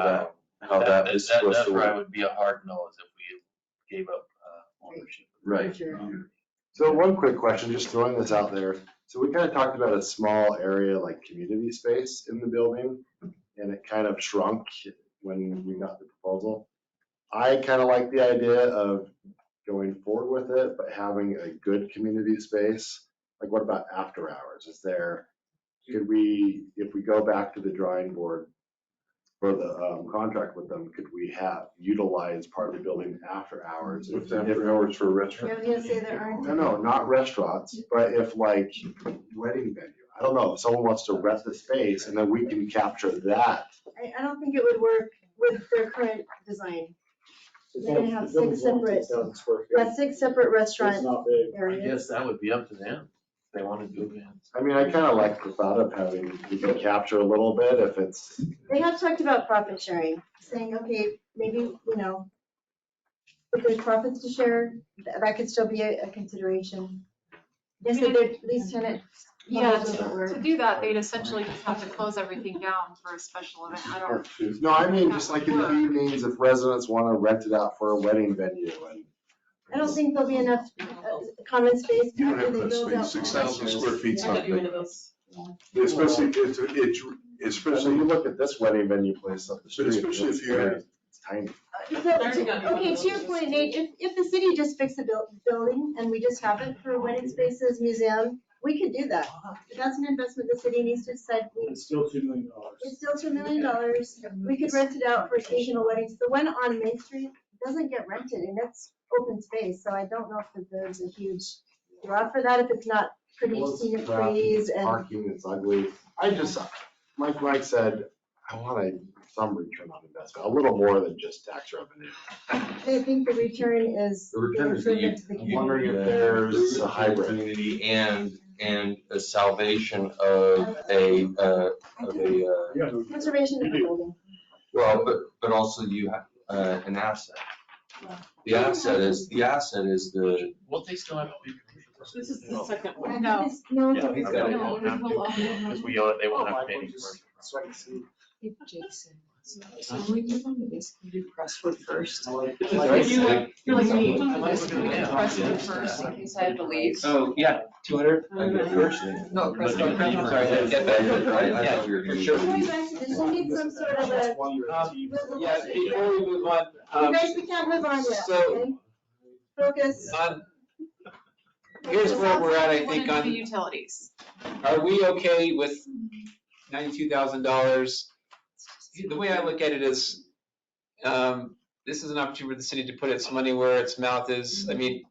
that was supposed That to probably work. would be a hard no is if we gave up ownership. Right. Sure. So one quick question, just throwing this out there. So we kind of talked about a small area like community space in the building, and it kind of shrunk when we got the proposal. I kind of like the idea of going forward with it, but having a good community space. Like what about after hours? Could we, if we go back to the drawing board for the contract with them, could we utilize part of the building after hours? What's after hours for a Yeah, restaurant? I was gonna say there aren't. No, not restaurants, but if like wedding venue, I don't know, if someone wants to rent the space and then we can capture that. I don't think it would work with their current design. They're gonna have six separate, six separate It's restaurant not big. I areas. guess that would be up to them. If they want to do events. I mean, I kind of like the thought of having, we can capture a little bit if it's, They have talked about profit sharing, saying, okay, maybe, if there's profits to share, that could still be a consideration. Yes, that these tenant. Yeah, models doesn't work. to do that, they'd essentially just have to close everything down for a special event. I don't. no, I mean, just like in the evenings, if residents want to rent it out for a wedding venue and. I don't think there'll be enough common space You don't after have they enough build out. space, 6,000 square feet's Yeah. not big. Especially, Especially you look at this wedding venue place up the But street. especially if you had- It's tiny. Okay, to your point, Nate, if the city just fixed the building and we just have it for wedding spaces, museum, we could do that. But that's an investment the city needs to decide. It's still $2 million. It's still $2 million. We could rent it out for occasional weddings. The one on Main Street doesn't get rented and it's open space, so I don't know if there's a huge draw for that if it's not pretty Well, it's scenic traffic, trees it's and. Parking, it's ugly. Like Mike said, I want some return on investment, a little more than just tax revenue. I think the return is The the return is that improvement to the I'm wondering if community. there's a hybrid community and a salvation of a. Conservation of the building. Well, but also you have, an asset. The asset is the. Won't they still have to be? This is the second I one. think No. it's- No. Yeah, he's got it. No, there's no other. Because we own it, they won't have to pay any for it. So I can see. If Jason wants to, so when we move on to this, can we do Crestwood first? You're like me, can we do Crestwood first in case I have to leave? Oh, yeah, 200? No, Crestwood. Sorry, I get that. Yeah, for sure. Going back to this, we need some sort of a. Yeah, before we move on. You guys, we can't move on yet, So- okay? Focus. Here's where we're at, I We think, wanna do on, utilities. are we okay with $92,000? The way I look at it is, this is an opportunity for the city to put its money where its mouth is. I mean,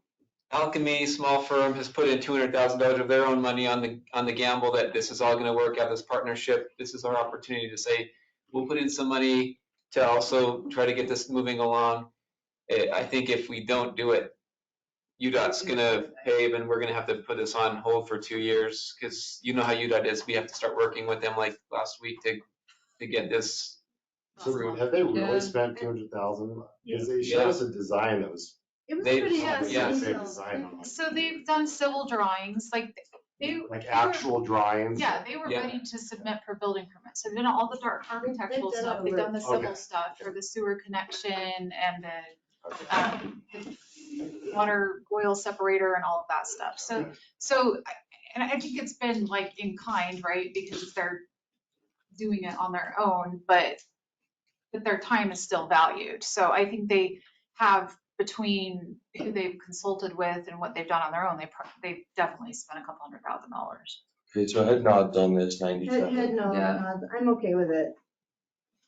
Alchemy, small firm, has put in $200,000 of their own money on the gamble that this is all gonna work out, this partnership. This is our opportunity to say, we'll put in some money to also try to get this moving along. I think if we don't do it, UDOT's gonna pave and we're gonna have to put this on hold for 2 years, because you know how UDOT is. We have to start working with them like last week to get this So through. have they Yeah. really spent 200,000? Because they Yeah. showed us a design that was. It was They- pretty. yeah. Same design on it. So they've done civil drawings, like they. Like they were- actual drawings. Yeah, they were Yeah. ready to submit for building permits. So they've done all the architectural They've done stuff, all they've the done the work. civil Okay. stuff for the sewer connection and the water oil separator and all of that stuff. So, and I think it's been like in kind, right? Because they're doing it on their own, but their time is still valued. So I think they have, between who they've consulted with and what they've done on their own, they've definitely spent a couple $100,000. Okay, so head nods on this Head 97. no, Yeah. I'm okay with it.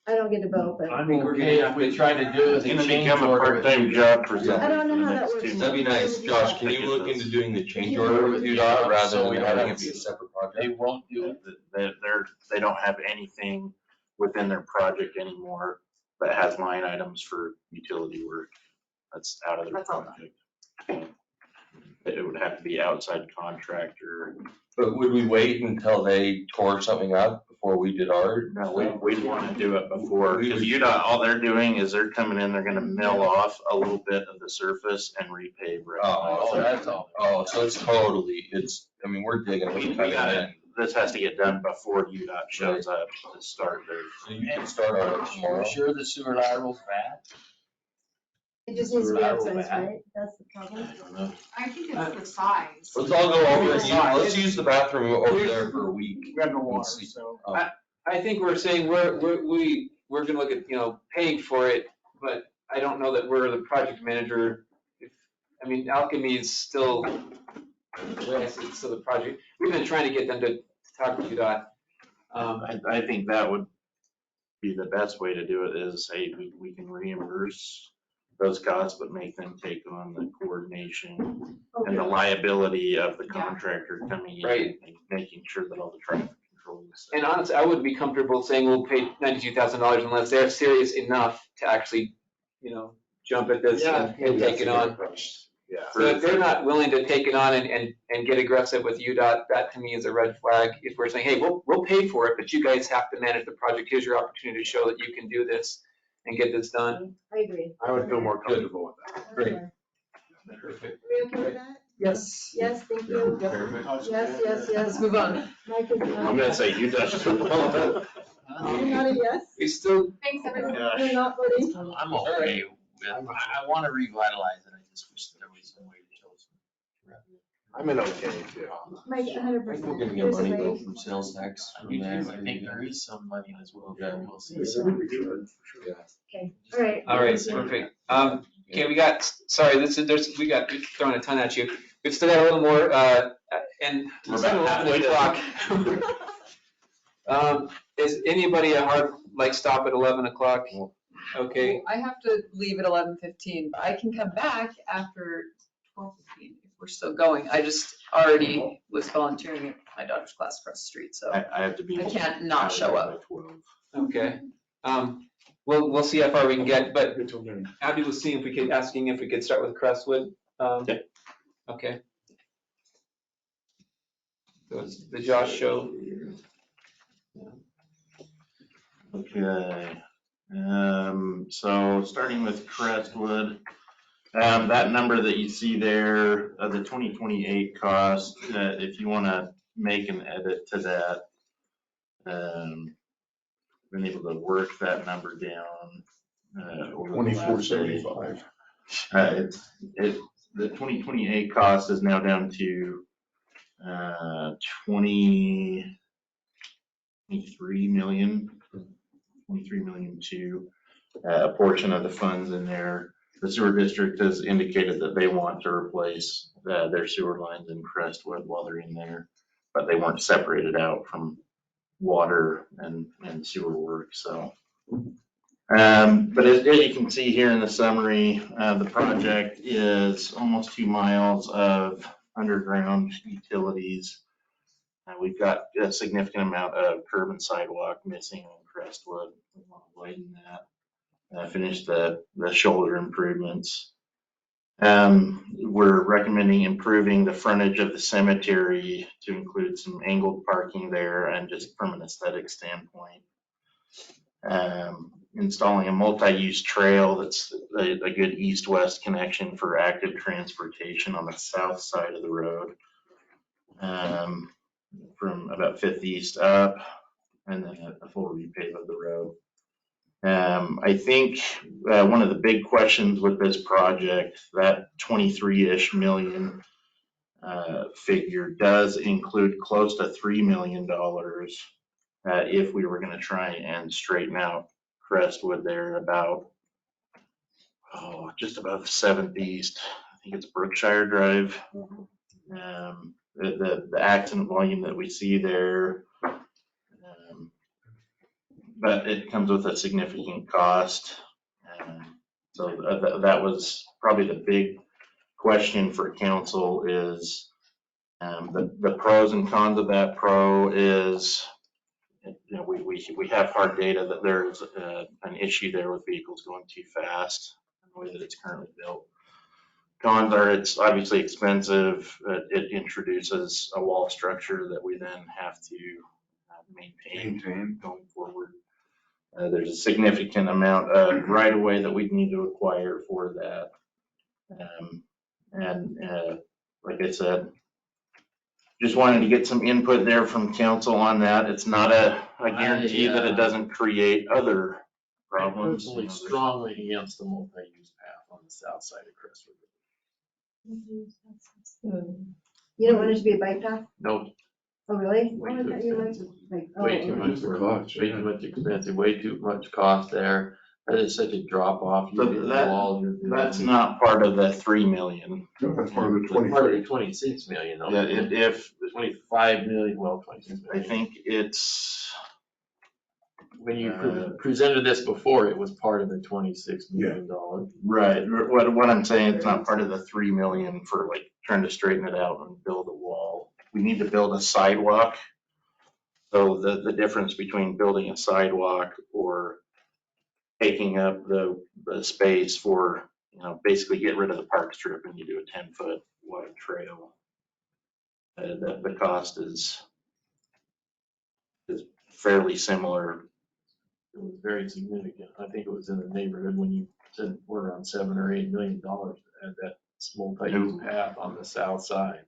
I don't get to vote, but I'm okay if we try to do it as It's a gonna change become a order. part-time job for Yeah. somebody. I don't know for the how that next works. 2 months. That'd be nice. Josh, can you look into doing the change order with UDOT rather than having it be a separate project? They won't do it, they don't have anything within their project anymore that has line items for utility work. That's out of their That's all done. project. It would have to be outside contractor. But would we wait until they tore something up before we did our? No, we'd want to do it before, because UDOT, all they're doing is they're coming in, they're gonna mill off a little bit of the surface and repave. right Oh, now. that's all. Oh, so I mean, we're digging, We we cut got it it. in. This has to get done before UDOT shows up to start their. So you can start on it Are tomorrow. you sure the sewer lateral's bad? it just needs to be Lateral upsized, back. right? That's the problem. I think it's the size. Let's all go over and let's use the bathroom over there for a week. We have no water, Let's see. so. I think we're saying we're gonna look at, paying for it, but I don't know that we're the project manager. I mean, Alchemy is still, it's still the project. We've been trying to get them to talk to UDOT. I think that would be the best way to do it is, hey, we can reimburse those costs, but make them take on the coordination and the Okay. liability of the contractor coming in Right. and making sure that all the traffic control is. And honestly, I wouldn't be comfortable saying we'll pay $92,000 unless they're serious enough to actually, jump at this and take it on. Yeah. So if they're not willing to take it on and get aggressive with UDOT, that to me is a red flag. If we're saying, hey, we'll pay for it, but you guys have to manage the project. Here's your opportunity to show that you can do this and get this done. I agree. I would feel more comfortable with that. Great. Are Perfect. we okay with that? Yes. Yes, thank you. Perfect. Yes, Let's move on. Mike is. I'm gonna say UDOT should. You're not a yes? We still, Thanks, everyone. You're not voting? I'm okay with, I want to revitalize it, I just wish there was some way to show some revenue. I'm in okay too. Mike, 100%. We're gonna get There's a money way. though from sales tax. I think there is some money as well, Yeah. we'll see. Okay, all right. all right, perfect. Okay, we got throwing a ton at you. We've still got a little more, and We're it's about 11 halfway o'clock. Is anybody a hard, stop at 11 o'clock? Okay, I have to leave at 11:15, but I can come back after 12:15 if we're still going. I just already was volunteering at my daughter's class across the street, so I have to be. I can't not show up. by 12. Okay. We'll see how far we can get, but Good till noon. Abby was seeing if we could, asking if we could start with Crestwood. Yeah. Okay. So it's the Josh show. Okay. So starting with Crestwood, that number that you see there, the 2028 cost, if you want to make an edit to that, been able to work that number down. Over the last day. 2475. The 2028 cost is now down to 23 million two. A portion of the funds in there. The sewer district has indicated that they want to replace their sewer lines in Crestwood while they're in there, but they weren't separated out from water and sewer work, so. But as you can see here in the summary, the project is almost 2 miles of underground utilities. We've got a significant amount of curb and sidewalk missing on Crestwood. We want to widen that. Finish the shoulder improvements. We're recommending improving the frontage of the cemetery to include some angled parking there and just from an aesthetic standpoint. Installing a multi-use trail that's a good east-west connection for active transportation on the south side of the road. From about 5th East up, and then a full repave of the road. I think one of the big questions with this project, that 23-ish million figure does include close to $3 million if we were going to try and straighten out Crestwood there about, just above 7th East. I think it's Brookshire Drive. The accident volume that we see there, but it comes with a significant cost. So that was probably the big question for council is the pros and cons of that. Pro is, we have hard data that there's an issue there with vehicles going too fast in the way that it's currently built. Cons are it's obviously expensive. It introduces a wall structure that we then have to maintain going forward. There's a significant amount of right of way that we need to acquire for that. Like I said, just wanted to get some input there from council on that. It's not a guarantee that it doesn't create other problems. Personally strongly against the multi-use path on the south side of Crestwood. You don't want it to be a bike path? No, Oh, really? Way Oh, I too thought you liked expensive. like, way oh, too okay. much work, way too much expensive, way too much cost there. That is such a drop off. So that's not part of the 3 million. No, that's part of the Part of 23. the 26 million, though. Yeah, if 25 million, well, 26 I million. think it's When you presented this before, it was part of the $26 million. right. What I'm saying, it's not part of the 3 million for like trying to straighten it out and build a wall. We need to build a sidewalk. So the difference between building a sidewalk or taking up the space for, basically get rid of the park strip and you do a 10-foot wide trail. The cost is fairly similar. It was very significant. I think it was in the neighborhood when you said we're around $7 or $8 million to add that multi-use path on the south side.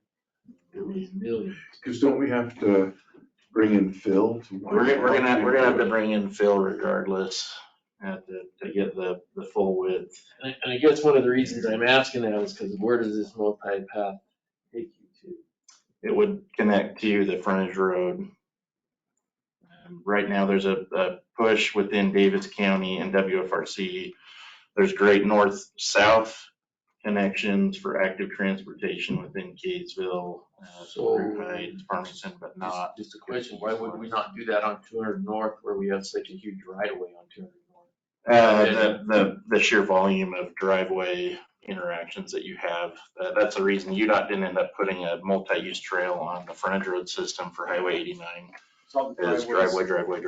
It was millions. Because don't we have to bring in fill? We're gonna have to bring in fill regardless to get the full width. And I guess one of the reasons I'm asking that is because where does this multi-path take you to? It would connect to the frontage road. Right now, there's a push within Davis County and WFRC. There's great north-south connections for active transportation within Kaysville, Heights, Farmington, but not. Just a question, why would we not do that on 200 North where we have such a huge right of way on 200 North? The sheer volume of driveway interactions that you have, that's the reason UDOT didn't end up putting a multi-use trail on the frontage road system for Highway 89. Salt is driveways. driveway.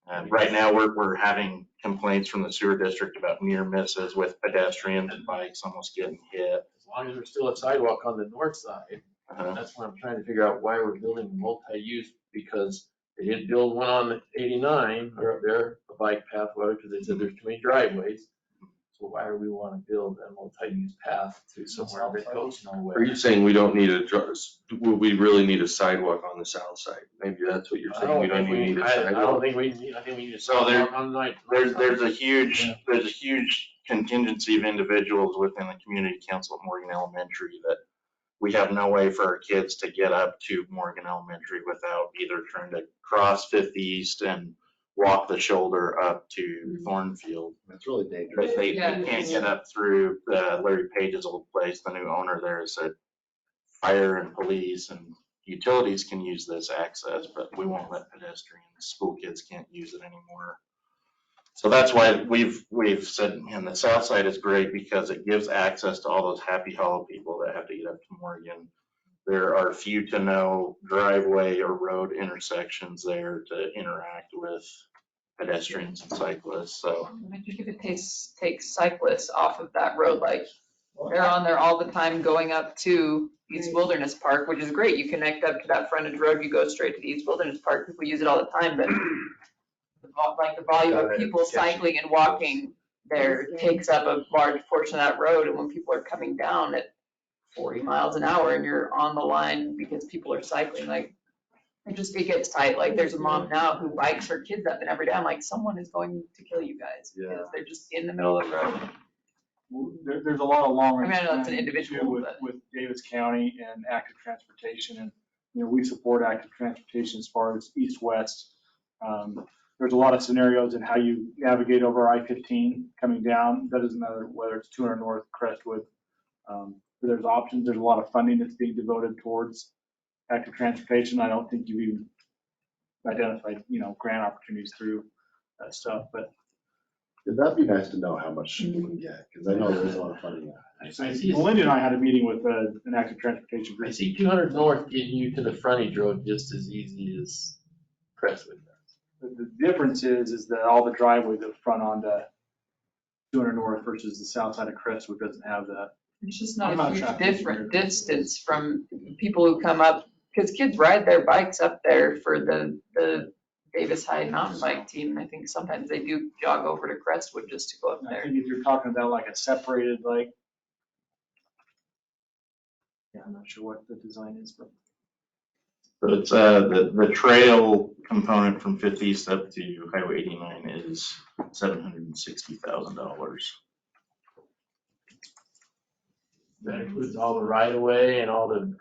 And right now, we're having complaints from the sewer district about near misses with pedestrians and bikes almost getting hit. As long as there's still a sidewalk on the north side, that's what I'm trying to figure out why we're building multi-use, because they didn't build one on 89 or up there, a bike pathway, because they said there's too many driveways. So why do we want to build a multi-use path to somewhere that goes nowhere? Are you saying we don't need we really need a sidewalk on the south side? Maybe that's what you're saying, we don't even need a I don't sidewalk. think we need, I think we need a So there- sidewalk on the night. There's a huge contingency of individuals within the community council at Morgan Elementary that we have no way for our kids to get up to Morgan Elementary without either trying to cross Fifth East and walk the shoulder up to Thornfield. It's really dangerous. But they can't get up through Larry Page's old place. The new owner there said fire and police and utilities can use this access, but we won't let pedestrians, school kids can't use it anymore. So that's why we've said, man, the south side is great because it gives access to all those Happy Hollow people that have to get up to Morgan. There are few to no driveway or road intersections there to interact with pedestrians and cyclists, so. I think if it takes cyclists off of that road, like, they're on there all the time going up to East Wilderness Park, which is great. You connect up to that frontage road, you go straight to the East Wilderness Park. People use it all the time, but like the volume of people cycling and walking there takes up a large portion of that road. And when people are coming down at 40 miles an hour and you're on the line because people are cycling, like, it gets tight. Like, there's a mom now who bikes her kids up and every day I'm like, someone is going to kill you guys because they're just in the middle of the road. There's a lot of long range. I mean, I know that's an planning individual, too but- with Davis County and active transportation, and, we support active transportation as far as east-west. There's a lot of scenarios in how you navigate over I-15 coming down. That doesn't matter whether it's 200 North, Crestwood. There's options. There's a lot of funding that's being devoted towards active transportation. I don't think you've even identified, grant opportunities through that stuff, but That'd be nice to know how much we can get, because I know there's a lot of funding. Melinda and I had a meeting with an active transportation I group. see 200 North getting you to the frontage road just as easy as Crestwood does. The difference is that all the driveways that front onto 200 North versus the south side of Crestwood doesn't have that. It's just I'm not not a sure. huge different distance from people who come up, because kids ride their bikes up there for the Davis High mountain bike team. I think sometimes they do jog over to Crestwood just to go up I there. think if you're talking about like a separated, like, I'm not sure what the design is, but. So it's, the trail component from Fifth East up to Highway 89 is $760,000. That includes all the right of way and all the.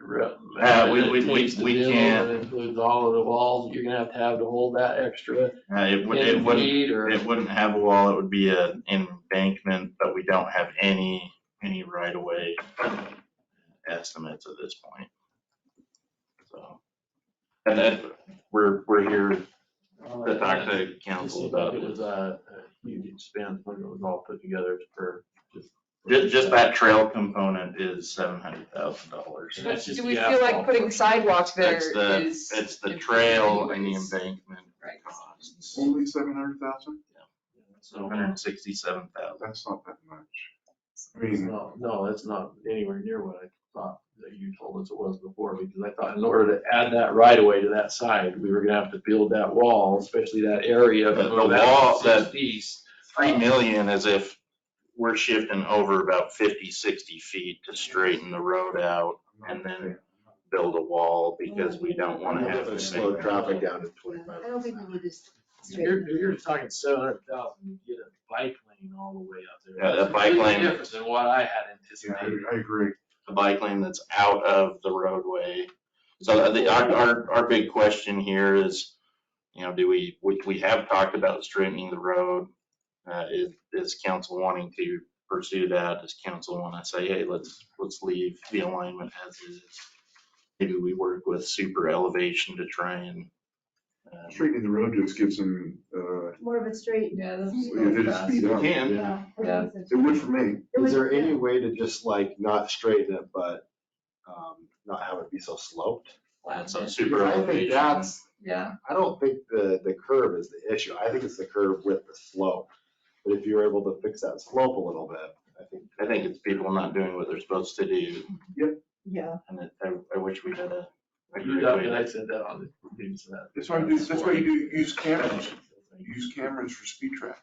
We can't. It includes all of the walls you're gonna have to hold that extra. It wouldn't have a wall, it would be an embankment, but we don't have any right of way estimates at this point. So, and then we're here to talk to council about it. It was a huge expense when it was all put together for just that trail component is $700,000. Do we feel like putting sidewalks there It's the trail and the embankment costs. Only 700,000? $767,000. That's not that much. I mean, No, that's not anywhere near what I thought that you told us it was before, because I thought in order to add that right of way to that side, we were gonna have to build that wall, especially that area. The wall, that piece. $3 million is if we're shifting over about 50, 60 feet to straighten the road out and then build a wall, because we don't want to have to slow traffic down to 25. I don't think we would just. You're talking 700,000 to get a bike lane all the way up there. Yeah, a bike lane. Different than what I had yeah, anticipated. I agree. a bike lane that's out of the roadway. So our big question here is, do we have talked about straightening the road? Is council wanting to pursue that? Does council want to say, hey, let's leave the alignment as is? Maybe we work with super elevation to try and. Straightening the road just gives them, More of a straight. Yeah, they just speed up. Can. Yeah. It would for me. Is there any way to just like not straighten it, but not have it be so sloped? So super I think elevation. that's, Yeah. I don't think the curve is the issue. I think it's the curve with the slope. But if you're able to fix that slope a little bit, I think it's people not doing what they're supposed to do. Yeah. And I wish we had a You great got way it, I to. said that on the things that. That's why you do, use cameras. Use cameras for speed traps.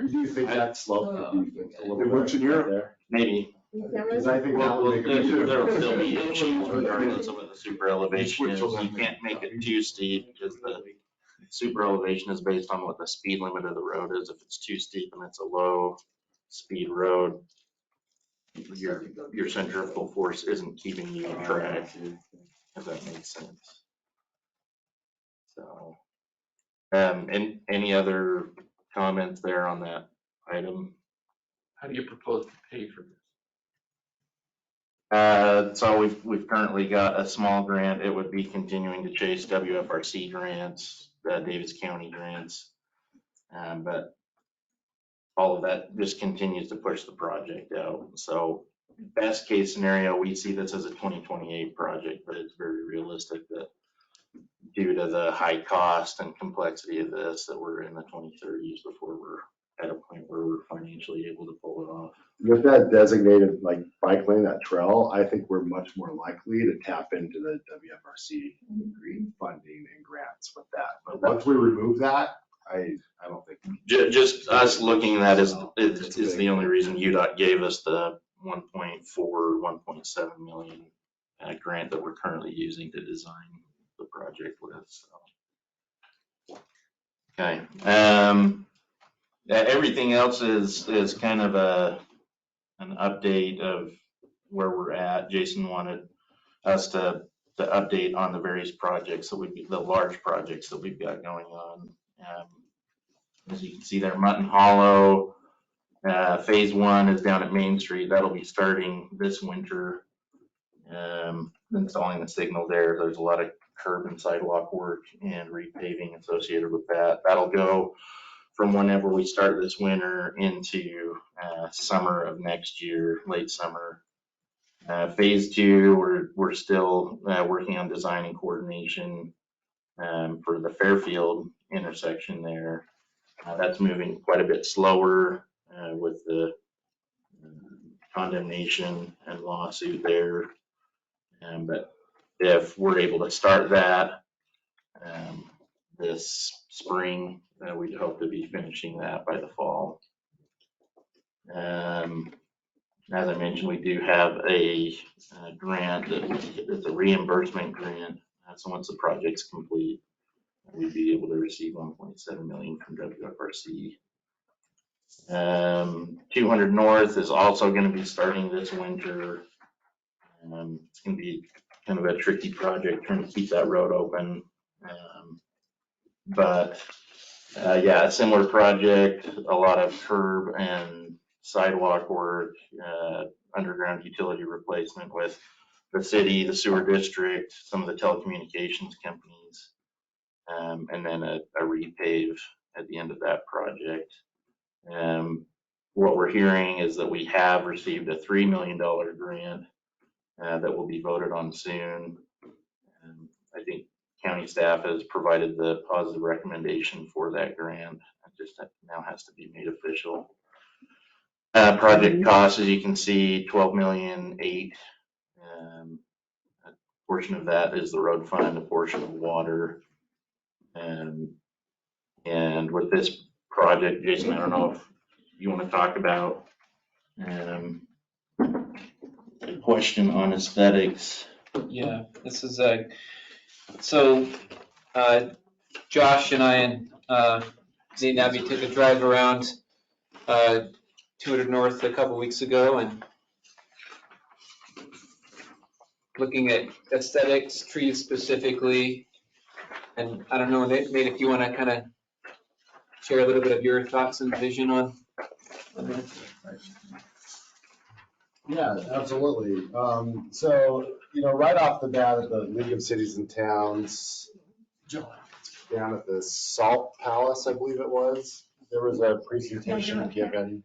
do you think that slope could be fixed a little bit? It works in Europe. right there? Maybe. Because I think that Well, would make a big there'll difference. still be issues regardless of what the super elevation is. You can't make it too steep because the super elevation is based on what the speed limit of the road is. If it's too steep and it's a low speed road, your centrifugal force isn't keeping you on track, if that makes sense. So, and any other comments there on that item? How do you propose to pay for this? So we've currently got a small grant. It would be continuing to chase WFRC grants, Davis County grants. But all of that just continues to push the project out. So best case scenario, we see this as a 2028 project, but it's very realistic that due to the high cost and complexity of this, that we're in the 2030s before we're at a point where we're financially able to pull it off. With that designated like bike lane, that trail, I think we're much more likely to tap into the WFRC funding and grants with that. But once we remove that, I don't think. Just us looking at that is the only reason UDOT gave us the 1.4, 1.7 million grant that we're currently using to design the project with, so. Okay, everything else is kind of an update of where we're at. Jason wanted us to update on the various projects that the large projects that we've got going on. As you can see there, Mutton Hollow, phase 1 is down at Main Street. That'll be starting this winter. Installing the signal there. There's a lot of curb and sidewalk work and repaving associated with that. That'll go from whenever we start this winter into summer of next year, late summer. Phase 2, we're still working on design and coordination for the Fairfield intersection there. That's moving quite a bit slower with the condemnation and lawsuit there. But if we're able to start that this spring, we'd hope to be finishing that by the fall. As I mentioned, we do have a grant it's a reimbursement grant. So once the project's complete, we'd be able to receive 1.7 million from WFRC. 200 North is also going to be starting this winter. It's going to be kind of a tricky project trying to keep that road open. But yeah, a similar project, a lot of curb and sidewalk work, underground utility replacement with the city, the sewer district, some of the telecommunications companies, and then a repave at the end of that project. What we're hearing is that we have received a $3 million grant that will be voted on soon. I think county staff has provided the positive recommendation for that grant. It just now has to be made official. Project cost, as you can see, $12.8 million. A portion of that is the road fund, a portion of water. And with this project, Jason, I don't know if you want to talk about a question on aesthetics. Yeah, this is so Josh and I and Zane Abbey took a drive around 200 North a couple weeks ago and looking at aesthetics, trees specifically. And I don't know, Nate, if you want to kind of share a little bit of your thoughts and vision on that. Yeah, absolutely. So, right off the bat at the League of Cities and Towns, down at the Salt Palace, I believe it was, there was a presentation given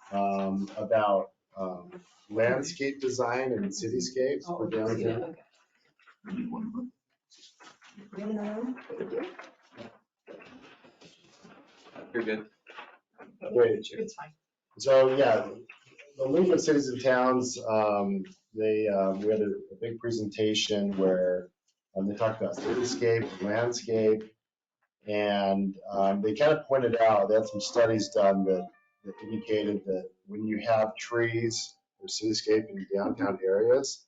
about landscape design and cityscapes for downtown. We have another one? You're good. Great. It's fine. So, yeah, the League of Cities and Towns, we had a big presentation where they talked about cityscape, landscape, and they kind of pointed out, they had some studies done that indicated that when you have trees or cityscape in downtown areas,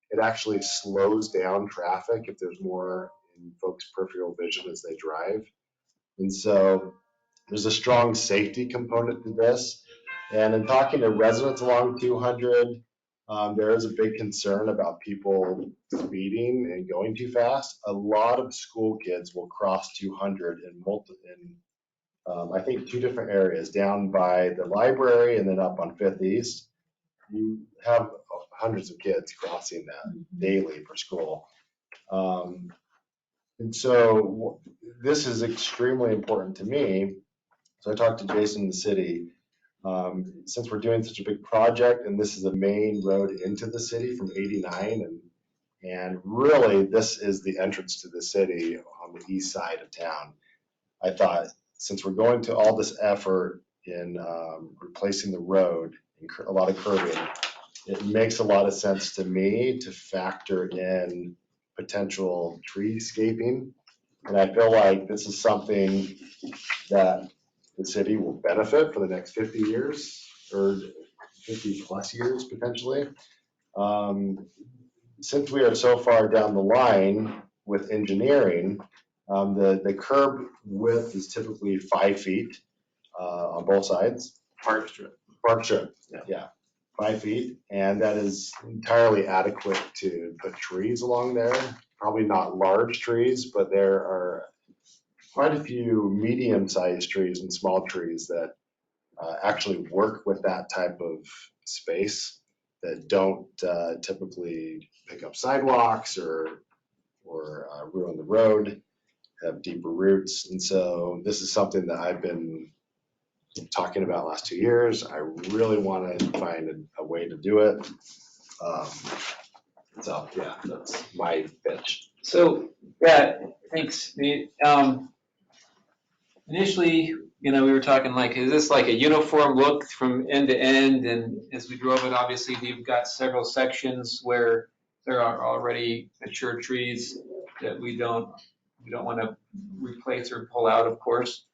it actually slows down traffic if there's more in folks' peripheral vision as they drive. And so there's a strong safety component to this. And in talking to residents along 200, there is a big concern about people speeding and going too fast. A lot of school kids will cross 200 in I think 2 different areas, down by the library and then up on 5th East. You have hundreds of kids crossing that daily for school. And so this is extremely important to me. So I talked to Jason in the city. Since we're doing such a big project and this is a main road into the city from 89 and really this is the entrance to the city on the east side of town. I thought since we're going to all this effort in replacing the road, a lot of curbing, it makes a lot of sense to me to factor in potential treescaping. And I feel like this is something that the city will benefit for the next 50 years or 50 plus years potentially. Since we are so far down the line with engineering, the curb width is typically 5 feet on both sides. Park strip. Park strip, yeah, 5 feet. And that is entirely adequate to put trees along there. Probably not large trees, but there are quite a few medium-sized trees and small trees that actually work with that type of space that don't typically pick up sidewalks or ruin the road, have deeper roots. And so this is something that I've been talking about last 2 years. I really want to find a way to do it. So yeah, that's my pitch. So, yeah, thanks. Initially, we were talking like, is this like a uniform look from end to end? And as we drove it, obviously, you've got several sections where there are already mature trees that we don't want to replace or pull out, of course.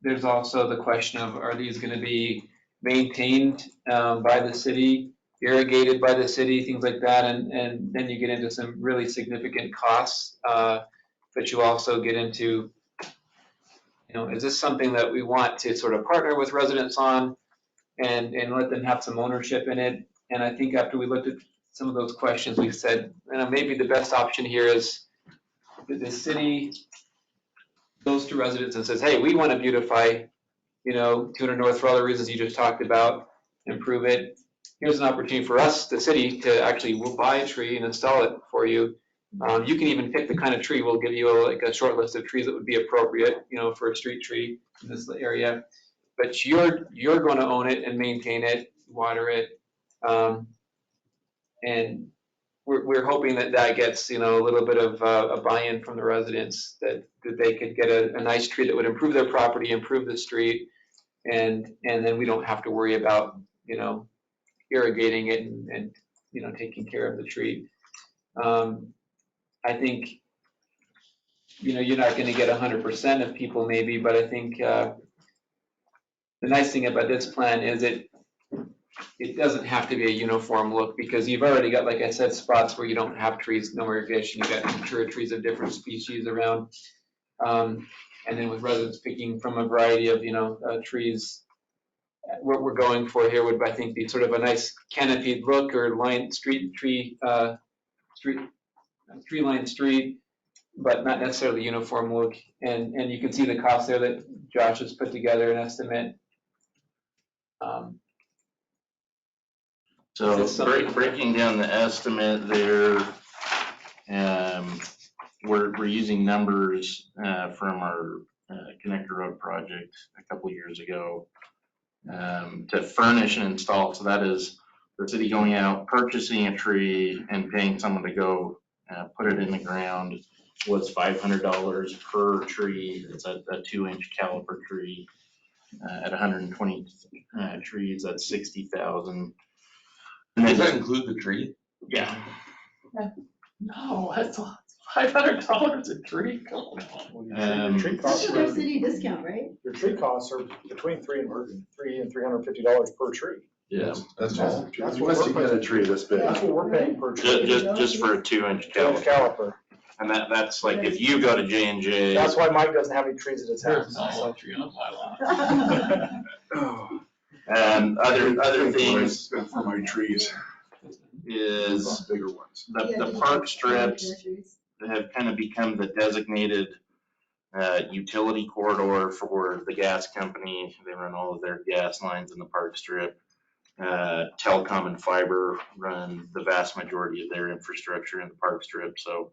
There's also the question of, are these going to be maintained by the city, irrigated by the city, things like that? And then you get into some really significant costs, but you also get into, is this something that we want to sort of partner with residents on and let them have some ownership in it? And I think after we looked at some of those questions, we said, maybe the best option here is that the city goes to residents and says, hey, we want to beautify, 200 North for all the reasons you just talked about, improve it. Here's an opportunity for us, the city, to actually, we'll buy a tree and install it for you. You can even pick the kind of tree. We'll give you a short list of trees that would be appropriate, for a street tree in this area. But you're going to own it and maintain it, water it, and we're hoping that gets a little bit of a buy-in from the residents that they could get a nice tree that would improve their property, improve the street, and then we don't have to worry about irrigating it and taking care of the tree. I think, you're not going to get 100% of people maybe, but I think the nice thing about this plan is it doesn't have to be a uniform look because you've already got, like I said, spots where you don't have trees, no irrigation. You've got mature trees of different species around. And then with residents picking from a variety of, trees, what we're going for here would, I think, be sort of a nice canopied look or tree-lined street, but not necessarily uniform look. And you can see the cost there that Josh has put together an estimate. So breaking down the estimate there, we're using numbers from our Connector Road project a couple years ago to furnish and install. So that is the city going out, purchasing a tree and paying someone to go put it in the ground, was $500 per tree. It's a 2-inch caliper tree. At 120 trees, that's 60,000. Does that include the tree? Yeah. No, that's $500 a tree. Come on. Your tree That's costs with our are- city discount, right? your tree costs are between $300 and $350 per tree. Yeah. That's That's just. once you get a tree this big. That's what we're paying per tree. Just for a 2-inch Caliper. caliper. And that's like if you go to J&J. That's why Mike doesn't have any trees at his house. tree on my lot. Other things For my trees, is bigger ones. the park strips have kind of become the designated utility corridor for the gas company. They run all of their gas lines in the park strip. Telecom and fiber run the vast majority of their infrastructure in the park strip. So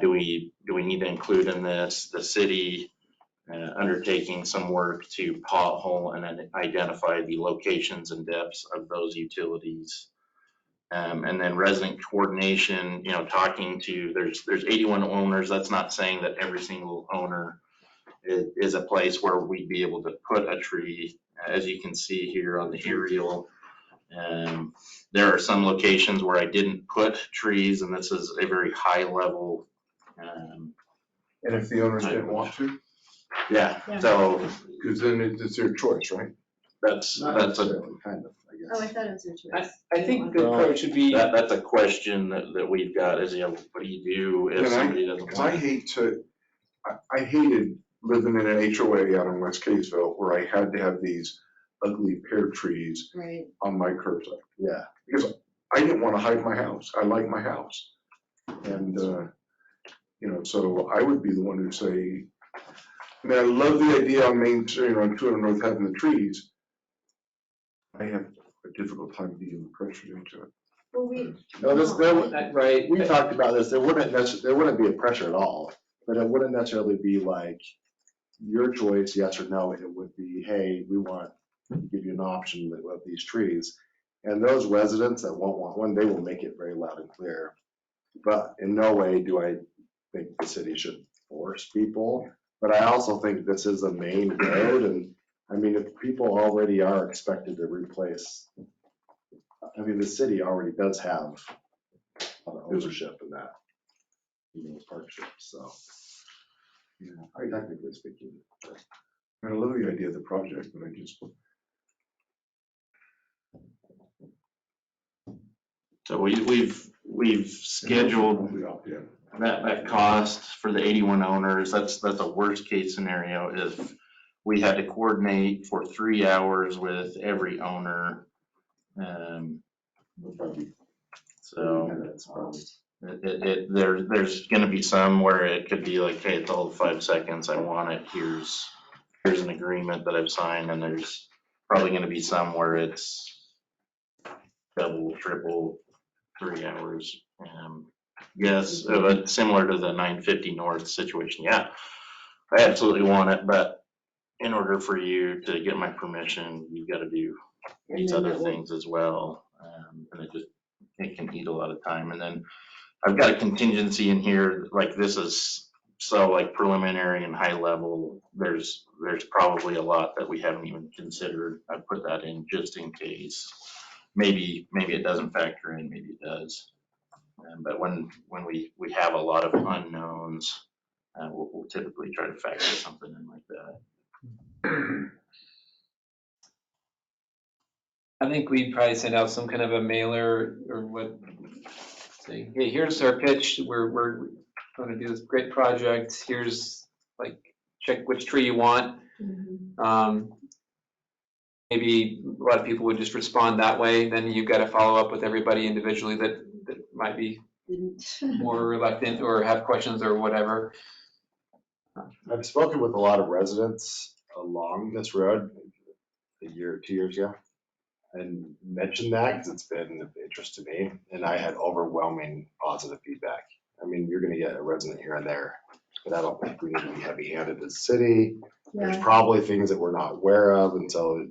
do we need to include in this the city undertaking some work to pothole and identify the locations and depths of those utilities? And then resident coordination, talking to, there's 81 owners. That's not saying that every single owner is a place where we'd be able to put a tree. As you can see here on the aerial, there are some locations where I didn't put trees, and this is a very high level. And if the owners didn't want to, Yeah, Yeah. so because then it's their choice, right? that's Not a necessarily, kind of, I Oh, I guess. thought it was your choice. I think the approach should be, that's a question that we've got is, what do you do if And somebody doesn't Because I want? hate to, I hated living in an HOA out in West Kaysville where I had to have these ugly pear trees Right. on my curbside. Yeah. Because I didn't want to hide my house. I like my house. And, so I would be the one who'd say, I mean, I love the idea on Main Street, on 200 North having the trees. I have a difficult time dealing with pressure into it. Well, we. No, right? we talked about this, there wouldn't be a pressure at all, but it wouldn't necessarily be like your choice, yes or no. It would be, hey, we want to give you an option of these trees. And those residents that won't want one, they will make it very loud and clear. But in no way do I think the city should force people. But I also think this is a main road, and I mean, if people already are expected to replace, I mean, the city already does have ownership in that, those partnerships, so. Yeah, technically speaking. I love the idea of the project, but I just, So we've scheduled we opt in. that cost for the 81 owners. That's a worst case scenario if we had to coordinate for 3 hours with every owner. So there's going to be some where it could be like, hey, it's all 5 seconds. I want it. Here's an agreement that I've signed, and there's probably going to be some where it's double, triple, 3 hours. Yes, but similar to the 950 North situation. Yeah, I absolutely want it, but in order for you to get my permission, you've got to do these other things as well. And it can eat a lot of time. And then I've got a contingency in here, like this is so like preliminary and high level. There's probably a lot that we haven't even considered. I put that in just in case. Maybe it doesn't factor in, maybe it does. But when we have a lot of unknowns, we'll typically try to factor something in like that. I think we'd probably send out some kind of a mailer or what, say, hey, here's our pitch. We're going to do this great project. Here's check which tree you want. Maybe a lot of people would just respond that way. Then you've got to follow up with everybody individually that might be more reluctant or have questions or whatever. I've spoken with a lot of residents along this road a year or 2 years ago and mentioned that because it's been of interest to me, and I had overwhelming positive feedback. I mean, you're going to get a resident here and there, but I don't think we need to be heavy-handed as a city. There's probably things that we're not aware of, and so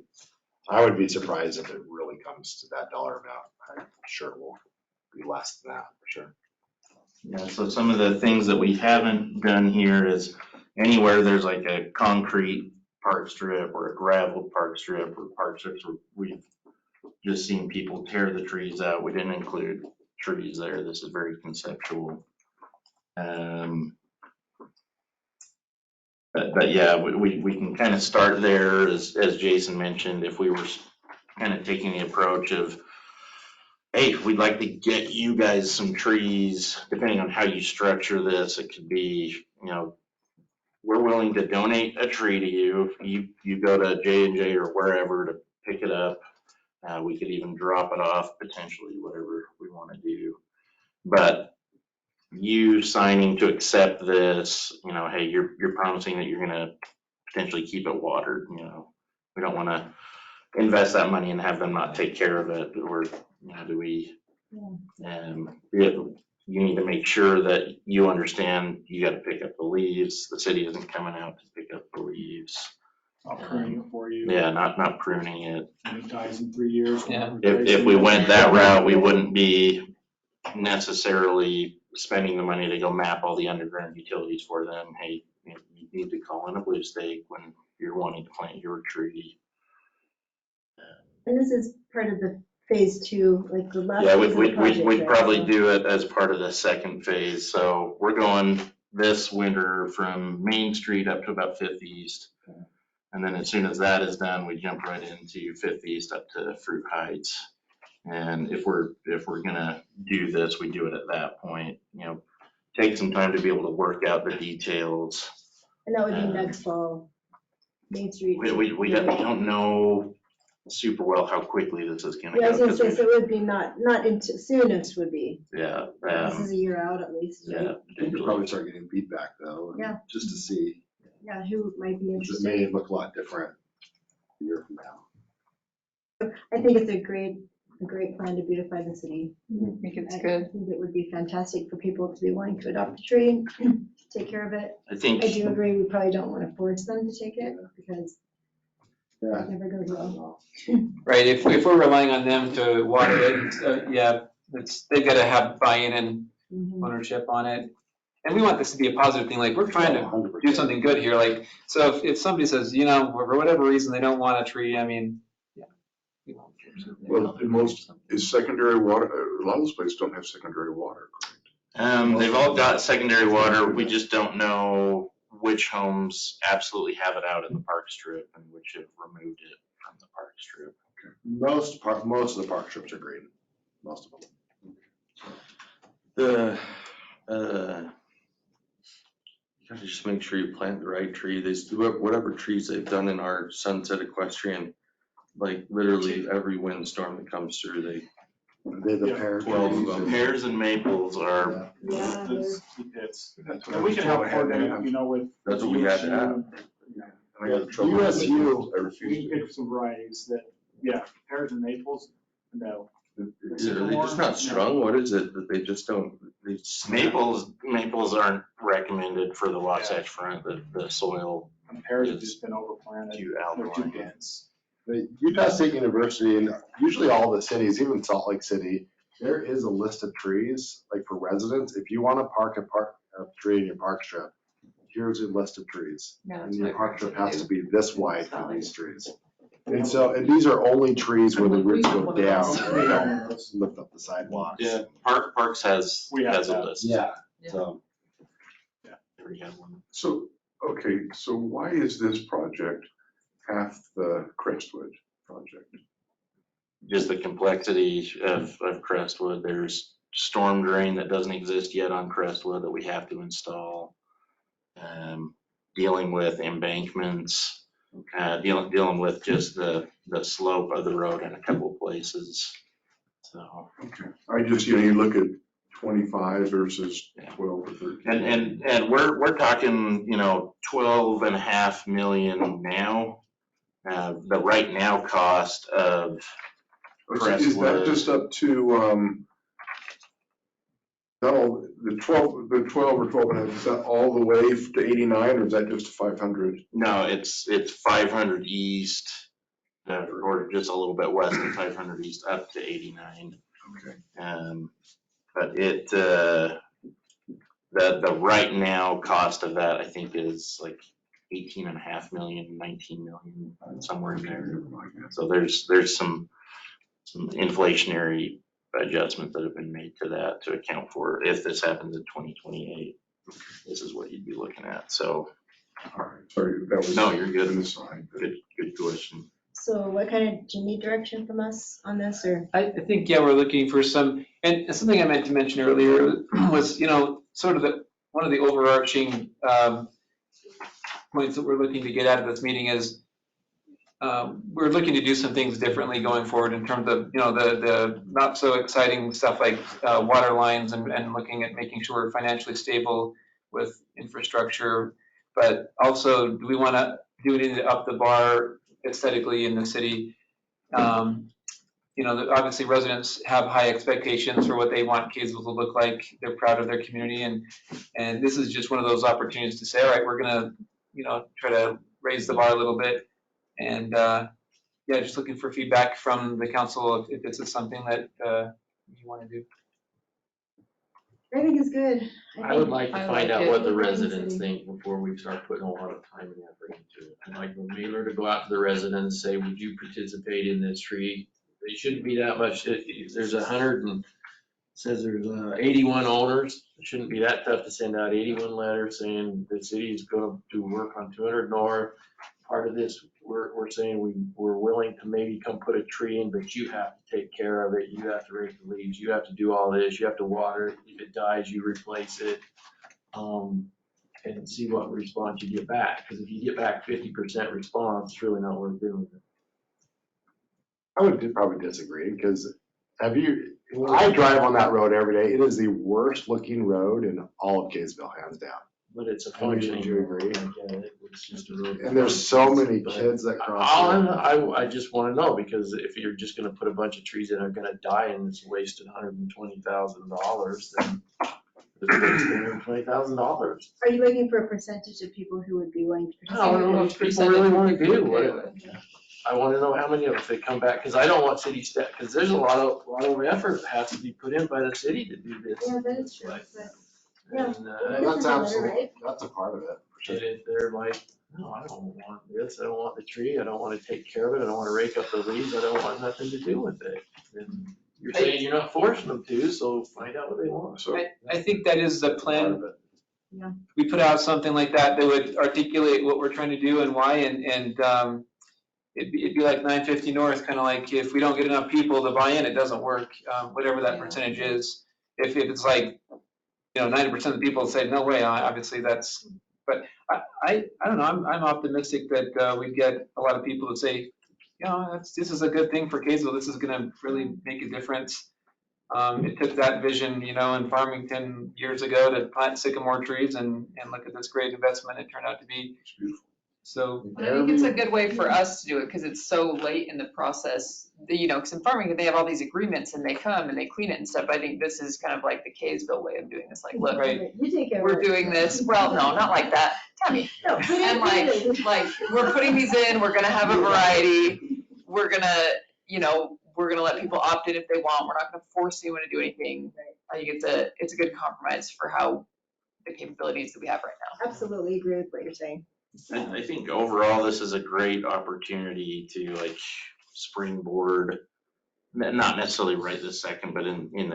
I would be surprised if it really comes to that dollar amount. I'm sure it will be less than that, for sure. Yeah, so some of the things that we haven't done here is anywhere there's like a concrete park strip or a gravel park strip or park strips where we've just seen people tear the trees out. We didn't include trees there. This is very conceptual. But yeah, we can kind of start there as Jason mentioned, if we were kind of taking the approach of, hey, we'd like to get you guys some trees, depending on how you structure this, it could be, you know, we're willing to donate a tree to you. You go to J&J or wherever to pick it up. We could even drop it off potentially, whatever we want to do. But you signing to accept this, you know, hey, you're promising that you're gonna potentially keep it watered, you know. We don't want to invest that money and have them not take care of it, or, you know, do we? You need to make sure that you understand you got to pick up the leaves. The city isn't coming out to pick up the leaves. Not pruning it for you. Yeah, not pruning it. And it dies in 3 years. Yeah. If we went that route, we wouldn't be necessarily spending the money to go map all the underground utilities for them. Hey, you need to call in a blue stake when you're wanting to plant your tree. And this is part of the phase 2, like the last Yeah, phase of the project, we'd right? probably So- do it as part of the second phase. So we're going this winter from Main Street up to about 5th East. And then as soon as that is done, we jump right into 5th East up to Fruit Heights. And if we're gonna do this, we do it at that point, you know, take some time to be able to work out the details. And that would be next fall, Main Street. We don't know super well how quickly this is gonna Yeah, I was go. gonna say, so it would be not into soonest would be. Yeah. This is a year out at least, right? Yeah. We could probably start getting feedback though. Yeah. Just to see, Yeah, who might be it interested. may look a lot different a year from now. I think it's a great plan to beautify the city. I think it's I good. think it would be fantastic for people to be willing to adopt a tree, take care of it. I think. I do agree, we probably don't want to force them to take it because Yeah. it never goes well. Right, if we're relying on them to water it, yeah, they've got to have buy-in and Mhm. ownership on it. And we want this to be a positive thing, like, we're trying to 100%. do something good here, like, so if somebody says, you know, for whatever reason, they don't want a tree, I mean, yeah. we won't force it. Well, in most, is secondary water, a lot of those places don't have secondary water, correct? They've all got secondary water. We just don't know which homes absolutely have it out in the park strip and which have removed it from the park strip. Most of the park strips are green, most of them. You gotta just make sure you plant the right tree. They do whatever trees they've done in our Sunset Equestrian, like literally every windstorm that comes through, They the Yeah, pear 12 trees of them. and- Pears and maples are, Yeah, Those key pits. That's what And I we was can help told I had to coordinate, have. you know, with. That's what we had to have. And I got in trouble. USU, I We refused can to. pick some varieties that, yeah, pears and maples, no. Are they just not strung? What is it that they just don't, they maples aren't recommended for the Wasatch Front, the soil And pears have just been overplanted. too They're too alkaline. dense. the Utah State University and usually all the cities, even Salt Lake City, there is a list of trees, like for residents, if you want to park a tree in your park strip, here's a list of trees. Yeah, And that's your what park strip has to be this wide for these trees. We And have so, and these are only trees where the roots go We down, have so they don't lift up the sidewalks. Yeah, Parks has We have a that. list. Yeah, Yeah. so. We have one. So, okay, so why is this project half the Crestwood project? Just the complexity of Crestwood. There's storm drain that doesn't exist yet on Crestwood that we have to install. Dealing with embankments, dealing with just the slope of the road in a couple of places. So, Okay, I just, you look at 25 versus 12 or 13. and we're talking, 12.5 million now. The right now cost of Is that Crestwood. just up to, no, the 12 or 12 and a half, is that all the way to 89 or is that just 500? No, it's 500 east, or just a little bit west of 500 east up to 89. Okay. But The right now cost of that, I think, is like 18.5 million, 19 million, somewhere in there. So there's some inflationary adjustments that have been made to that to account for if this happens in 2028. This is what you'd be looking at. So, All right, sorry, that was. no, you're good. an aside. Good question. So what kind of, do you need direction from us on this, or? I think, yeah, we're looking for some, and something I meant to mention earlier was, sort of one of the overarching points that we're looking to get out of this meeting is we're looking to do some things differently going forward in terms of, the not so exciting stuff like water lines and looking at making sure we're financially stable with infrastructure. But also, do we want to do anything to up the bar aesthetically in the city? Obviously residents have high expectations for what they want Kaysville to look like. They're proud of their community, and this is just one of those opportunities to say, all right, we're gonna, try to raise the bar a little bit. And just looking for feedback from the council if this is something that you want to do. I think it's good. I would like to I find like out it. what the residents think before we start putting a lot of time and effort into it. I'd like the mailer to go out to the residents, say, would you participate in this tree? It shouldn't be that much. There's 81 owners. It shouldn't be that tough to send out 81 letters saying the city is gonna do work on 200 North. Part of this, we're saying we're willing to maybe come put a tree in, but you have to take care of it. You have to rake the leaves. You have to do all this. You have to water it. If it dies, you replace it. And see what response you get back. Because if you get back 50% response, it's really not worth doing it. I would probably disagree, because I drive on that road every day. It is the worst looking road in all of Kaysville, hands down. But it's a I mean, functioning. would you agree? It's just a road. And there's so many kids that cross. I just wanna know, because if you're just gonna put a bunch of trees that are gonna die and it's wasted $120,000, then it's $120,000. Are you looking for a percentage of people who would be willing to I participate? don't know what people really wanna do. I wanna know how many of them, if they come back, cause I don't want city staff, cause there's a lot of effort that has to be put in by the city to do this. Yeah, that is true, but, yeah. And, That's absolutely, that's a part of it. For sure. they're like, no, I don't want this, I don't want the tree, I don't wanna take care of it, I don't wanna rake up the leaves, I don't want nothing to do with it. And you're saying you're not forcing them to, so find out what they want. So, I think that is the Part plan. of it. Yeah. We put out something like that would articulate what we're trying to do and why, and it'd be like 950 North, kind of like if we don't get enough people to buy in, it doesn't work, whatever that percentage is. If it's like, 90% of the people say, no way, obviously that's, but I don't know, I'm optimistic that we'd get a lot of people to say, this is a good thing for Kaysville, this is gonna really make a difference. It took that vision, in Farmington years ago to plant sycamore trees and look at this great investment it turned out to be. it's beautiful. So, I think it's a good way for us to do it, because it's so late in the process, because in Farmington, they have all these agreements and they come and they clean it and stuff. I think this is kind of like the Kaysville way of doing this, like, look, Right. You take care of we're it. doing this, well, no, not like that, Tammy. No, put it- And put it in. like, we're putting these in, we're gonna have a variety, we're gonna, we're gonna let people opt in if they want, we're not gonna force anyone to do anything. I think it's a good compromise for how the capabilities that we have right now. Absolutely agree with what you're saying. I think overall, this is a great opportunity to springboard, not necessarily right this second, but in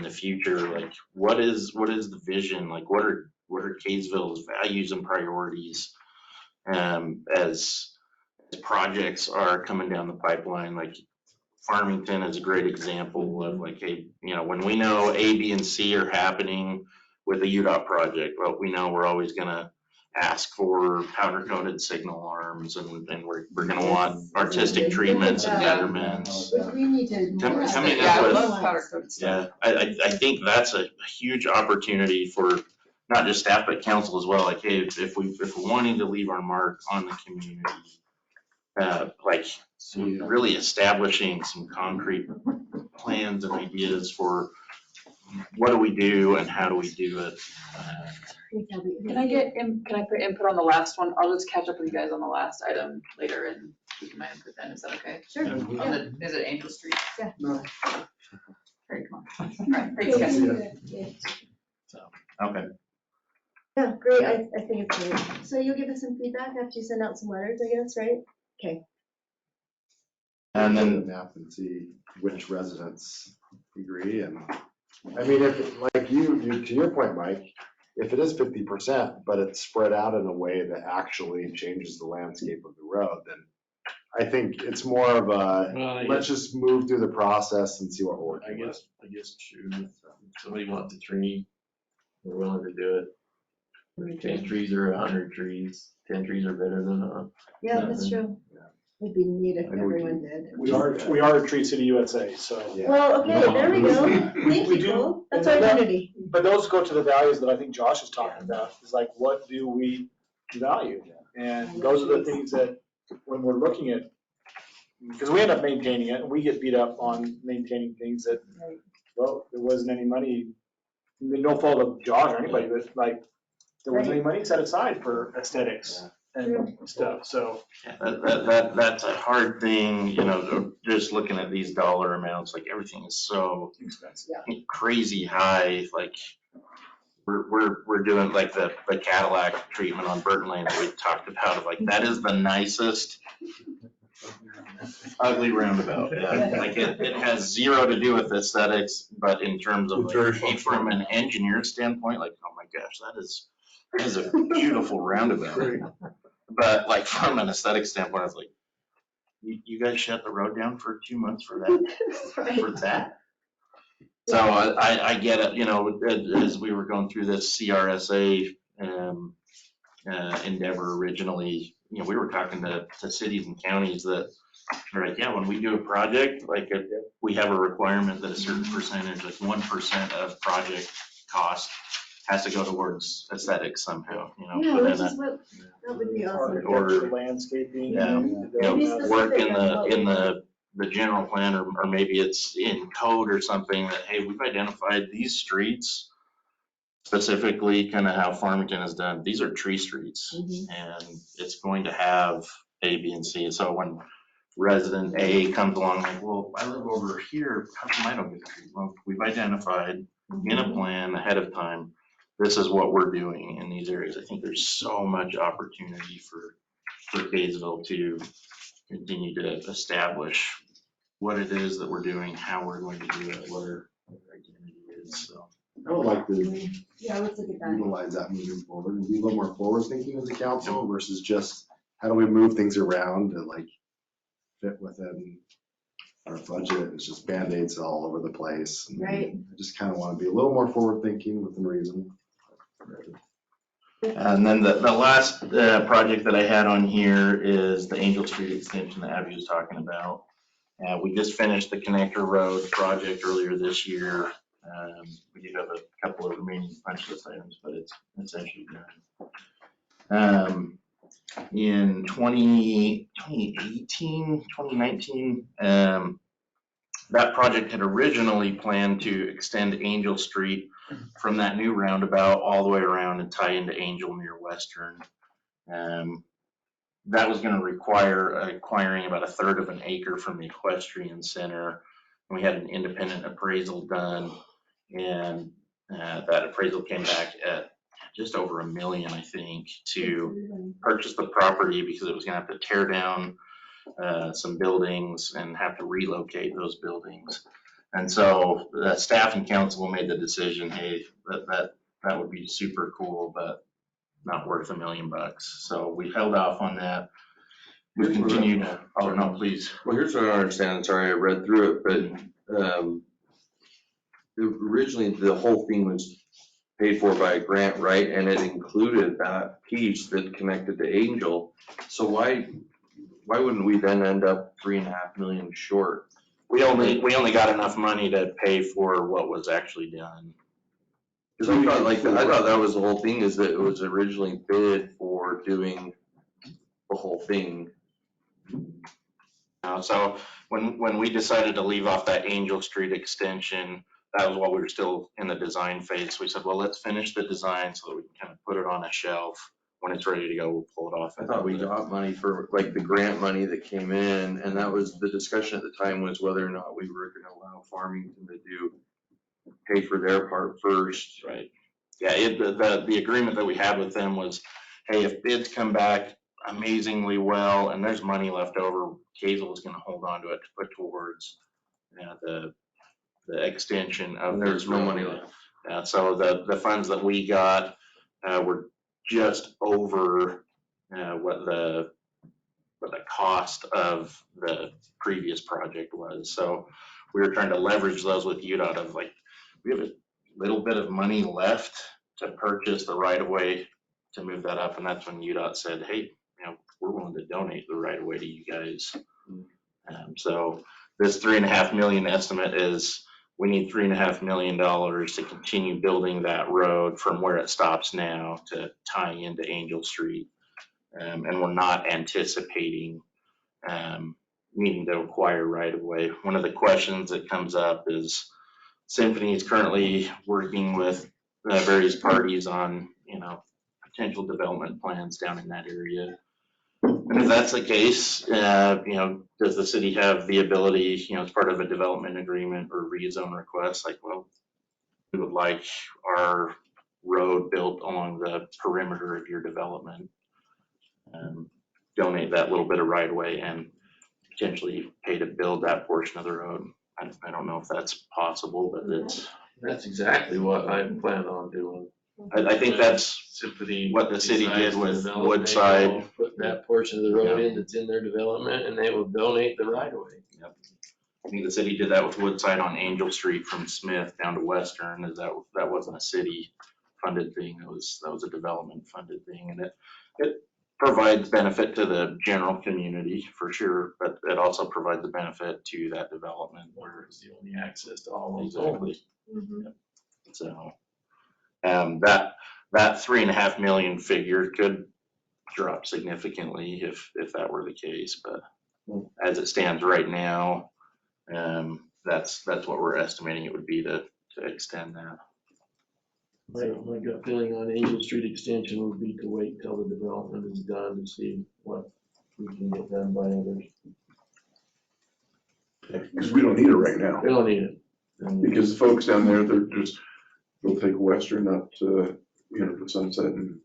the future, what is the vision? What are Kaysville's values and priorities as projects are coming down the pipeline? Farmington is a great example of hey, when we know A, B, and C are happening with a UDOT project, well, we know we're always gonna ask for powder coated signal arms, and we're gonna want artistic treatments and betterments. We need to. Coming Yeah, I up with, love powder coated stuff. I think that's a huge opportunity for not just staff, but council as well. Hey, if we're wanting to leave our mark on the community, really establishing some concrete plans and ideas for what do we do and how do we do it. Can I put input on the last one? I'll just catch up with you guys on the last item later and keep my input then, is that okay? Sure. Is it Angel Street? Yeah. No. Great, come on. All right, thanks guys. Yeah. Okay. Yeah, great, I think it's great. So you'll give us some feedback after you send out some letters, I guess, right? Okay. And Look at then, the map and see which residents agree, and, I mean, if, like you, to your point, Mike, if it is 50%, but it's spread out in a way that actually changes the landscape of the road, then I think it's more of Well, a, I let's just move through the process and see what we're working with. I guess true. If somebody wants a tree, we're willing to do it. 10 trees or 100 trees, 10 trees are better than none. Yeah, that's true. It'd be neat if I know we everyone can- did. We are a Tree City USA, so. Yeah. Well, okay, there we go. Thank We you, do- Cole. That's and our that- identity. But those go to the values that I think Josh is talking about, is like, what do we value? And those are the things that, when we're looking at, because we end up maintaining it, and we get beat up on maintaining things that, well, there wasn't any money, no fault of Josh or anybody, but like, there wasn't any money set aside for aesthetics and stuff, so. yeah, that's a hard thing, you know, just looking at these dollar amounts, like everything is so Expensive. crazy high, like we're doing like the Cadillac treatment on Burton Lane that we talked about, like that is the nicest ugly roundabout. Yeah. Like it has zero to do with aesthetics, but in terms of like, from an engineer standpoint, like, oh my gosh, that is a beautiful roundabout. But like from an aesthetic standpoint, I was like, you guys shut the road down for 2 months for that, for that? So I get it, you know, as we were going through this CRSA endeavor originally, you know, we were talking to cities and counties that are like, yeah, when we do a project, like we have a requirement that a certain percentage, like 1% of project cost has to go towards aesthetics somehow, you know. Yeah, put which in is what, that would be awesome. Or- Landscaping. Yeah, and- you know, Maybe work specific on what in we- the general plan, or maybe it's in code or something that, hey, we've identified these streets, specifically kind of how Farmington is done. These are tree streets, and it's going to have A, B, and C. So when resident A comes along, like, well, I live over here, how come I don't get a tree? Well, we've identified in a plan ahead of time, this is what we're doing in these areas. I think there's so much opportunity for Kaysville to continue to establish what it is that we're doing, how we're going to do it, what our identity is, so. I would like to Yeah, let's look at that. utilize that moving forward and be a little more forward thinking as a council versus just how do we move things around to like fit within our budget. It's just Band-Aids all over the place. And Right. I just kind of want to be a little more forward thinking within reason. And then the last project that I had on here is the Angel Street extension that Abby was talking about. We just finished the Connector Road project earlier this year. We do have a couple of remaining punch list items, but it's essentially done. In 2018, 2019, that project had originally planned to extend Angel Street from that new roundabout all the way around and tie into Angel near Western. That was going to require acquiring about 1/3 of an acre from the equestrian center. And we had an independent appraisal done, and that appraisal came back at just over $1 million, I think, to purchase the property because it was going to have to tear down some buildings and have to relocate those buildings. And so the staff and council made the decision, hey, that would be super cool, but not worth $1 million. So we held off on that. We continued, oh no, please. Well, here's what I don't understand. Sorry, I read through it, but originally the whole thing was paid for by a grant, right? And it included that piece that connected to Angel. So why wouldn't we then end up $3.5 million short? We only got enough money to pay for what was actually done. Because I thought that was the whole thing, is that it was originally bid for doing the whole thing. So when we decided to leave off that Angel Street extension, that was while we were still in the design phase. We said, well, let's finish the design so that we can kind of put it on a shelf. When it's ready to go, we'll pull it off. I thought we got money for like the grant money that came in, and that was the discussion at the time, was whether or not we were gonna allow Farmington to pay for their part first. Right. Yeah, the agreement that we had with them was, hey, if bids come back amazingly well and there's money left over, Kaysville is gonna hold on to it to put towards the extension of. And there's this no road. money left. Yeah, so the funds that we got were just over what the cost of the previous project was. So we were trying to leverage those with UDOT of like, we have a little bit of money left to purchase the right of way to move that up. And that's when UDOT said, hey, we're willing to donate the right of way to you guys. So this $3.5 million estimate is, we need $3.5 million to continue building that road from where it stops now to tie into Angel Street. And we're not anticipating needing to acquire right of way. One of the questions that comes up is Symphony is currently working with various parties on, potential development plans down in that area. And if that's the case, does the city have the ability, as part of a development agreement or rezone request, like, well, we would like our road built along the perimeter of your development, donate that little bit of right of way and potentially pay to build that portion of the road. I don't know if that's possible, but That's exactly what I plan on doing. I think that's Symphony. what the city did decides to with develop, Woodside. they will put that portion of the road in that's in their development, and they will donate the right of way. Yep. I think the city did that with Woodside on Angel Street from Smith down to Western. That wasn't a city funded thing. That was a development funded thing, and it provides benefit to the general community for sure, but it also provides a benefit to that development Where is the only access to all those. exactly. Mhm. Yep. So that $3.5 million figure could drop significantly if that were the case, but as it stands right now, that's what we're estimating it would be to extend that. My gut feeling on Angel Street extension would be to wait till the development is done to see what we can get done by others. Because we don't need it right now. We don't need it. Because the folks down there, they'll take Western up to, the Sunset and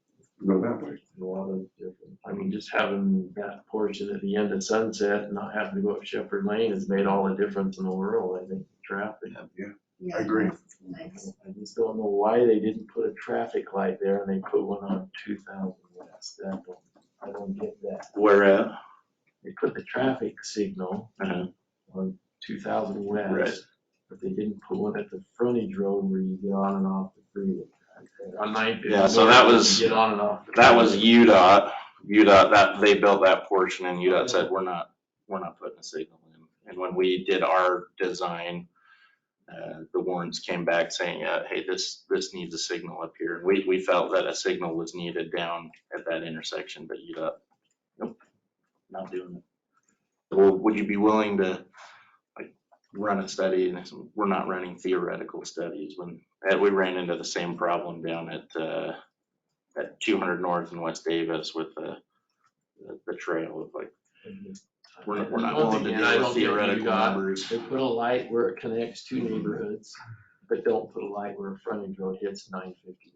go that way. A lot of different, just having that portion at the end of Sunset and not having to go up Shepherd Lane has made all the difference in the world, I think, traffic. Yeah, I agree. nice. I just don't know why they didn't put a traffic light there and they put one on 2000 West. I don't get that. Where at? They put the traffic signal on 2000 West, Right. but they didn't put one at the frontage road where you get on and off the freeway. On 950. Yeah, so that was- Get on and off. the That was freeway. UDOT. That they built that portion, and UDOT said we're not putting a signal in. And when we did our design, the warrants came back saying, hey, this needs a signal up here. And we felt that a signal was needed down at that intersection, but UDOT, nope, not doing it. Well, would you be willing to run a study? And I said, we're not running theoretical studies. When we ran into the same problem down at 200 North and West Davis with the trail of we're not willing to And do I with don't get you theoretical got- numbers. They put a light where it connects two neighborhoods, but don't put a light where a frontage road hits 950.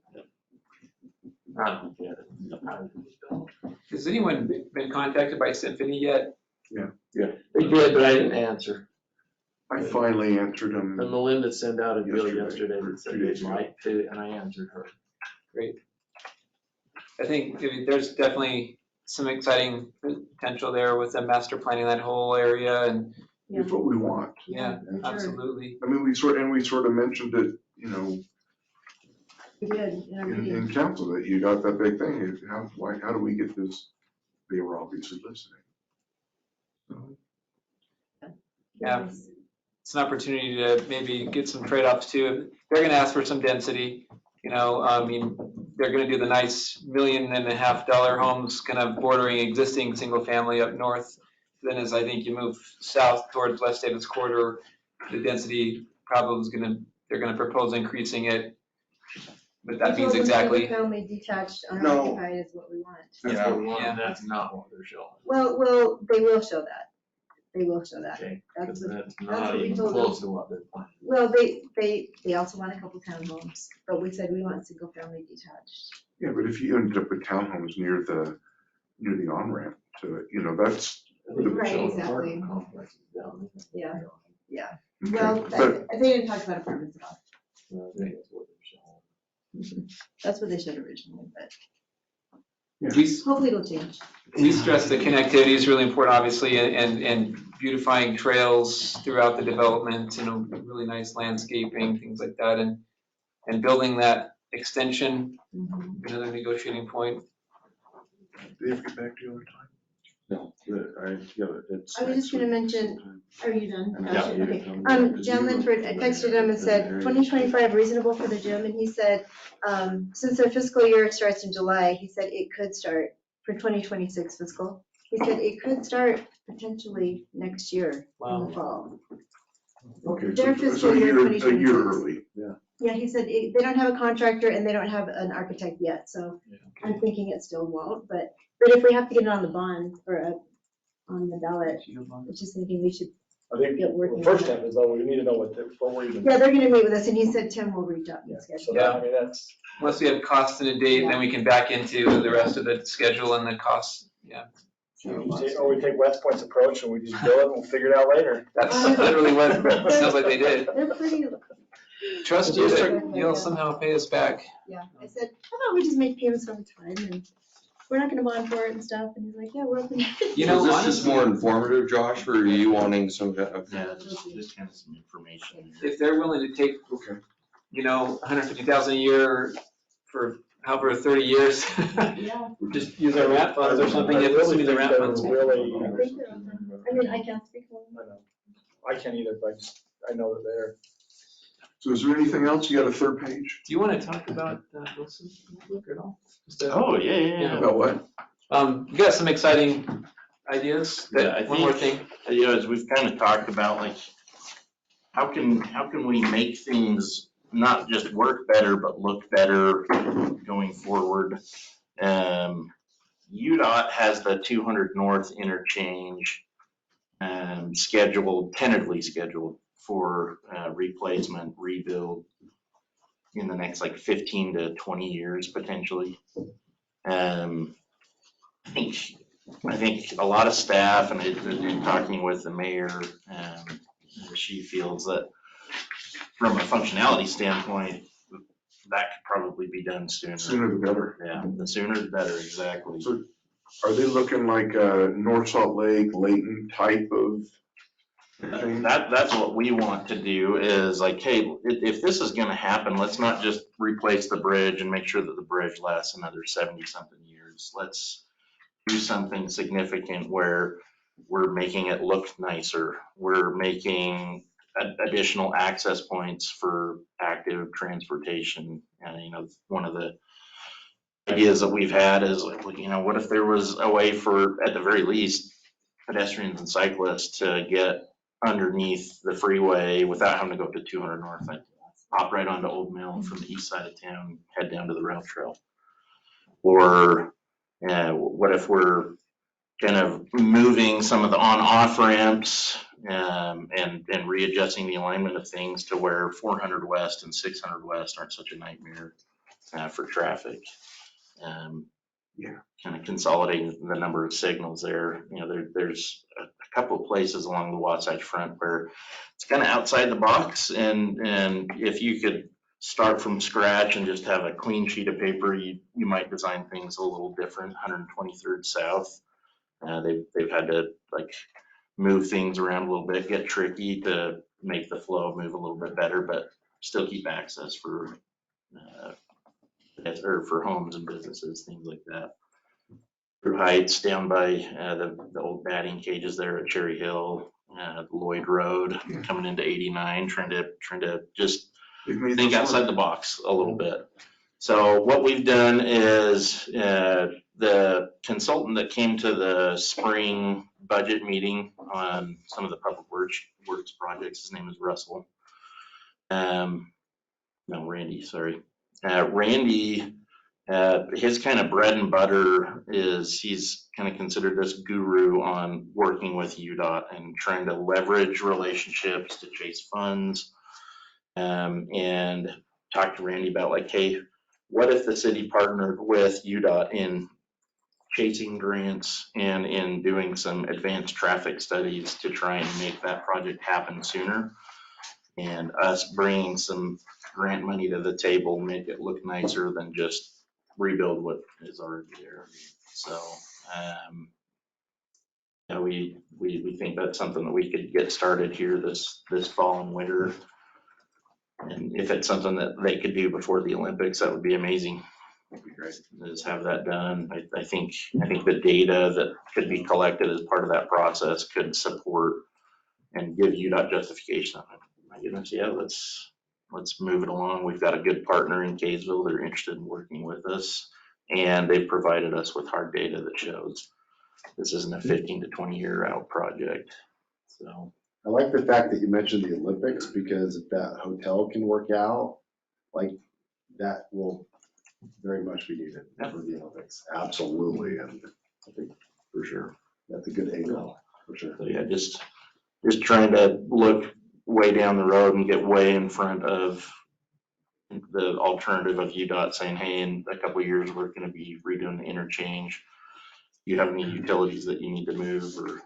I don't get it. I really don't. Has anyone been contacted by Symphony yet? They did, but I didn't answer. I finally answered them. And Melinda sent out a bill Yesterday, yesterday or that said 2 they'd days ago. like to, and I answered her. Great. I think there's definitely some exciting potential there with the master planning that whole area, and It's what we want. yeah, Sure. absolutely. I mean, we sort of mentioned it, We did, in our meeting. in council, that you got that big thing. How do we get this? They were obviously listening. Yeah. It's an opportunity to maybe get some trade-offs too. They're gonna ask for some density, they're gonna do the nice $1.5 million homes kind of bordering existing single family up north. Then as I think you move south towards West Davis Corridor, the density probably they're gonna propose increasing it. But that means exactly. Family detached, unoccupied is what we want. That's what we want, Yeah. and that's not what they're showing. Well, they will show that. They will show that. Okay, That's because what, that's what not we even told them. close to what they're planning. well, they also want a couple townhomes, but we said we want single family detached. Yeah, but if you ended up with townhomes near the on-ramp to it, that's. Right, exactly. Complexes down there. Yeah, Okay, well, but- they didn't talk about apartments at all. Well, I think that's what they're showing. That's what they showed originally, but We, hopefully it'll change. we stress that connectivity is really important, obviously, and beautifying trails throughout the development, really nice landscaping, things like that, and building that extension, another negotiating point. Did they ever get back to you on time? No, it's. I was just gonna mention, sometime. are you done? I mean, Gotcha, you okay. tell me, 'cause you John looked Linford, I at texted it, him and it's said, very- 2025 reasonable for the gym, and he said, since their fiscal year starts in July, he said it could start for 2026 fiscal. He said it could start potentially next year in Wow. the fall. Okay, Their so fiscal a year year 2026. early. Yeah, he said they don't have a contractor and they don't have an architect yet, so I'm thinking it still won't, but if we have to get it on the bond or on the ballot, I'm just thinking we should I think get working the first on it. step is though, we need to know what we're even. Yeah, they're gonna meet with us, and he said Tim will reach out and Yeah, schedule. so that, I mean, that's. Once we have cost and a date, then we can back into the rest of the schedule and the costs, yeah. Or we take West Point's approach and we just bill it and we'll figure it out later. That's literally what it sounds like they did. They're pretty, Trust you that you'll somehow pay us back. yeah, I said, how about we just make payments over time, and we're not gonna bond for it and stuff, and he's like, yeah, we're open. You So know, is this just honestly, more informative, Josh, or are you wanting some kind of? Yeah, just kind of some information. if they're willing to take, Okay. 150,000 a year for however 30 years, Yeah, just use our RAP funds or something, I if really assuming the think RAP they're funds. really- I think they're open. I mean, I can't speak for them. I know. I can't either, but I know that they're. So is there anything else? You got a third page? Do you want to talk about Wilson at all? Just to- Oh, yeah. About what? You got some exciting ideas? Yeah, I One more thing. As we've kind of talked about, like, how can we make things not just work better, but look better going forward? UDOT has the 200 North interchange tentatively scheduled for replacement, rebuild in the next like 15 to 20 years potentially. I think a lot of staff and talking with the mayor, she feels that from a functionality standpoint, that could probably be done sooner. Sooner the better. Yeah, the sooner the better, exactly. So are they looking like a North Salt Lake, Layton type of thing? That's what we want to do is like, hey, if this is gonna happen, let's not just replace the bridge and make sure that the bridge lasts another 70-something years. Let's do something significant where we're making it look nicer. We're making additional access points for active transportation. One of the ideas that we've had is, what if there was a way for, at the very least, pedestrians and cyclists to get underneath the freeway without having to go up to 200 North, like hop right onto Old Mill from the east side of town, head down to the rail trail. Or what if we're kind of moving some of the on-off ramps and readjusting the alignment of things to where 400 West and 600 West aren't such a nightmare for traffic. Kind of consolidating the number of signals there. There's a couple of places along the Wasatch Front where it's kind of outside the box, and if you could start from scratch and just have a clean sheet of paper, you might design things a little different. 123rd South, they've had to like move things around a little bit, get tricky to make the flow move a little bit better, but still keep access for homes and businesses, things like that. Through Heights down by the old batting cages there at Cherry Hill, Lloyd Road, coming into 89, trying to just think outside the box a little bit. So what we've done is the consultant that came to the spring budget meeting on some of the public works projects, his name is Russell. Randy, sorry. Randy His kind of bread and butter is he's kind of considered this guru on working with UDOT and trying to leverage relationships to chase funds. And talk to Randy about like, hey, what if the city partnered with UDOT in chasing grants and in doing some advanced traffic studies to try and make that project happen sooner? And us bringing some grant money to the table, make it look nicer than just rebuild what is already there. So, yeah, we think that's something that we could get started here this fall and winter. And if it's something that they could do before the Olympics, that would be amazing. That'd be great. Is have that done. I think the data that could be collected as part of that process could support and give UDOT justification. My goodness, yeah, let's move it along. We've got a good partner in Kaysville. They're interested in working with us, and they've provided us with hard data that shows this isn't a 15 to 20 year out project. So I like the fact that you mentioned the Olympics, because if that hotel can work out, like, that will very much be needed for the Olympics. Absolutely, and I think for sure, that's a good angle, for sure. So yeah, just trying to look way down the road and get way in front of the alternative of UDOT saying, hey, in a couple of years, we're gonna be redoing the interchange. Do you have any utilities that you need to move or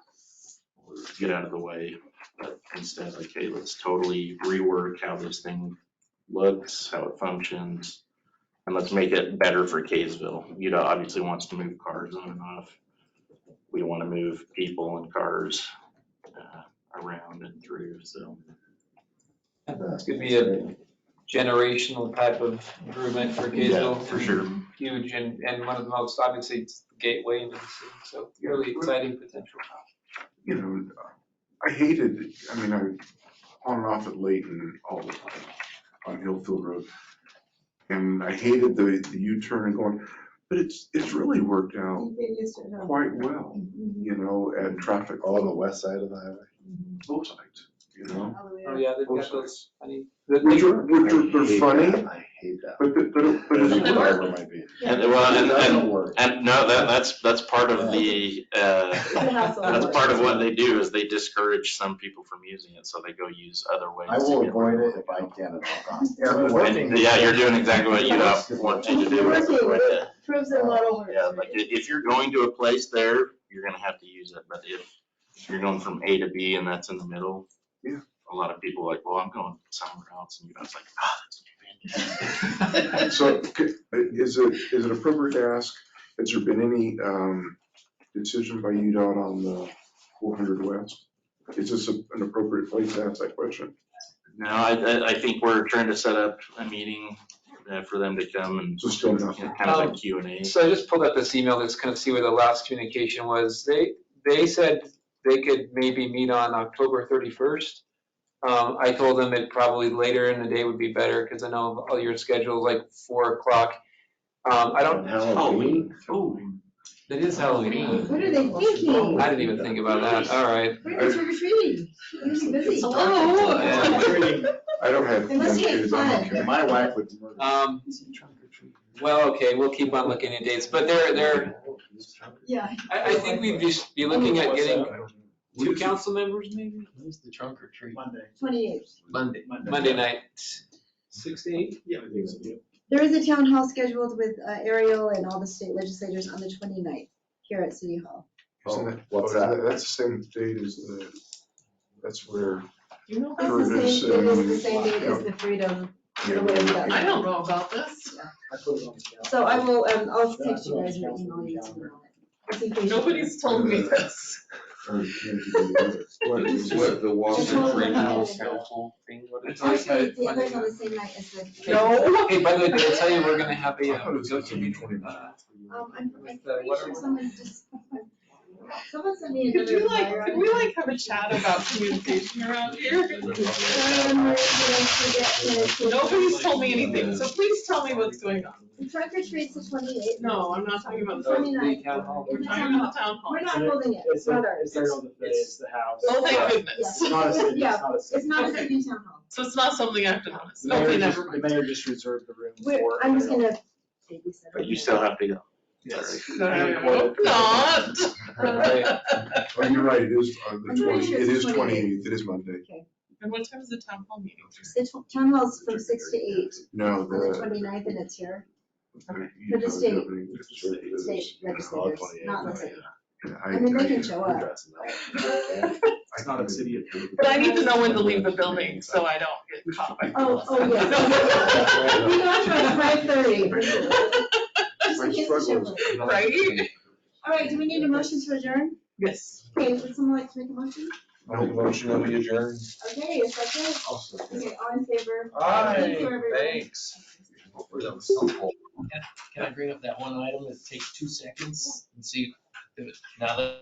get out of the way? But instead, like, hey, let's totally rework how this thing looks, how it functions, and let's make it better for Kaysville. UDOT obviously wants to move cars on and off. We want to move people and cars around and through, so. It's gonna be a generational type of improvement for Kaysville. For sure. Huge, and one of the most, obviously, it's the gateway into the city, so really exciting potential. You know, I on and off at Layton all the time on Hillfield Road. And I hated the U-turn and going, but it's really worked out quite well, you know, at traffic. Oh, on the west side of the highway? Both sides, you know. Oh, yeah, they've got those funny. Which are they're funny, I hate that. but it's Whatever it might be. And no, that's part of the, that's part of what they do is they discourage some people from using it, so they go use other ways. I will avoid it if I can at all costs. And yeah, you're doing exactly what you want you to do. Proves a lot of work. Yeah, like if you're going to a place there, you're gonna have to use it, but if you're going from A to B and that's in the middle, yeah, a lot of people are like, well, I'm going somewhere else, and you're just like, that's fantastic. So is it appropriate to ask, has there been any decision by UDOT on the 400 West? Is this an appropriate place to ask that question? No, I think we're trying to set up a meeting for them to come and So still nothing. kind of a Q&A. So I just pulled up this email to kind of see where the last communication was. They said they could maybe meet on October 31st. I told them it probably later in the day would be better because I know all your schedule is like 4 o'clock. I don't. Halloween? Oh, it is Halloween. What are they thinking? I didn't even think about that. All right. We're trick or treating. You're busy. Hello. I don't have Unless you kids, have I'm fun. okay. My wife would murder. Well, okay, we'll keep on looking at dates, but they're. Yeah. I think we'd just be looking at getting 2 council members maybe. When's the trunk or treat? Monday. 28th. Monday night, 6 to 8. Yeah, I think so. There is a town hall scheduled with Ariel and all the state legislators on the 29th here at City Hall. Isn't it? What's that? That's the same date as that's where You know, that's the same, it is the same date as the freedom. Yeah. I don't know about this. I put it on the calendar. So I will, I'll text you guys or email you. Just in case you- Nobody's told me this. Or maybe the other. What, the Wall Just Street hold it Regional on. Council thing? What is it? Actually, the other's on the same night as the. Hey, by the way, did I tell you we're gonna have a go-to meeting? I'm pretty sure someone just, someone sent me Could another. you flyer on could it. we have a chat about communication around here? Nobody's told me anything, so please tell me what's going on. The trunk or treat's the 28th. No, I'm not talking about the. 29th. We're talking about the town hall. We're not holding it, it's not ours. It's the house. Oh, thank Yes. goodness. It's not a city, Yeah, it's not a city. It's not a Okay. city town hall. So it's not something I have to notice. The mayor Okay, just- never mind. The mayor just reserved the room We're, for. I'm just gonna babysitter. But you still have to go. Yes. Hope not. Oh, you're right, it is on the I'm pretty 20th, sure it it's is 28th. 28th, it is Monday. And what time is the town hall meeting? The town hall's from 6 to 8 No, on the the. 29th, and it's here Okay. For the state. State. state legislators, not the city. I I mean, they can show up. It's not a city. But I need to know when to leave the building so I don't get caught by. Oh, yes. We got you at 5:30. Just in case the show up. Right? All right, do we need a motion to adjourn? Yes. Okay, would someone like to make a motion? I'll make a motion that we adjourn. Okay, a second? Okay, all in favor? Aye, Thank you, everyone. thanks. Can I bring up that one item that takes 2 seconds and see, if now that